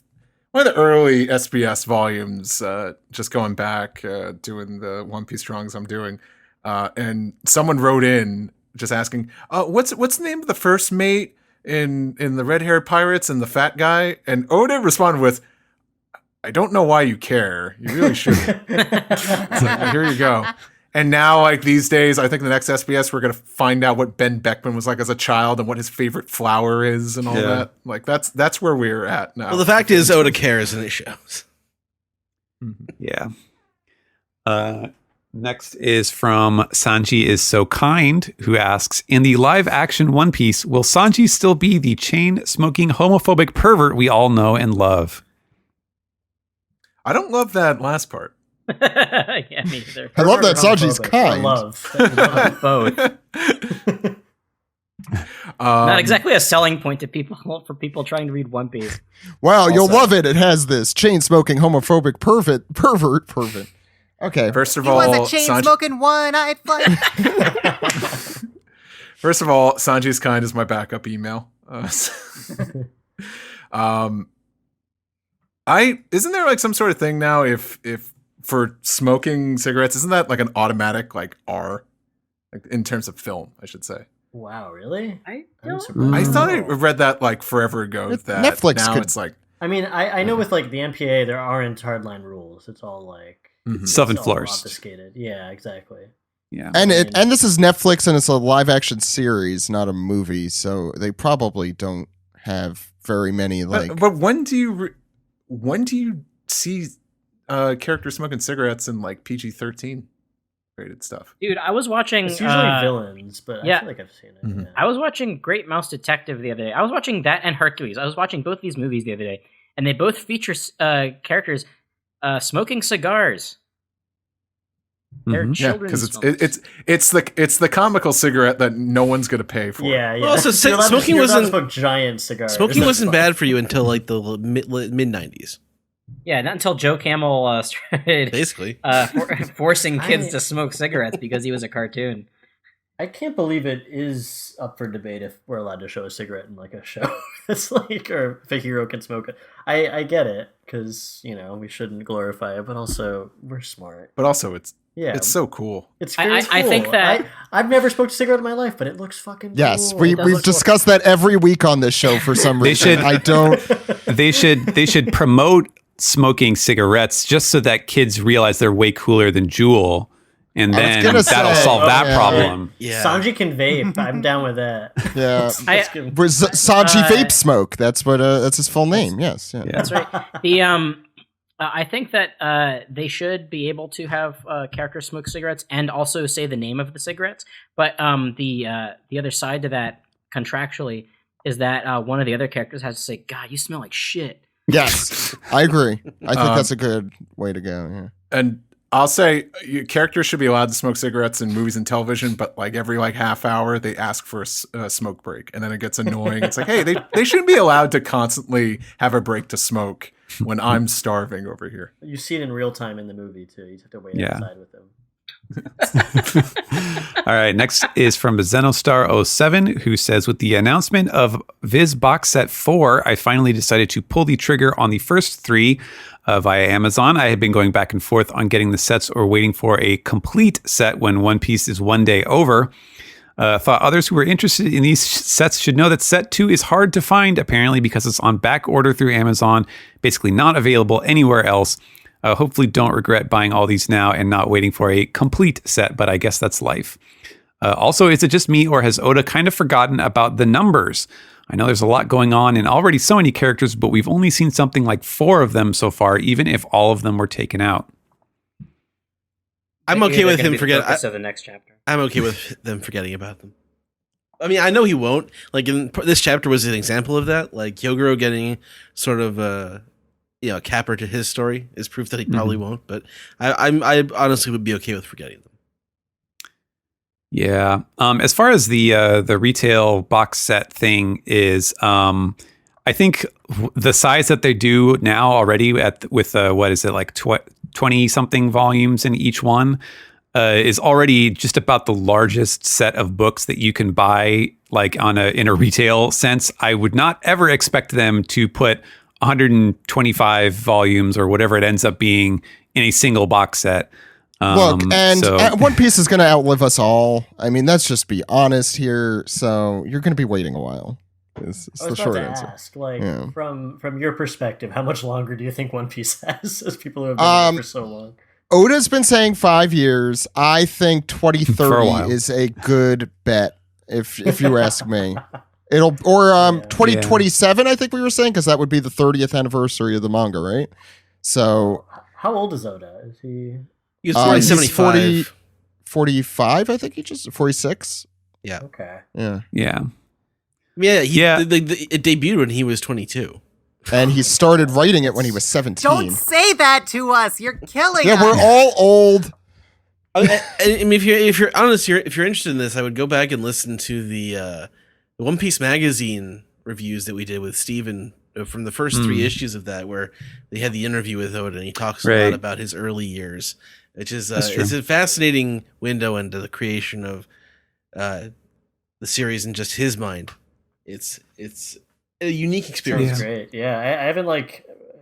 early SBS volumes, just going back, doing the One Piece drawings I'm doing, and someone wrote in just asking, what's the name of the first mate in the red-haired pirates and the fat guy? And Oda responded with, I don't know why you care. You really shouldn't. It's like, here you go. And now, like these days, I think the next SBS we're gonna find out what Ben Beckman was like as a child and what his favorite flower is and all that. Like that's where we're at now. Well, the fact is, Oda cares, and it shows. Yeah. Next is from Sanji is So Kind, who asks, in the live-action One Piece, will Sanji still be the chain-smoking homophobic pervert we all know and love? I don't love that last part. Yeah, me either. I love that Sanji's kind. Love Both. Not exactly a selling point to people for people trying to read One Piece. Wow, you'll love it. It has this chain-smoking homophobic pervert. Okay. First of He all, was a chain-smoking one-eyed fly. First of all, Sanji's kind is my backup email. Isn't there like some sort of thing now if for smoking cigarettes, isn't that like an automatic like R, like in terms of film, I should say? Wow, really? I thought I read that like forever ago. That Netflix now could... it's like. I mean, I know with like the MPA there aren't hardline rules. It's all like self-enforced. Obfuscated. Yeah, exactly. Yeah, and this is Netflix, and it's a live-action series, not a movie, so they probably don't have very many like. But when do you see characters smoking cigarettes in like PG-13 rated stuff? Dude, I was watching. It's usually villains, but yeah. I feel like I've seen it. Mm-hmm. Yeah. I was watching Great Mouse Detective the other day. I was watching that and Hercules. I was watching both these movies the other day, and they both feature characters smoking cigars. They're children's because it's the comical cigarette that no one's gonna pay for. Yeah. Well, also, smoking wasn't giant cigars. Smoking wasn't bad for you until like the mid '90s. Yeah, not until Joe Camel started basically forcing kids to smoke cigarettes because he was a cartoon. I can't believe it is up for debate if we're allowed to show a cigarette in like a show. It's like, or if a hero can smoke it. I get it because we shouldn't glorify it, but also we're smart. But also it's so cool. It's very cool. I think that I've never smoked a cigarette in my life, but it looks fucking Yes, cool. we've discussed that every week on this show for some reason. They should promote smoking cigarettes just so that kids realize they're way cooler than Juul, and then that'll solve that problem. Yeah. Sanji can vape. I'm down with that. Yeah. Sanji Vape Smoke. That's what that's his full name. Yes. Yeah. That's right. The I think that they should be able to have characters smoke cigarettes and also say the name of the cigarettes. But the other side to that contractually is that one of the other characters has to say, "God, you smell like shit." Yes, I agree. I think that's a good way to go. Yeah. And I'll say characters should be allowed to smoke cigarettes in movies and television, but like every like half hour they ask for a smoke break, and then it gets annoying. It's like, hey, they shouldn't be allowed to constantly have a break to smoke when I'm starving over here. You see it in real time in the movie too. You have to wait outside with them. All right, next is from Zenostar07, who says, with the announcement of Viz Box Set 4, I finally decided to pull the trigger on the first 3 via Amazon. I had been going back and forth on getting the sets or waiting for a complete set when One Piece is one day over. Thought others who were interested in these sets should know that set 2 is hard to find, apparently, because it's on back order through Amazon, basically not available anywhere else. Hopefully don't regret buying all these now and not waiting for a complete set, but I guess that's life. Also, is it just me, or has Oda kind of forgotten about the numbers? I know there's a lot going on and already so many characters, but we've only seen something like 4 of them so far, even if all of them were taken out. I'm okay with him forgetting. The next chapter. I'm okay with them forgetting about them. I mean, I know he won't. Like, this chapter was an example of that. Like, Hyogoro getting sort of a capper to his story is proof that he probably won't. But I honestly would be okay with forgetting them. Yeah. As far as the retail box set thing is, I think the size that they do now already with what is it, like 20 something volumes in each one, is already just about the largest set of books that you can buy, like in a retail sense. I would not ever expect them to put 125 volumes or whatever it ends up being in a single box set. Look, One Piece is going to outlive us all. I mean, let's just be honest here. So you're going to be waiting a while. It's the short answer. Ask, from your perspective, how much longer do you think One Piece has? As people who have been there for so long. Oda's been saying 5 years. I think 2030 is a good bet, if you ask me. 2027. I think we were saying, because that would be the 30th anniversary of the manga, right? So, how old is Oda? Is he? He's 75. 45. I think he just 46. Yeah. Okay. Yeah. It debuted when he was 22. And he started writing it when he was 17. Don't say that to us. You're killing us. Yeah, we're all old. I mean, if you're honest, if you're interested in this, I would go back and listen to the One Piece magazine reviews that we did with Steven from the first 3 issues of that, where they had the interview with Oda and he talks a lot about his early years, which is it's a fascinating window into the creation of the series in just his mind. It's a unique experience. Sounds great. Yeah, I haven't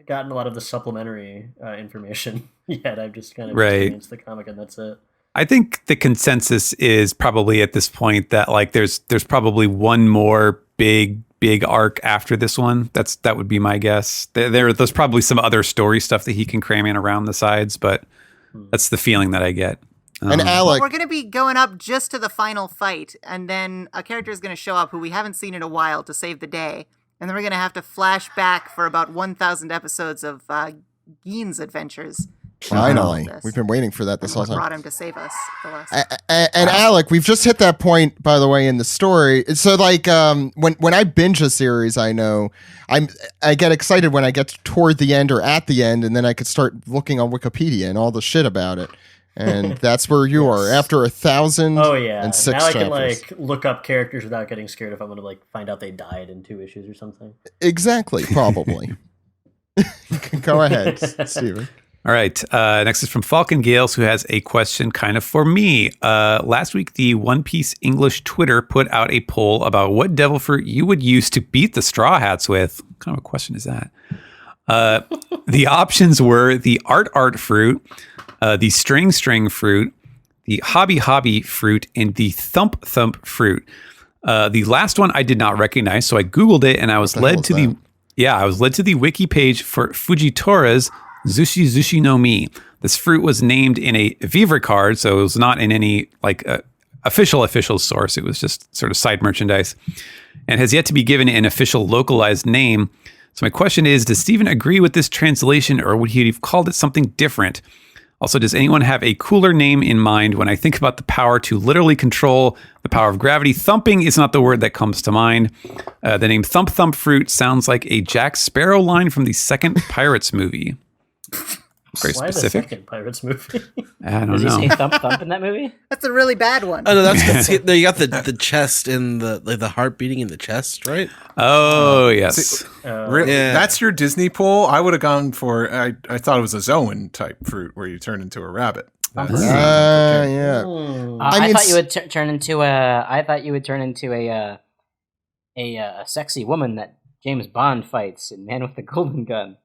gotten a lot of the supplementary information yet. I've just kind of experienced the comic and that's it. I think the consensus is probably at this point that there's probably one more big arc after this one. That would be my guess. There's probably some other story stuff that he can cram in around the sides, but that's the feeling that I get. And Alec, we're going to be going up just to the final fight, and then a character is going to show up who we haven't seen in a while to save the day, and then we're going to have to flash back for about 1,000 episodes of Gein's adventures. Finally, we've been waiting for that this whole time. Brought him to save us. And Alec, we've just hit that point, by the way, in the story. So, when I binge a series, I know I get excited when I get toward the end or at the end, and then I could start looking on Wikipedia and all the shit about it. And that's where you are after 1,000. Oh yeah, and 6 now I chapters. can look up characters without getting scared if I'm going to find out they died in 2 issues or something. Exactly, probably. Go ahead, Steven. All right. Next is from Falcon Gales, who has a question kind of for me. Last week, the One Piece English Twitter put out a poll about what devil fruit you would use to beat the Straw Hats with. What kind of a question is that? The options were the art fruit, the string fruit, the hobby fruit, and the thump fruit. The last one I did not recognize, so I Googled it, and I was led to the wiki page for Fujitora's Zushi no Mi. This fruit was named in a Vivre card, so it was not in any official source. It was just sort of side merchandise, and has yet to be given an official localized name. So my question is, does Steven agree with this translation, or would he have called it something different? Also, does anyone have a cooler name in mind? When I think about the power to literally control the power of gravity, thumping is not the word that comes to mind. The name Thump Fruit sounds like a Jack Sparrow line from the second Pirates movie. Very Why specific. The second Pirates movie? I don't Does know. he say thump in that movie? That's a really bad one. Oh no, that's you got the chest and the heart beating in the chest, right? Oh yes. That's your Disney poll. I would have gone for. I thought it was a Zoan type fruit where you turn into a rabbit. Yeah. I thought you would turn into a. I thought you would turn into a sexy woman that James Bond fights in Man with the Golden Gun.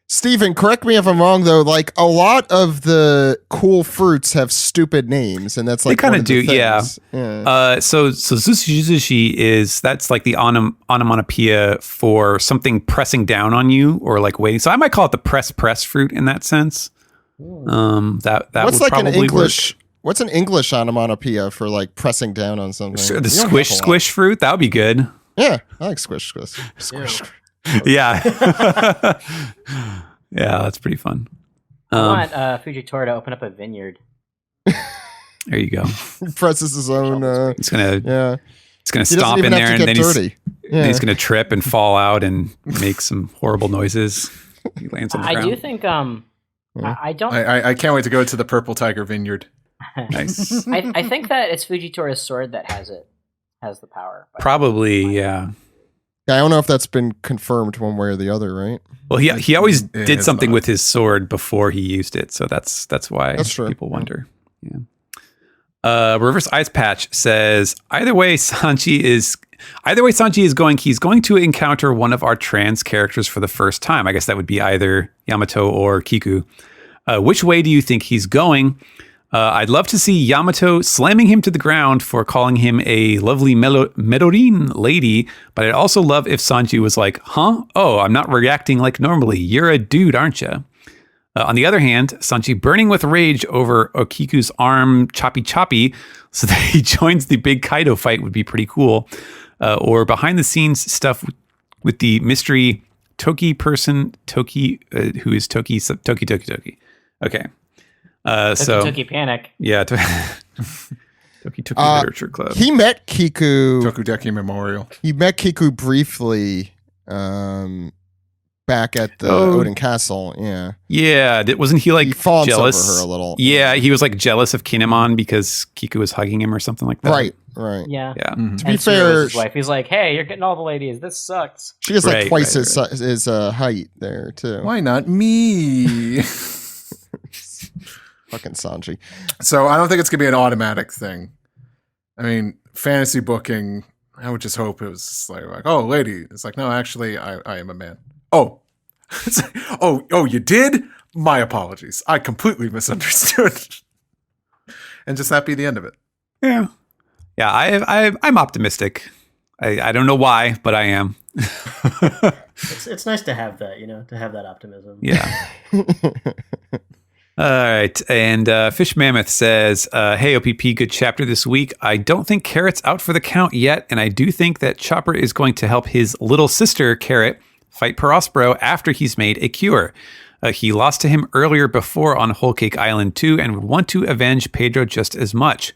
Steven, correct me if I'm wrong, though. A lot of the cool fruits have stupid names, and that's they kind of do, yeah. Yeah. So Zushi that's like the onomatopoeia for something pressing down on you or waiting. So I might call it the press fruit in that sense. That what's would probably an English? work. What's an English onomatopoeia for pressing down on something? The squish fruit, that would be good. Yeah, I like squish. Yeah. Yeah, that's pretty fun. I want Fujitora to open up a vineyard. There you go. He presses his own. He's gonna He stomp in there, and then he's gonna trip and fall out and make some horrible noises. He lands on the ground. I do think I don't. I can't wait to go to the Purple Tiger Vineyard. Nice. I think that it's Fujitori's sword that has the power. Probably, yeah. I don't know if that's been confirmed one way or the other, right? Well, he always did something with his sword before he used it, so that's why people wonder. Yeah. Reverse Ice Patch says either way Sanji is going, he's going to encounter one of our trans characters for the first time. I guess that would be either Yamato or Kiku. Which way do you think he's going? I'd love to see Yamato slamming him to the ground for calling him a lovely Medorine lady, but I'd also love if Sanji was like, huh? Oh, I'm not reacting like normally. You're a dude, aren't you? On the other hand, Sanji burning with rage over Okiku's arm choppy so that he joins the big Kaido fight would be pretty cool. Or behind the scenes stuff with the mystery Toki person, who is Toki. Okay. Toki Panic. Yeah. Toki Literature Club. He met Kiku. Tokudeki Memorial. He met Kiku briefly back at the Odin Castle. Yeah. Yeah. Wasn't he like jealous over her a little? Yeah. He was like jealous of Kinemon because Kiku was hugging him or something like that. Right. Yeah. Yeah. Mm-hmm. To be fair, his wife, he's like, "Hey, you're getting all the ladies. This sucks." She has like twice his height there too. Why not me? Fucking Sanji. So I don't think it's gonna be an automatic thing. I mean, fantasy booking, I would just hope it was just like, oh, lady. It's like, no, actually, I am a man. Oh, oh, you did? My apologies. I completely misunderstood. And just that be the end of it. Yeah. Yeah, I'm optimistic. I don't know why, but I am. It's nice to have that, to have that optimism. Yeah. All right. And Fish Mammoth says, hey, OPP, good chapter this week. I don't think Carrot's out for the count yet, and I do think that Chopper is going to help his little sister, Carrot, fight Prospero after he's made a cure. He lost to him earlier before on Whole Cake Island 2 and would want to avenge Pedro just as much.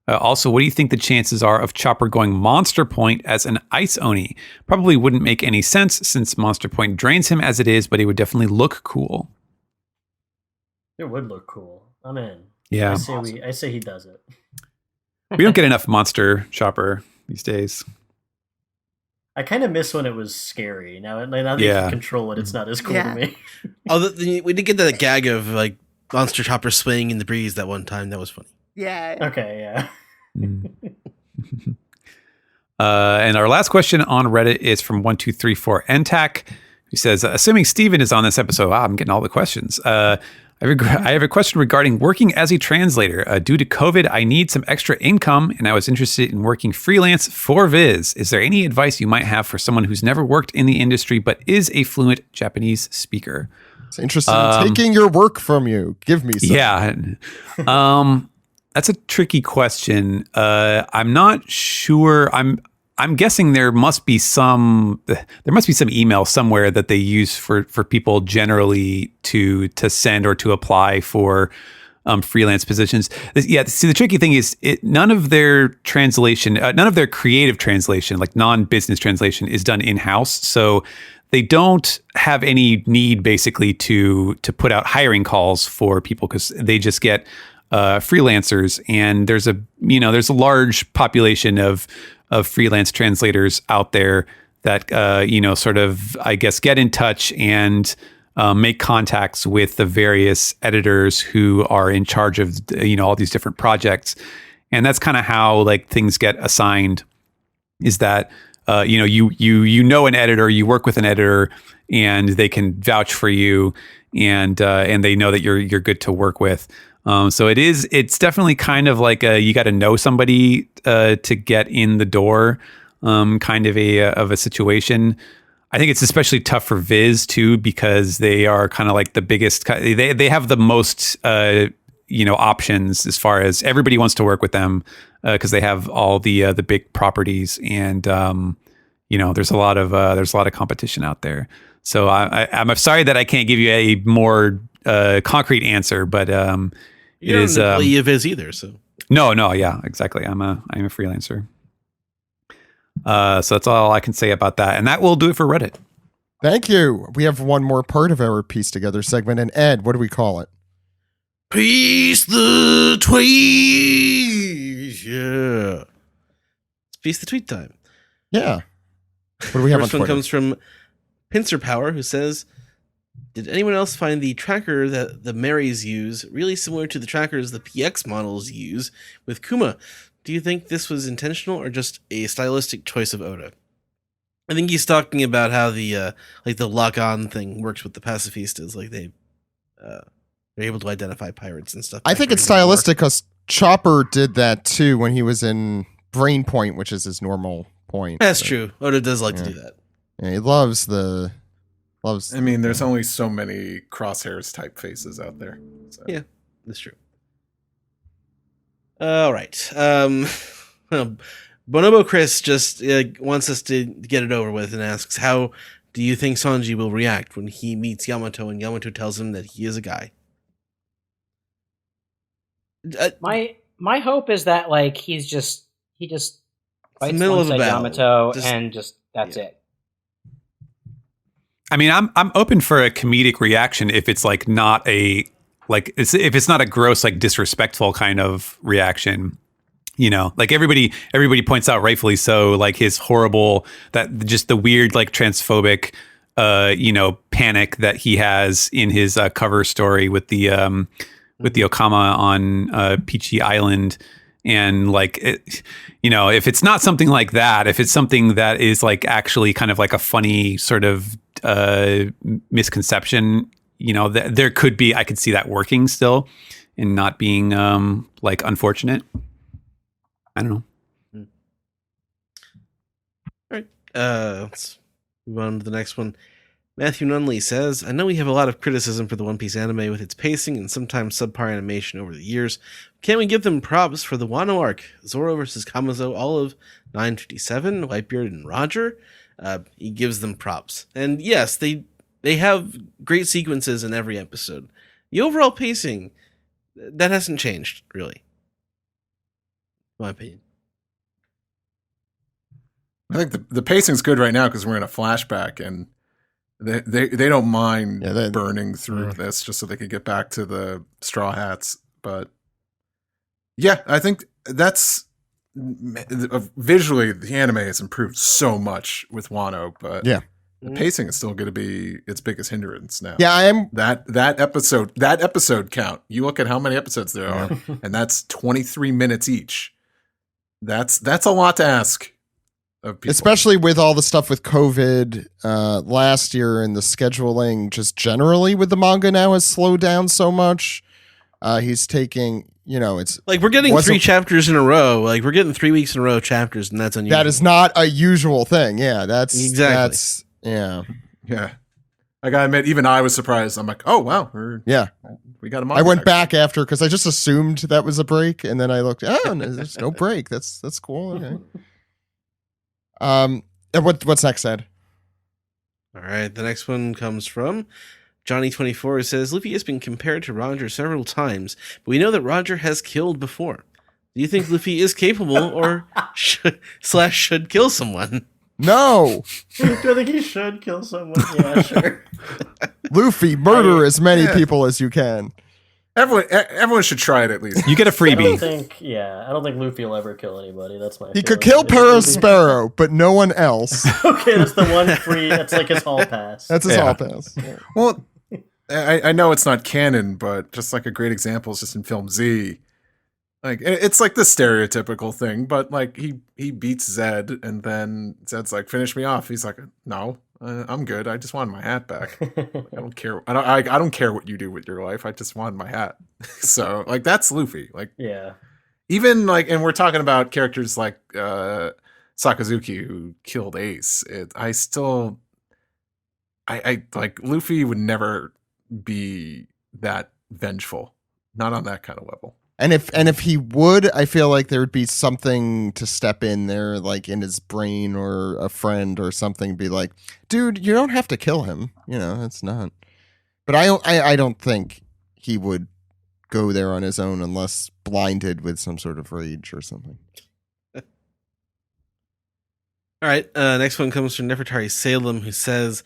Also, what do you think the chances are of Chopper going Monster Point as an Ice Oni? Probably wouldn't make any sense since Monster Point drains him as it is, but he would definitely look cool. It would look cool. I'm in. Yeah. I say he does it. We don't get enough Monster Chopper these days. I kind of miss when it was scary. Now that you can control it, it's not as cool to me. Although we did get that gag of like Monster Chopper swaying in the breeze that one time. That was funny. Yeah. Okay, yeah. And our last question on Reddit is from 1234 NTAC, who says, assuming Steven is on this episode, I'm getting all the questions. I have a question regarding working as a translator. Due to COVID, I need some extra income, and I was interested in working freelance for Viz. Is there any advice you might have for someone who's never worked in the industry but is a fluent Japanese speaker? It's interesting taking your work from you. Give me some. Yeah. That's a tricky question. I'm not sure. I'm guessing there must be some email somewhere that they use for people generally to send or to apply for freelance positions. Yeah. See, the tricky thing is none of their translation, none of their creative translation, like non-business translation, is done in-house. So they don't have any need basically to put out hiring calls for people because they just get freelancers, and there's a large population of freelance translators out there that sort of, I guess, get in touch and make contacts with the various editors who are in charge of all these different projects, and that's kind of how like things get assigned. Is that you know an editor, you work with an editor, and they can vouch for you, and they know that you're good to work with. So it's definitely kind of like you got to know somebody to get in the door, kind of a situation. I think it's especially tough for Viz too, because they are kind of like the biggest. They have the most options as far as everybody wants to work with them because they have all the big properties, and there's a lot of competition out there. So I'm sorry that I can't give you a more concrete answer, but You're not an employee of his either, so. No, yeah, exactly. I'm a freelancer. So that's all I can say about that. And that will do it for Reddit. Thank you. We have one more part of our Piece Together segment. And Ed, what do we call it? Piece the tweet. Yeah. It's Piece the tweet time. Yeah. What do we have on Twitter? First one comes from Pincer Power, who says, did anyone else find the tracker that the Marys use really similar to the trackers the PX models use with Kuma? Do you think this was intentional or just a stylistic choice of Oda? I think he's talking about how the lock-on thing works with the pacifistas. Like they're able to identify pirates and stuff. I think it's stylistic because Chopper did that too when he was in Brain Point, which is his normal point. That's true. Oda does like to do that. Yeah, he loves. I mean, there's only so many crosshairs type faces out there. So. Yeah, that's true. All right. Bonobo Chris just wants us to get it over with and asks, how do you think Sanji will react when he meets Yamato and Yamato tells him that he is a guy? My hope is that like he just fights alongside Yamato and just that's it. I mean, I'm open for a comedic reaction if it's like not a if it's not a gross like disrespectful kind of reaction. You know, like everybody points out rightfully so, like his horrible, that just the weird, like transphobic, panic that he has in his cover story with the Okama on Peachy Island. And like, if it's not something like that, if it's something that is like actually kind of like a funny sort of misconception, there could be, I could see that working still and not being like unfortunate. I don't know. All right. Let's move on to the next one. Matthew Nunley says, I know we have a lot of criticism for the One Piece anime with its pacing and sometimes subpar animation over the years. Can we give them props for the Wano arc? Zoro versus Kamazo, all of 957, Whitebeard and Roger? He gives them props. And yes, they have great sequences in every episode. The overall pacing, that hasn't changed, really. My opinion. I think the pacing's good right now because we're in a flashback and they don't mind burning through this just so they can get back to the Straw Hats. But yeah, I think that's visually the anime has improved so much with Wano, but the pacing is still going to be its biggest hindrance now. Yeah, I am that episode count. You look at how many episodes there are, and that's 23 minutes each. That's a lot to ask of people. Especially with all the stuff with COVID last year and the scheduling just generally with the manga now has slowed down so much. He's taking, it's like we're getting 3 chapters in a row. Like we're getting 3 weeks in a row chapters, and that's unusual. That is not a usual thing. Yeah, that's exactly. Yeah. I gotta admit, even I was surprised. I'm like, oh wow, we got a manga. I went back after because I just assumed that was a break, and then I looked. Oh, there's no break. That's cool. Okay. What's next, Ed? All right, the next one comes from Johnny24. Who says Luffy has been compared to Roger several times, but we know that Roger has killed before. Do you think Luffy is capable, or should kill someone? No. Do I think he should kill someone? Yeah, sure. Luffy, murder as many people as you can. Everyone should try it at least. You get a freebie. I don't think Luffy will ever kill anybody. That's my. He could kill Perospero, but no one else. Okay, that's the one free. That's like his hall pass. That's his hall pass. Yeah. Well, I know it's not canon, but just like a great example is just in Film Z. Like it's like the stereotypical thing, but like he beats Zed, and then Zed's like, "Finish me off." He's like, "No, I'm good. I just wanted my hat back. I don't care. I don't care what you do with your life. I just wanted my hat." So like that's Luffy. Like even like, and we're talking about characters like Sakazuki who killed Ace. I like Luffy would never be that vengeful, not on that kind of level. And if he would, I feel like there would be something to step in there, like in his brain or a friend or something, be like, dude, you don't have to kill him. It's not. But I don't think he would go there on his own unless blinded with some sort of rage or something. All right, next one comes from Nefertari Salem, who says,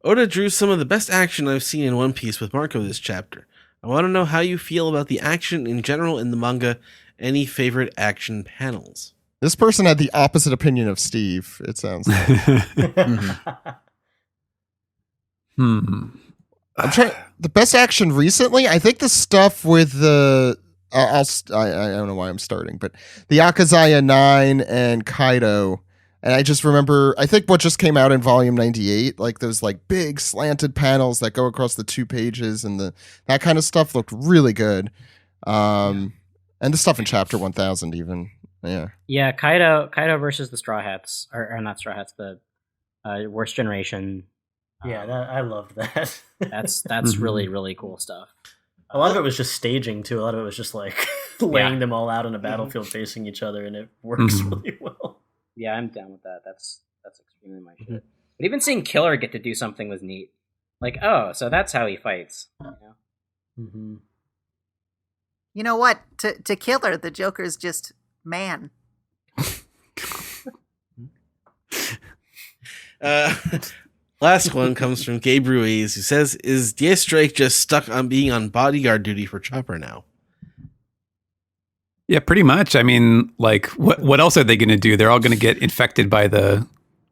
Oda drew some of the best action I've seen in One Piece with Marco this chapter. I want to know how you feel about the action in general in the manga. Any favorite action panels? This person had the opposite opinion of Steve, it sounds like. I'm trying. The best action recently, I think the stuff with the I don't know why I'm starting, but the Akazaya 9 and Kaido, and I just remember, I think what just came out in volume 98, like those like big slanted panels that go across the 2 pages, and that kind of stuff looked really good. And the stuff in chapter 1000 even, yeah. Kaido versus the Straw Hats, or not Straw Hats, the Worst Generation. Yeah, I loved that. That's really, really cool stuff. A lot of it was just staging too. A lot of it was just like laying them all out on a battlefield facing each other, and it works really well. Yeah, I'm down with that. That's extremely my shit. But even seeing Killer get to do something was neat. Like, oh, so that's how he fights. You know what? To Killer, the Joker's just man. Last one comes from Gabe Ruiz, who says, is Diaz Drake just stuck on being on bodyguard duty for Chopper now? Yeah, pretty much. I mean, like, what else are they going to do? They're all going to get infected by the,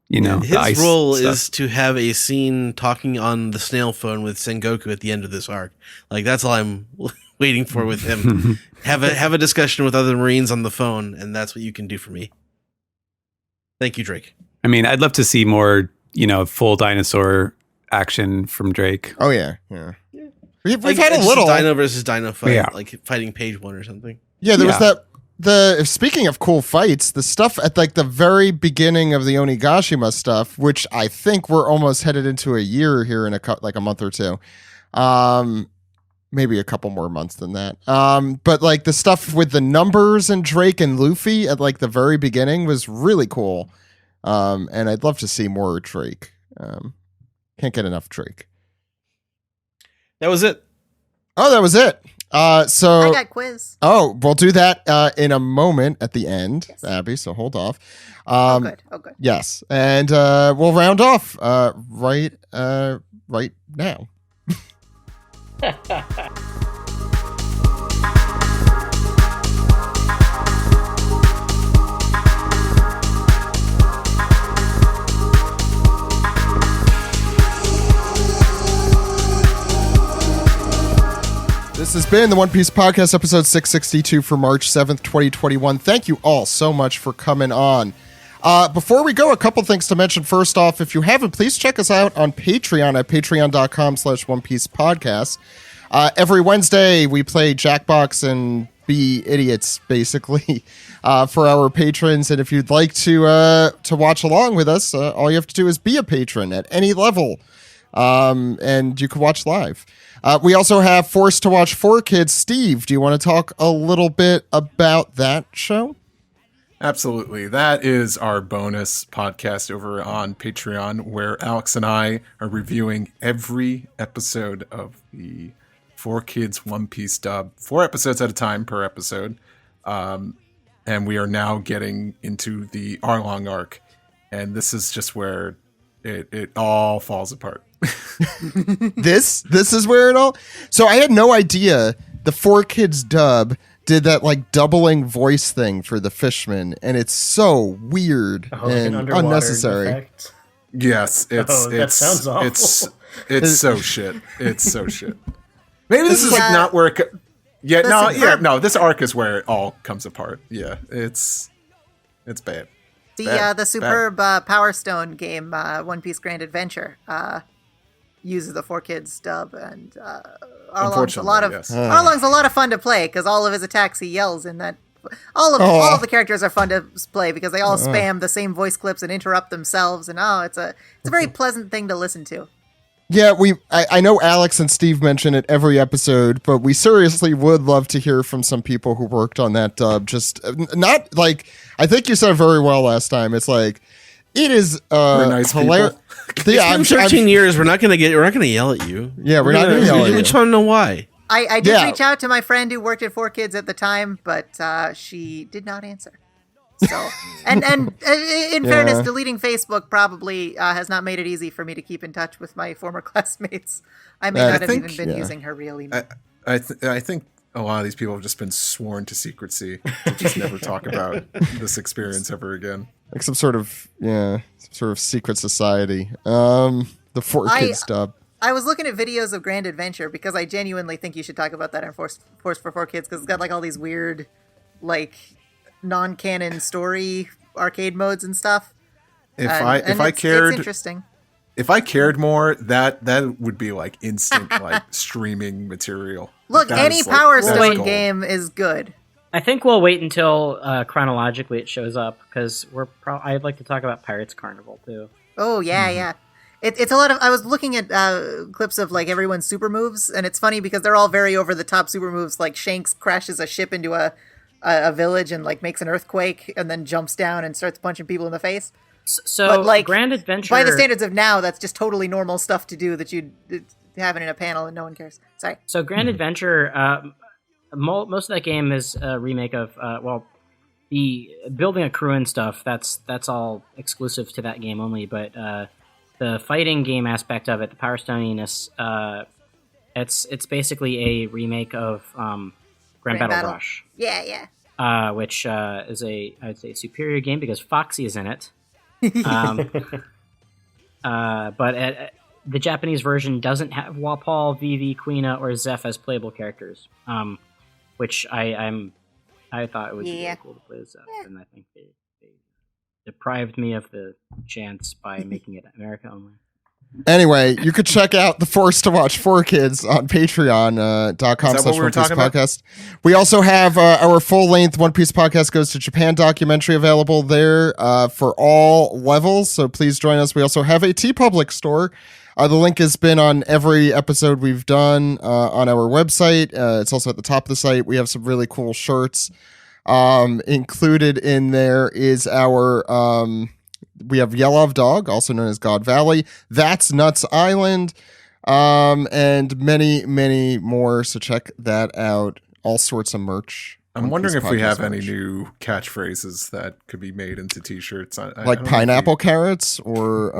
his ice role stuff. is to have a scene talking on the snail phone with Sengoku at the end of this arc. Like, that's all I'm waiting for with him. have a discussion with other Marines on the phone, and that's what you can do for me. Thank you, Drake. I mean, I'd love to see more, full dinosaur action from Drake. Oh yeah. We've had a little Dino versus Dino fight, like fighting Page 1 or something. Yeah, there was that. Speaking of cool fights, the stuff at like the very beginning of the Onigashima stuff, which I think we're almost headed into a year here in a month or two, maybe a couple more months than that. But like the stuff with the numbers and Drake and Luffy at like the very beginning was really cool. And I'd love to see more Drake. Can't get enough Drake. That was it. Oh, that was it. So I got quiz. Oh, we'll do that in a moment at the end, yes. Abby. So hold off. Oh, good. Yes, and we'll round off right now. This has been the One Piece Podcast, episode 662 for March 7th, 2021. Thank you all so much for coming on. Before we go, a couple things to mention. First off, if you haven't, please check us out on Patreon at patreon.com/One Piece Podcast. Every Wednesday, we play Jackbox and be idiots, basically, for our patrons. And if you'd like to watch along with us, all you have to do is be a patron at any level, and you can watch live. We also have Forced to Watch 4 Kids. Steve, do you want to talk a little bit about that show? Absolutely. That is our bonus podcast over on Patreon, where Alex and I are reviewing every episode of the 4 Kids One Piece dub, 4 episodes at a time per episode. And we are now getting into the Arlong arc. And this is just where it all falls apart. This is where it all. So I had no idea the 4 Kids dub did that like doubling voice thing for the Fishman, and it's so weird and unnecessary. Effect. Yes, that sounds awful. It's so shit. It's so shit. Maybe this is like not where it. This arc is where it all comes apart. Yeah, it's bad. The superb Power Stone game, One Piece Grand Adventure, uses the 4 Kids dub, and Arlong's a lot of fun to play because all of his attacks he yells in that. All of the characters are fun to play because they all spam the same voice clips and interrupt themselves, and it's a very pleasant thing to listen to. Yeah, I know Alex and Steve mention it every episode, but we seriously would love to hear from some people who worked on that dub. Just not like, I think you said it very well last time. It's like, it is nice hilarious. Yeah, it's been 13 years. We're not gonna yell at you. Yeah, we're not gonna yell at you. We just want to know why. I did reach out to my friend who worked at 4Kids at the time, but she did not answer. So, and in fairness, deleting Facebook probably has not made it easy for me to keep in touch with my former classmates. I may not have even been using her real email. I think a lot of these people have just been sworn to secrecy to just never talk about this experience ever again. Like some sort of secret society. The 4Kids dub. I was looking at videos of Grand Adventure because I genuinely think you should talk about that in Force for 4Kids because it's got like all these weird, like non-canon story arcade modes and stuff. If I cared, it's interesting. If I cared more, that would be like instant like streaming material. Look, any Power Stone game is good. I think we'll wait until chronologically it shows up because I'd like to talk about Pirates Carnival too. Oh yeah. It's a lot of. I was looking at clips of like everyone's super moves, and it's funny because they're all very over the top super moves. Like Shanks crashes a ship into a village and like makes an earthquake, and then jumps down and starts punching people in the face. So, but, like, Grand Adventure, by the standards of now, that's just totally normal stuff to do that you'd have it in a panel and no one cares. Sorry. So Grand Adventure, most of that game is a remake of the building a crew and stuff. That's all exclusive to that game only, but. The fighting game aspect of it, the Power Stoniness, it's basically a remake of Grand Battle Rush. Yeah. Which is I'd say a superior game because Foxy is in it. But the Japanese version doesn't have Wapol, Vivi, Quina, or Zeph as playable characters. Which I thought it was really cool to play as Zeph, and I think they deprived me of the chance by making it America only. Anyway, you could check out the Forced to Watch 4Kids on patreon.com/OnePiece We also have our full-length One Piece Podcast Goes to Japan documentary available there for all levels, so please join us. We also have a TeePublic store. The link has been on every episode we've done on our website. It's also at the top of the site. We have some really cool shirts. Included in there is our we have Yellow Dog, also known as God Valley, That's Nuts Island, and many more, so check that out. All sorts of merch. I'm wondering if we have any new catchphrases that could be made into t-shirts. Like pineapple carrots or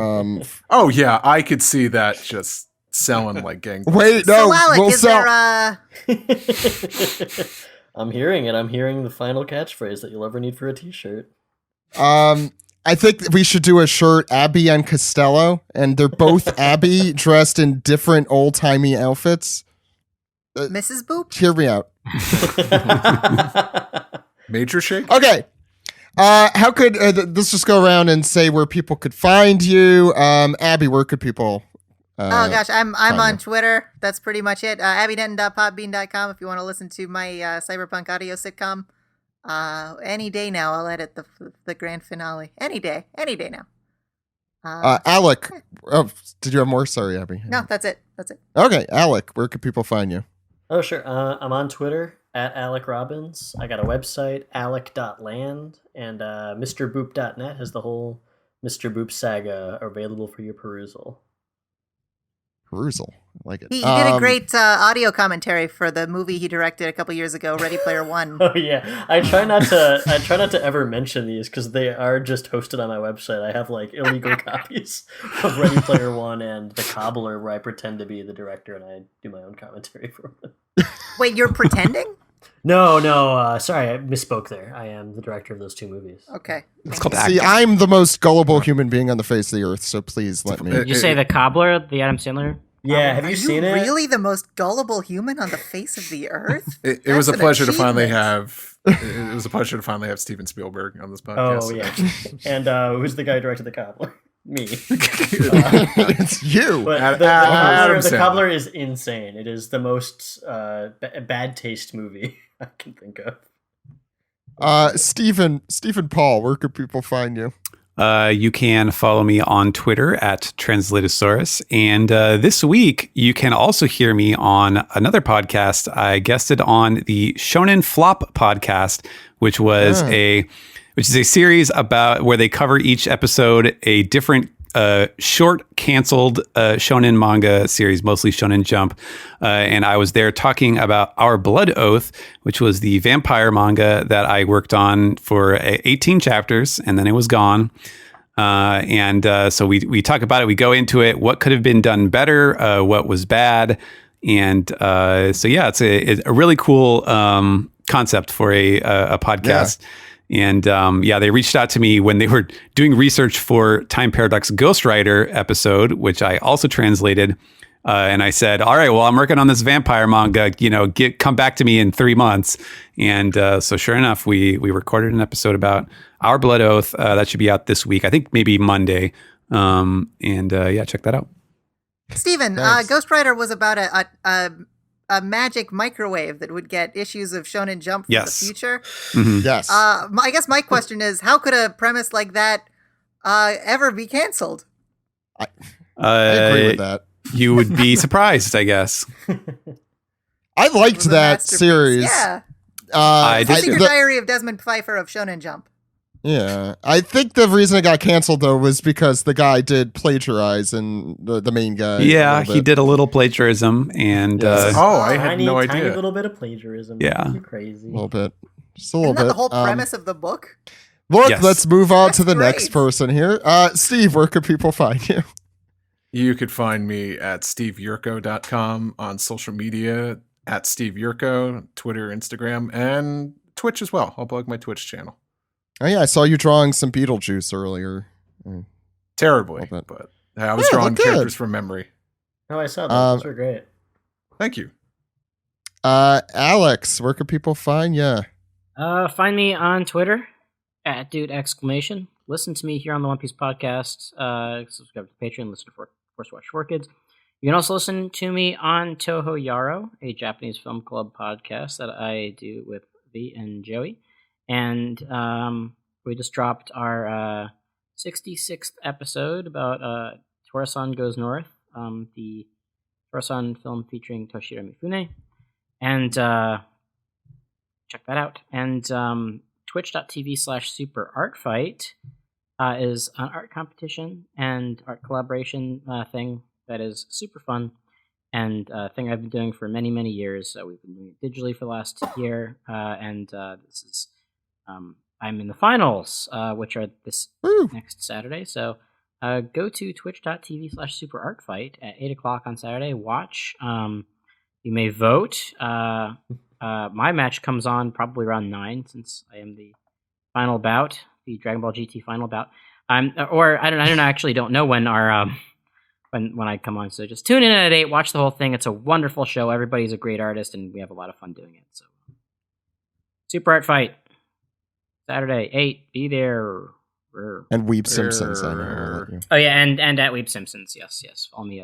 oh yeah, I could see that just selling like gangbusters. Wait, no, so Alec, we'll sell. I'm hearing it. I'm hearing the final catchphrase that you'll ever need for a t-shirt. I think we should do a shirt, Abby and Costello, and they're both Abby dressed in different old-timey outfits. Mrs. Boop? Hear me out. Major shake? Okay. How could let's just go around and say where people could find you. Abby, where could people oh gosh, I'm on Twitter. That's pretty much it. abbydenton.podbean.com if you want to listen to my cyberpunk audio sitcom. Any day now, I'll edit the grand finale. Any day now. Alec, did you have more? Sorry, Abby. No, that's it. Okay, Alec, where could people find you? Oh, sure. I'm on Twitter at Alec Robbins. I got a website, alec.land, and MrBoop.net has the whole Mr. Boop saga available for your perusal. I like it. He did a great audio commentary for the movie he directed a couple years ago, Ready Player One. Oh yeah, I try not to ever mention these because they are just hosted on my website. I have like illegal copies of Ready Player One and The Cobbler, where I pretend to be the director and I do my own commentary for them. Wait, you're pretending? No. Sorry, I misspoke there. I am the director of those two movies. Okay. It's called See, I'm the most gullible human being on the face of the earth, so please let me. Did you say The Cobbler, the Adam Sandler? Yeah, have you seen it? Really the most gullible human on the face of the earth? It was a pleasure to finally have. It was a pleasure to finally have Steven Spielberg on this podcast. Oh yeah, and who's the guy who directed The Cobbler? Me. It's you. But the Cobbler is insane. It is the most bad taste movie I can think of. Stephen Paul, where could people find you? You can follow me on Twitter at Translatosaurus. And this week, you can also hear me on another podcast. I guested on the Shonen Flop podcast, which is a series about where they cover each episode a different short canceled shonen manga series, mostly Shonen Jump. And I was there talking about Our Blood Oath, which was the vampire manga that I worked on for 18 chapters, and then it was gone. So we talk about it. We go into it. What could have been done better? What was bad? And it's a really cool concept for a podcast. Yeah. And they reached out to me when they were doing research for Time Paradox Ghostwriter episode, which I also translated. And I said, all right, well, I'm working on this vampire manga, come back to me in 3 months. And so sure enough, we recorded an episode about Our Blood Oath. That should be out this week. I think maybe Monday. Check that out. Stephen, Ghostwriter was about a magic microwave that would get issues of Shonen Jump from the future. Mm-hmm. Yes. I guess my question is, how could a premise like that ever be canceled? I agree with that. You would be surprised, I guess. I liked that series. Yeah. I did. Secret Diary of Desmond Pfeiffer of Shonen Jump. Yeah. I think the reason it got canceled, though, was because the guy did plagiarize, and the main guy. Yeah, he did a little plagiarism. And I had no idea. Tiny little bit of plagiarism. Yeah. You're crazy. A little bit. Just a little bit. Isn't that the whole premise of the book? Look, let's move on to the next person here. Steve, where could people find you? You could find me at steveyurko.com, on social media at Steve Yurko, Twitter, Instagram, and Twitch as well. I'll plug my Twitch channel. Oh, yeah, I saw you drawing some Beetlejuice earlier. Terribly, but I was drawing characters from memory. Oh, I saw those. Those were great. Thank you. Alex, where can people find you? Find me on Twitter at @dude!! Listen to me here on the One Piece podcast. Subscribe to Patreon. Listen to Force Watch 4Kids. You can also listen to me on Toho Yaro, a Japanese film club podcast that I do with V and Joey. And we just dropped our 66th episode about Tora-san Goes North, the Tora-san film featuring Toshiro Mifune. And check that out. And twitch.tv/superartfight is an art competition and art collaboration thing that is super fun, and a thing I've been doing for many, many years. We've been doing it digitally for the last year, and this is I'm in the finals, which are this next Saturday. So go to twitch.tv/superartfight at 8 o'clock on Saturday. Watch. You may vote. My match comes on probably around 9, since I am the final bout, the Dragon Ball GT final bout. I don't know when our when I come on. So just tune in at 8, watch the whole thing. It's a wonderful show. Everybody's a great artist, and we have a lot of fun doing it. So Super Art Fight, Saturday 8. Be there. And Weeb Simpsons. I know. Oh yeah, and at Weeb Simpsons. Yes. Follow me.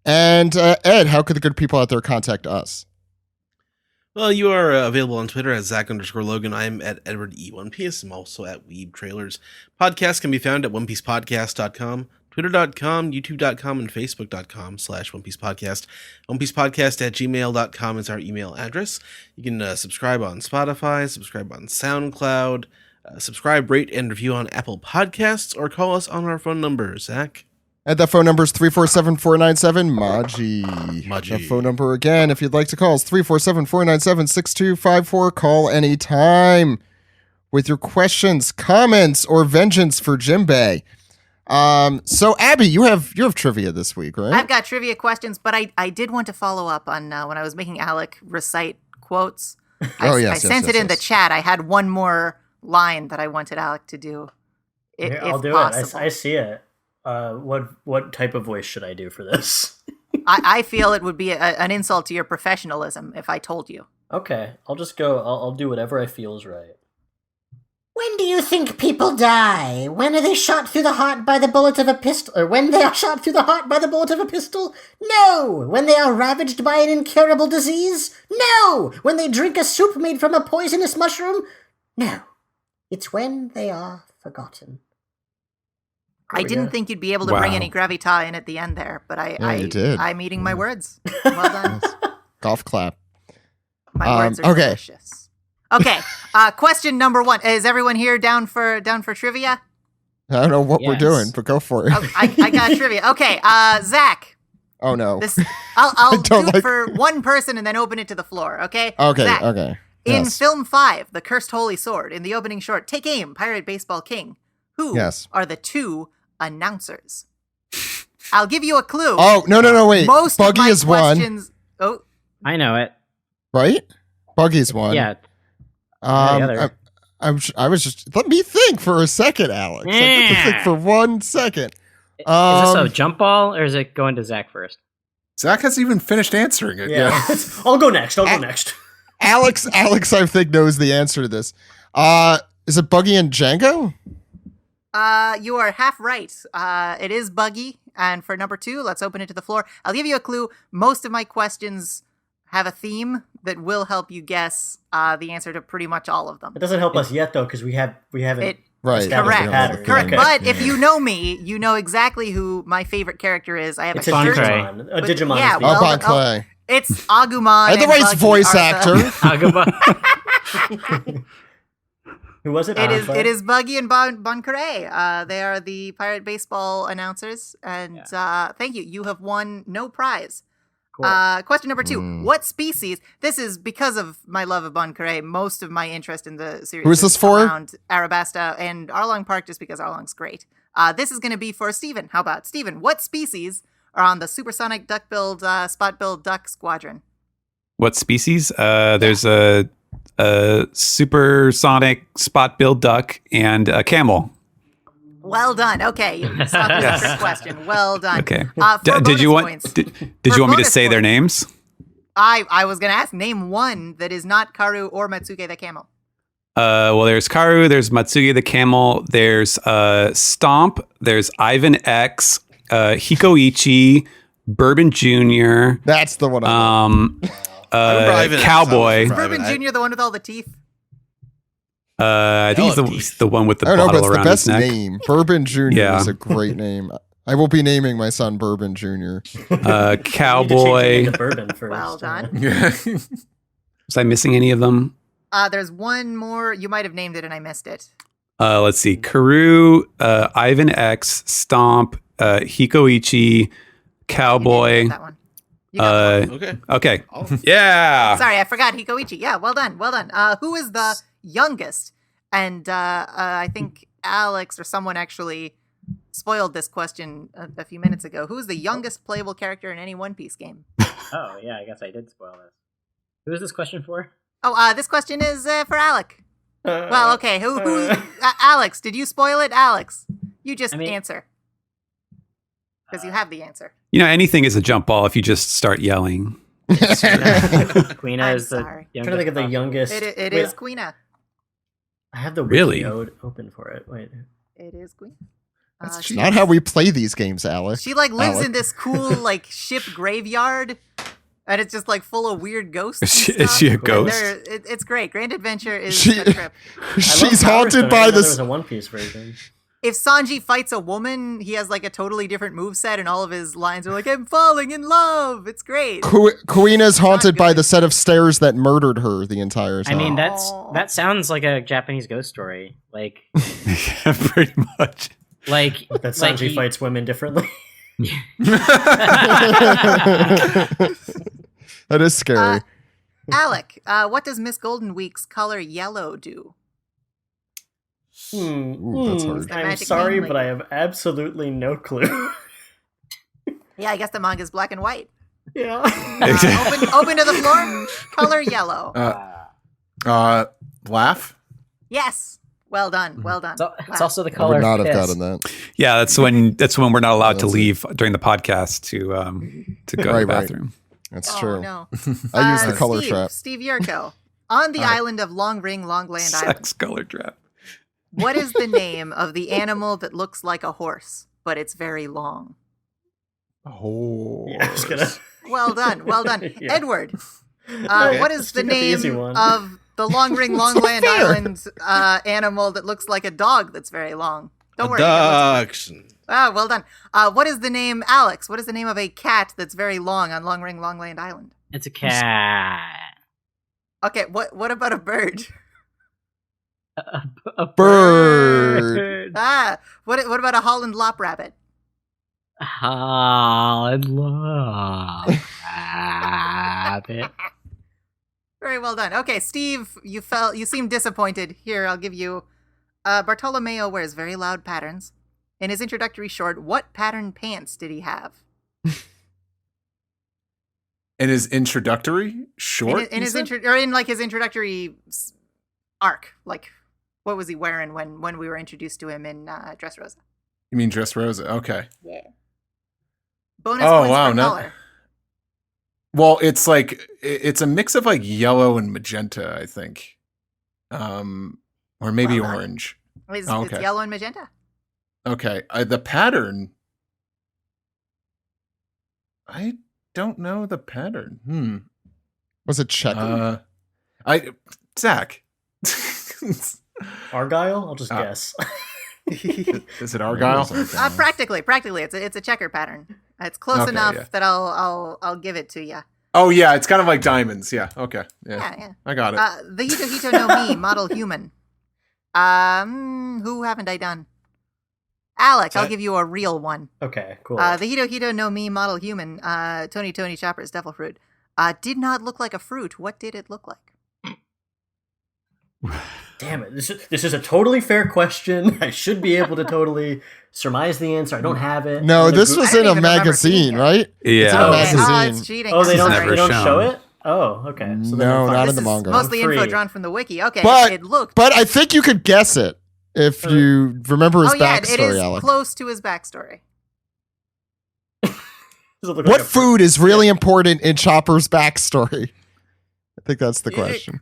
And Ed, how could the good people out there contact us? Well, you are available on Twitter at Zach_Logan. I'm at Edward E. One Piece. I'm also at Weeb Trailers. Podcasts can be found at OnePiecePodcast.com, Twitter.com, YouTube.com, and Facebook.com/OnePiecePodcast. OnePiecePodcast@gmail.com is our email address. You can subscribe on Spotify, subscribe on SoundCloud, subscribe, rate, and review on Apple Podcasts, or call us on our phone number, Zach. And that phone number is 347-497-MAJI. The phone number again, if you'd like to call, is 347-497-6254. Call anytime with your questions, comments, or vengeance for Jimbei. So Abby, you have trivia this week, right? I've got trivia questions, but I did want to follow up on when I was making Alec recite quotes. I sent it in the chat. I had one more line that I wanted Alec to do. I'll do it. I see it. What type of voice should I do for this? I feel it would be an insult to your professionalism if I told you. Okay, I'll just go. I'll do whatever I feel is right. When do you think people die? When are they shot through the heart by the bullet of a pistol? Or when they are shot through the heart by the bullet of a pistol? No! When they are ravaged by an incurable disease? No! When they drink a soup made from a poisonous mushroom? No. It's when they are forgotten. I didn't think you'd be able to bring any gravitas in at the end there, but you did. I'm eating my words. Well done. Nice. Golf clap. My words are delicious. Okay. Question number 1. Is everyone here down for trivia? I don't know what we're doing, but go for it. Oh, I got trivia. Okay, Zach. Oh no. I'll do it for one person and then open it to the floor. Okay. Okay. Zach, Okay. In Yes. film 5, The Cursed Holy Sword, in the opening short, Take Aim, Pirate Baseball King. Who are the 2 announcers? I'll give you a clue. Oh no! Wait. Most Buggy of my is questions. one. Oh, I know it. Right? Buggy's one. Yeah. I was just let me think for a second, Alex. I get to think for 1 second. Is this a jump ball or is it going to Zach first? Zach hasn't even finished answering it. Yeah. I'll go next. Alex, I think knows the answer to this. Is it Buggy and Django? you are half right. It is Buggy. And for number 2, let's open it to the floor. I'll give you a clue. Most of my questions have a theme that will help you guess the answer to pretty much all of them. It doesn't help us yet, though, because we haven't. Right. Correct. Okay. But if you know me, you know exactly who my favorite character is. I have it's a shirt. Digimon. A Digimon. Yeah, Bon Clay. It's Agumon. And the right voice actor. Agumon. Who was it? It is Buggy and Bon Clay. They are the Pirate Baseball announcers. And thank you. You have won no prize. Cool. Question number 2. What species? This is because of my love of Bon Clay. Most of my interest in the series Who is this for? Around Arabasta and Arlong Park, just because Arlong's great. This is going to be for Steven. How about Steven? What species are on the supersonic duck-billed, spot-billed duck squadron? What species? There's a supersonic spot-billed duck and a camel. Well done. Okay, you saw the trick question. Well done. Okay. Did you want me to say their names? I was going to ask. Name one that is not Karu or Matsuge the camel. Well, there's Karu. There's Matsuge the camel. There's Stomp. There's Ivan X. Hikoichi. Bourbon Jr. That's the one. Cowboy. Bourbon Jr. The one with all the teeth. I think he's the one with the bottle but it's around the best his neck. name. Bourbon Jr. is a great name. I will be naming my son Bourbon Jr. Cowboy. Bourbon first. Well done. Was I missing any of them? There's one more. You might have named it and I missed it. Let's see. Karu, Ivan X, Stomp, Hikoichi, Cowboy. That one. You got Okay. Yeah. Sorry, I forgot Hikoichi. Yeah, well done. Well done. Who is the youngest? And I think Alex or someone actually spoiled this question a few minutes ago. Who is the youngest playable character in any One Piece game? Oh, yeah, I guess I did spoil this. Who is this question for? Oh, this question is for Alec. Well, okay. Who Alex, did you spoil it? Alex, you just answer. Because you have the answer. You know, anything is a jump ball if you just start yelling. Quina is the I'm trying to think of the youngest. It is Quina. I have the Really? wiki open for it. Wait. It is Quina. That's not how we play these games, Alex. She lives in this cool ship graveyard, and it's just full of weird ghosts. Is she a ghost? It's great. Grand Adventure is a trip. She's haunted by this. There was a One Piece version. If Sanji fights a woman, he has a totally different moveset, and all of his lines are I'm falling in love. It's great. Queena's haunted by the set of stairs that murdered her the entire time. I mean, that sounds like a Japanese ghost story. Yeah, pretty much. That Sanji fights women differently. That is scary. Alec, what does Miss Golden Week's color yellow do? That's hard. I'm sorry, but I have absolutely no clue. Yeah, I guess the manga's black and white. Yeah. Open to the floor. Color yellow. Laugh. Yes. Well done. Well done. It's also the color. I would not of have piss. gotten that. Yeah, that's when we're not allowed to leave during the podcast to go to the bathroom. That's true. No. I use the color trap. Steve Yurko. On the island of Long Ring, Longland Island. Sex color trap. What is the name of the animal that looks like a horse, but it's very long? Oh. Yeah, I was gonna... Well done. Well done. Yeah. Edward, what is the name of the Long Ring, Longland Island animal that looks like a dog that's very long? Don't worry. Ducks. Well done. What is the name, Alex? What is the name of a cat that's very long on Long Ring, Longland Island? It's a cat. Okay, what about a bird? A Bird. What about a Holland Lop rabbit? Holland Lop rabbit. Very well done. Okay, Steve, you seem disappointed. Here, I'll give you. Bartolomeo wears very loud patterns. In his introductory short, what pattern pants did he have? In his introductory short? In his introductory arc, like what was he wearing when we were introduced to him in Dressrosa? You mean Dressrosa? Okay. Yeah. Bonus points for no. color. Well, it's a mix of like yellow and magenta, I think, or maybe orange. It's yellow and magenta. Okay, the pattern. I don't know the pattern. Was it checkered? Zach. Argyle? I'll just guess. Is it Argyle? Practically, it's a checker pattern. It's close enough that I'll give it to you. Oh yeah, it's kind of like diamonds. Yeah. Okay. Yeah. I got it. The Hito no Mi model human. Who haven't I done? Alec, I'll give you a real one. Okay, cool. The Hito no Mi model human, Tony Chopper's Devil Fruit, did not look like a fruit. What did it look like? Damn it! This is a totally fair question. I should be able to totally surmise the answer. I don't have it. No, this was in a magazine, right? Yeah. It's cheating. Oh, they don't show it? Oh, okay. So no, not in the manga. Mostly info drawn from the wiki. Okay, it looked. But I think you could guess it if you remember his backstory, it is Alec. close to his backstory. What food is really important in Chopper's backstory? I think that's the question.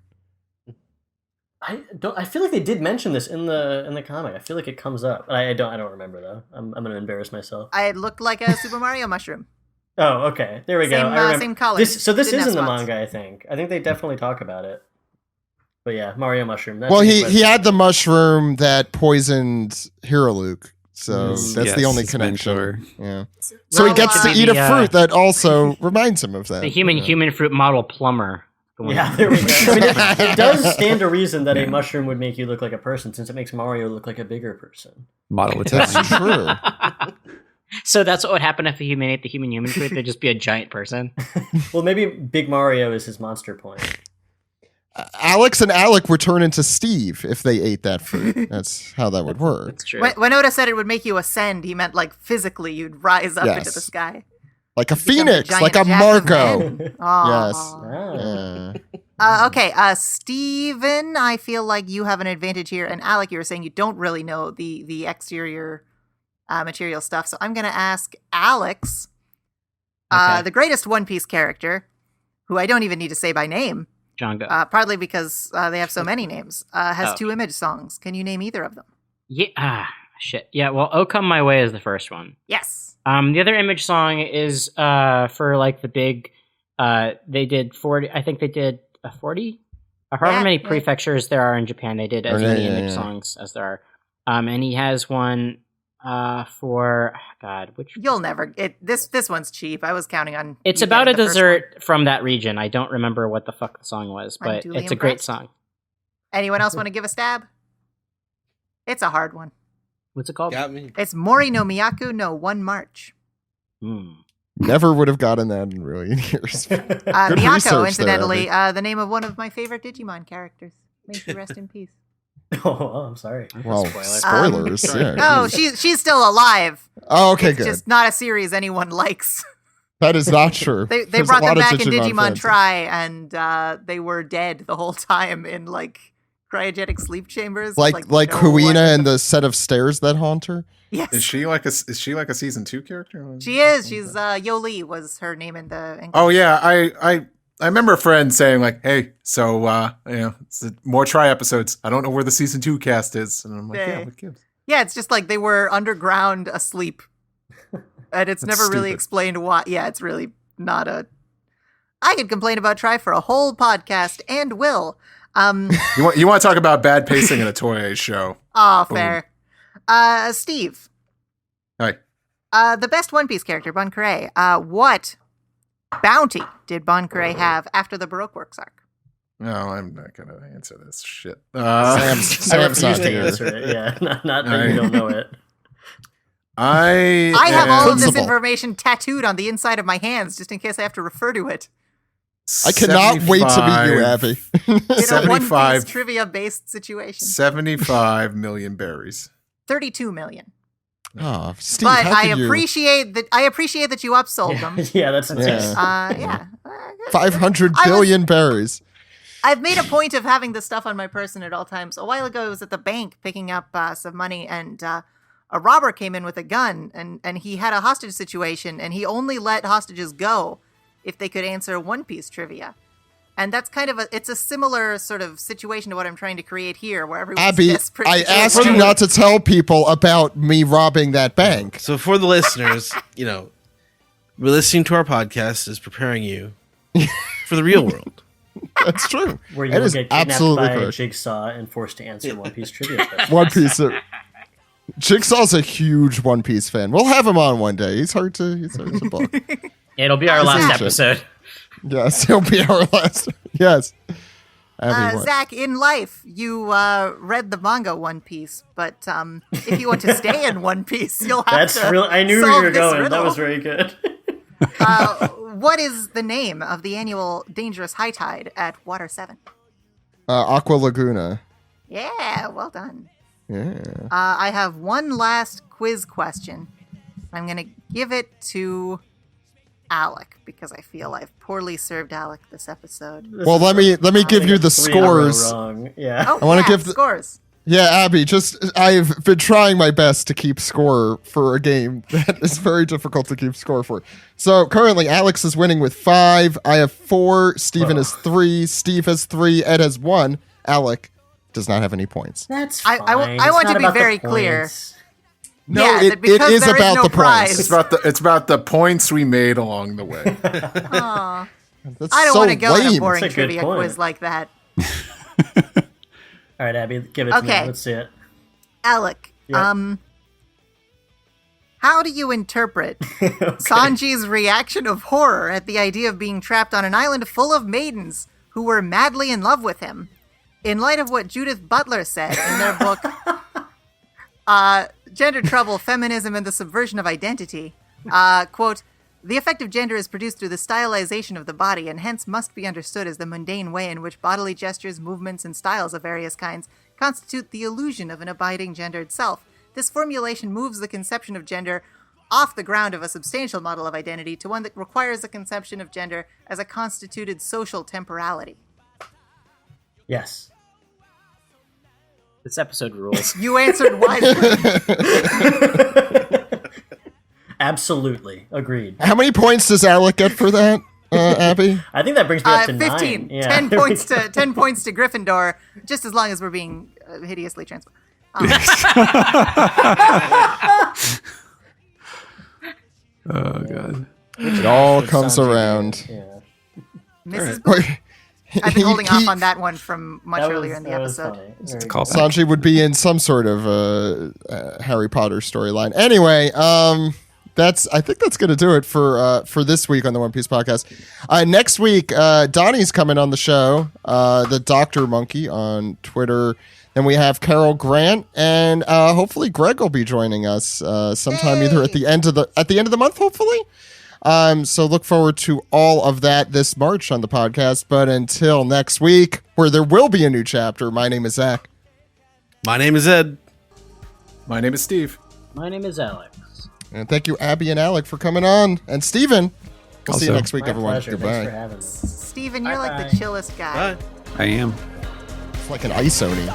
I feel like they did mention this in the comic. I feel like it comes up. I don't remember though. I'm gonna embarrass myself. It looked like a Super Mario mushroom. Oh, okay. There we go. Same color. This is in the manga, I think. I think they definitely talk about it. But yeah, Mario mushroom. Well, he had the mushroom that poisoned Hero Luke. So that's the only connection. Yeah. So he gets to eat a fruit that also reminds him of that. The human fruit model plumber. Yeah, there we go. I mean, it does stand to reason that a mushroom would make you look like a person, since it makes Mario look like a bigger person. Model That's true. So that's what would happen if a human ate the human fruit? They'd just be a giant person. Well, maybe Big Mario is his monster point. Alex and Alec would turn into Steve if they ate that fruit. That's how that would work. That's true. When Oda said it would make you ascend, he meant like physically you'd rise up into the sky. Like a phoenix, like a Marco. Yes. Okay, Steven, I feel like you have an advantage here. And Alec, you were saying you don't really know the exterior material stuff. So I'm going to ask Alex, the greatest One Piece character, who I don't even need to say by name. Django. Partly because they have so many names. Has 2 image songs. Can you name either of them? Yeah. Shit. Yeah, well, "Oh Come My Way" is the first one. Yes. The other image song is for like the big. They did 40. I think they did 40. However many prefectures there are in Japan, they did as many image songs as there are. And he has one for which you'll never. This one's cheap. I was counting on. It's about a dessert from that region. I don't remember what the fuck the song was, but it's a great song. Anyone else want to give a stab? It's a hard one. What's it called? Got me. It's Mori no Miyaku no 1 March. Never would have gotten that in a million years. Miyako, incidentally, the name of one of my favorite Digimon characters. May she rest in peace. Oh, I'm sorry. Well, spoilers. No, she's still alive. Oh, okay, it's good. Just not a series anyone likes. That is not true. They brought them back in Digimon Tri, and they were dead the whole time in like cryogenic sleep chambers. Like Huina and the set of stairs that haunt her. Yes. Is she like a season 2 character? She is. She's Yoli was her name in the. Oh yeah, I remember a friend saying like, "Hey, so it's more Tri episodes. I don't know where the season 2 cast is," and I'm like, "Yeah, what gives?" Yeah, it's just like they were underground asleep, and it's never really explained why. Yeah, it's really not a. I could complain about Tri for a whole podcast, and will. You want to talk about bad pacing in a Toei show? Oh, fair. Steve. Hi. The best One Piece character, Bon Kure. What bounty did Bon Kure have after the Baroque Works arc? No, I'm not going to answer this shit. Sam's not here. Yeah, not that you don't know it. I have all of this information tattooed on the inside of my hands just in case I have to refer to it. I cannot wait to meet you, Abby. In a One Piece trivia-based situation. 75 million berries. 32 million. Oh, Steve, but I appreciate that you upsold them. Yeah, that's nice. Yeah. 500 billion berries. I've made a point of having this stuff on my person at all times. A while ago, I was at the bank picking up some money, and a robber came in with a gun, and he had a hostage situation, and he only let hostages go if they could answer One Piece trivia. And that's kind of it's a similar sort of situation to what I'm trying to create here, where everyone's Abby, desperate. I asked you not to tell people about me robbing that bank. So for the listeners, listening to our podcast is preparing you for the real world. That's true. Where you will get kidnapped by a Jigsaw and forced to answer One Piece trivia questions. One Piece. Jigsaw's a huge One Piece fan. We'll have him on one day. He's hard to book. It'll be our last episode. Yes, it'll be our last. Yes. Zach, in life, you read the manga One Piece, but if you want to stay in One Piece, you'll have to. I knew where you were going. Riddle. That was very good. What is the name of the annual Dangerous High Tide at Water 7? Aqua Laguna. Yeah, well done. Yeah. I have one last quiz question. I'm going to give it to Alec because I feel I've poorly served Alec this episode. Well, let me give you the scores. Yeah. Oh, I want to give the scores. Yeah, Abby, I've been trying my best to keep score for a game that is very difficult to keep score for. So currently, Alex is winning with 5. I have 4. Steven has 3. Steve has 3. Ed has 1. Alec does not have any points. That's fine. I want to be very clear. No, it is about the points. It's about the points we made along the way. I don't want to go in a boring trivia quiz like that. All right, Abby, give it to me. Let's see it. Alec, how do you interpret Sanji's reaction of horror at the idea of being trapped on an island full of maidens who were madly in love with him, in light of what Judith Butler said in their book, Gender Trouble, Feminism, and the Subversion of Identity? Quote, the effect of gender is produced through the stylization of the body and hence must be understood as the mundane way in which bodily gestures, movements, and styles of various kinds constitute the illusion of an abiding gendered self. This formulation moves the conception of gender off the ground of a substantial model of identity to one that requires a conception of gender as a constituted social temporality. Yes. This episode rules. You answered wisely. Absolutely. Agreed. How many points does Alec get for that, Abby? I think that brings me up to 15. 9. Yeah. 10 points to Gryffindor, just as long as we're being hideously transparent. Oh, God. It all comes around. Yeah. Mrs. Booth. I've been holding off on that one from much earlier in the episode. Sanji would be in some sort of Harry Potter storyline. Anyway, I think that's going to do it for this week on the One Piece podcast. Next week, Donnie's coming on the show, the Dr. Monkey on Twitter. Then we have Carol Grant, and hopefully Greg will be joining us sometime either at the end of the month, hopefully. So look forward to all of that this March on the podcast. But until next week, where there will be a new chapter, my name is Zach. My name is Ed. My name is Steve. My name is Alex. And thank you, Abby and Alec, for coming on. And Steven. We'll see you next week, everyone. Pleasure. Goodbye. Thanks for having me. Steven, you're like the chillest guy. I am. It's like an ice oni.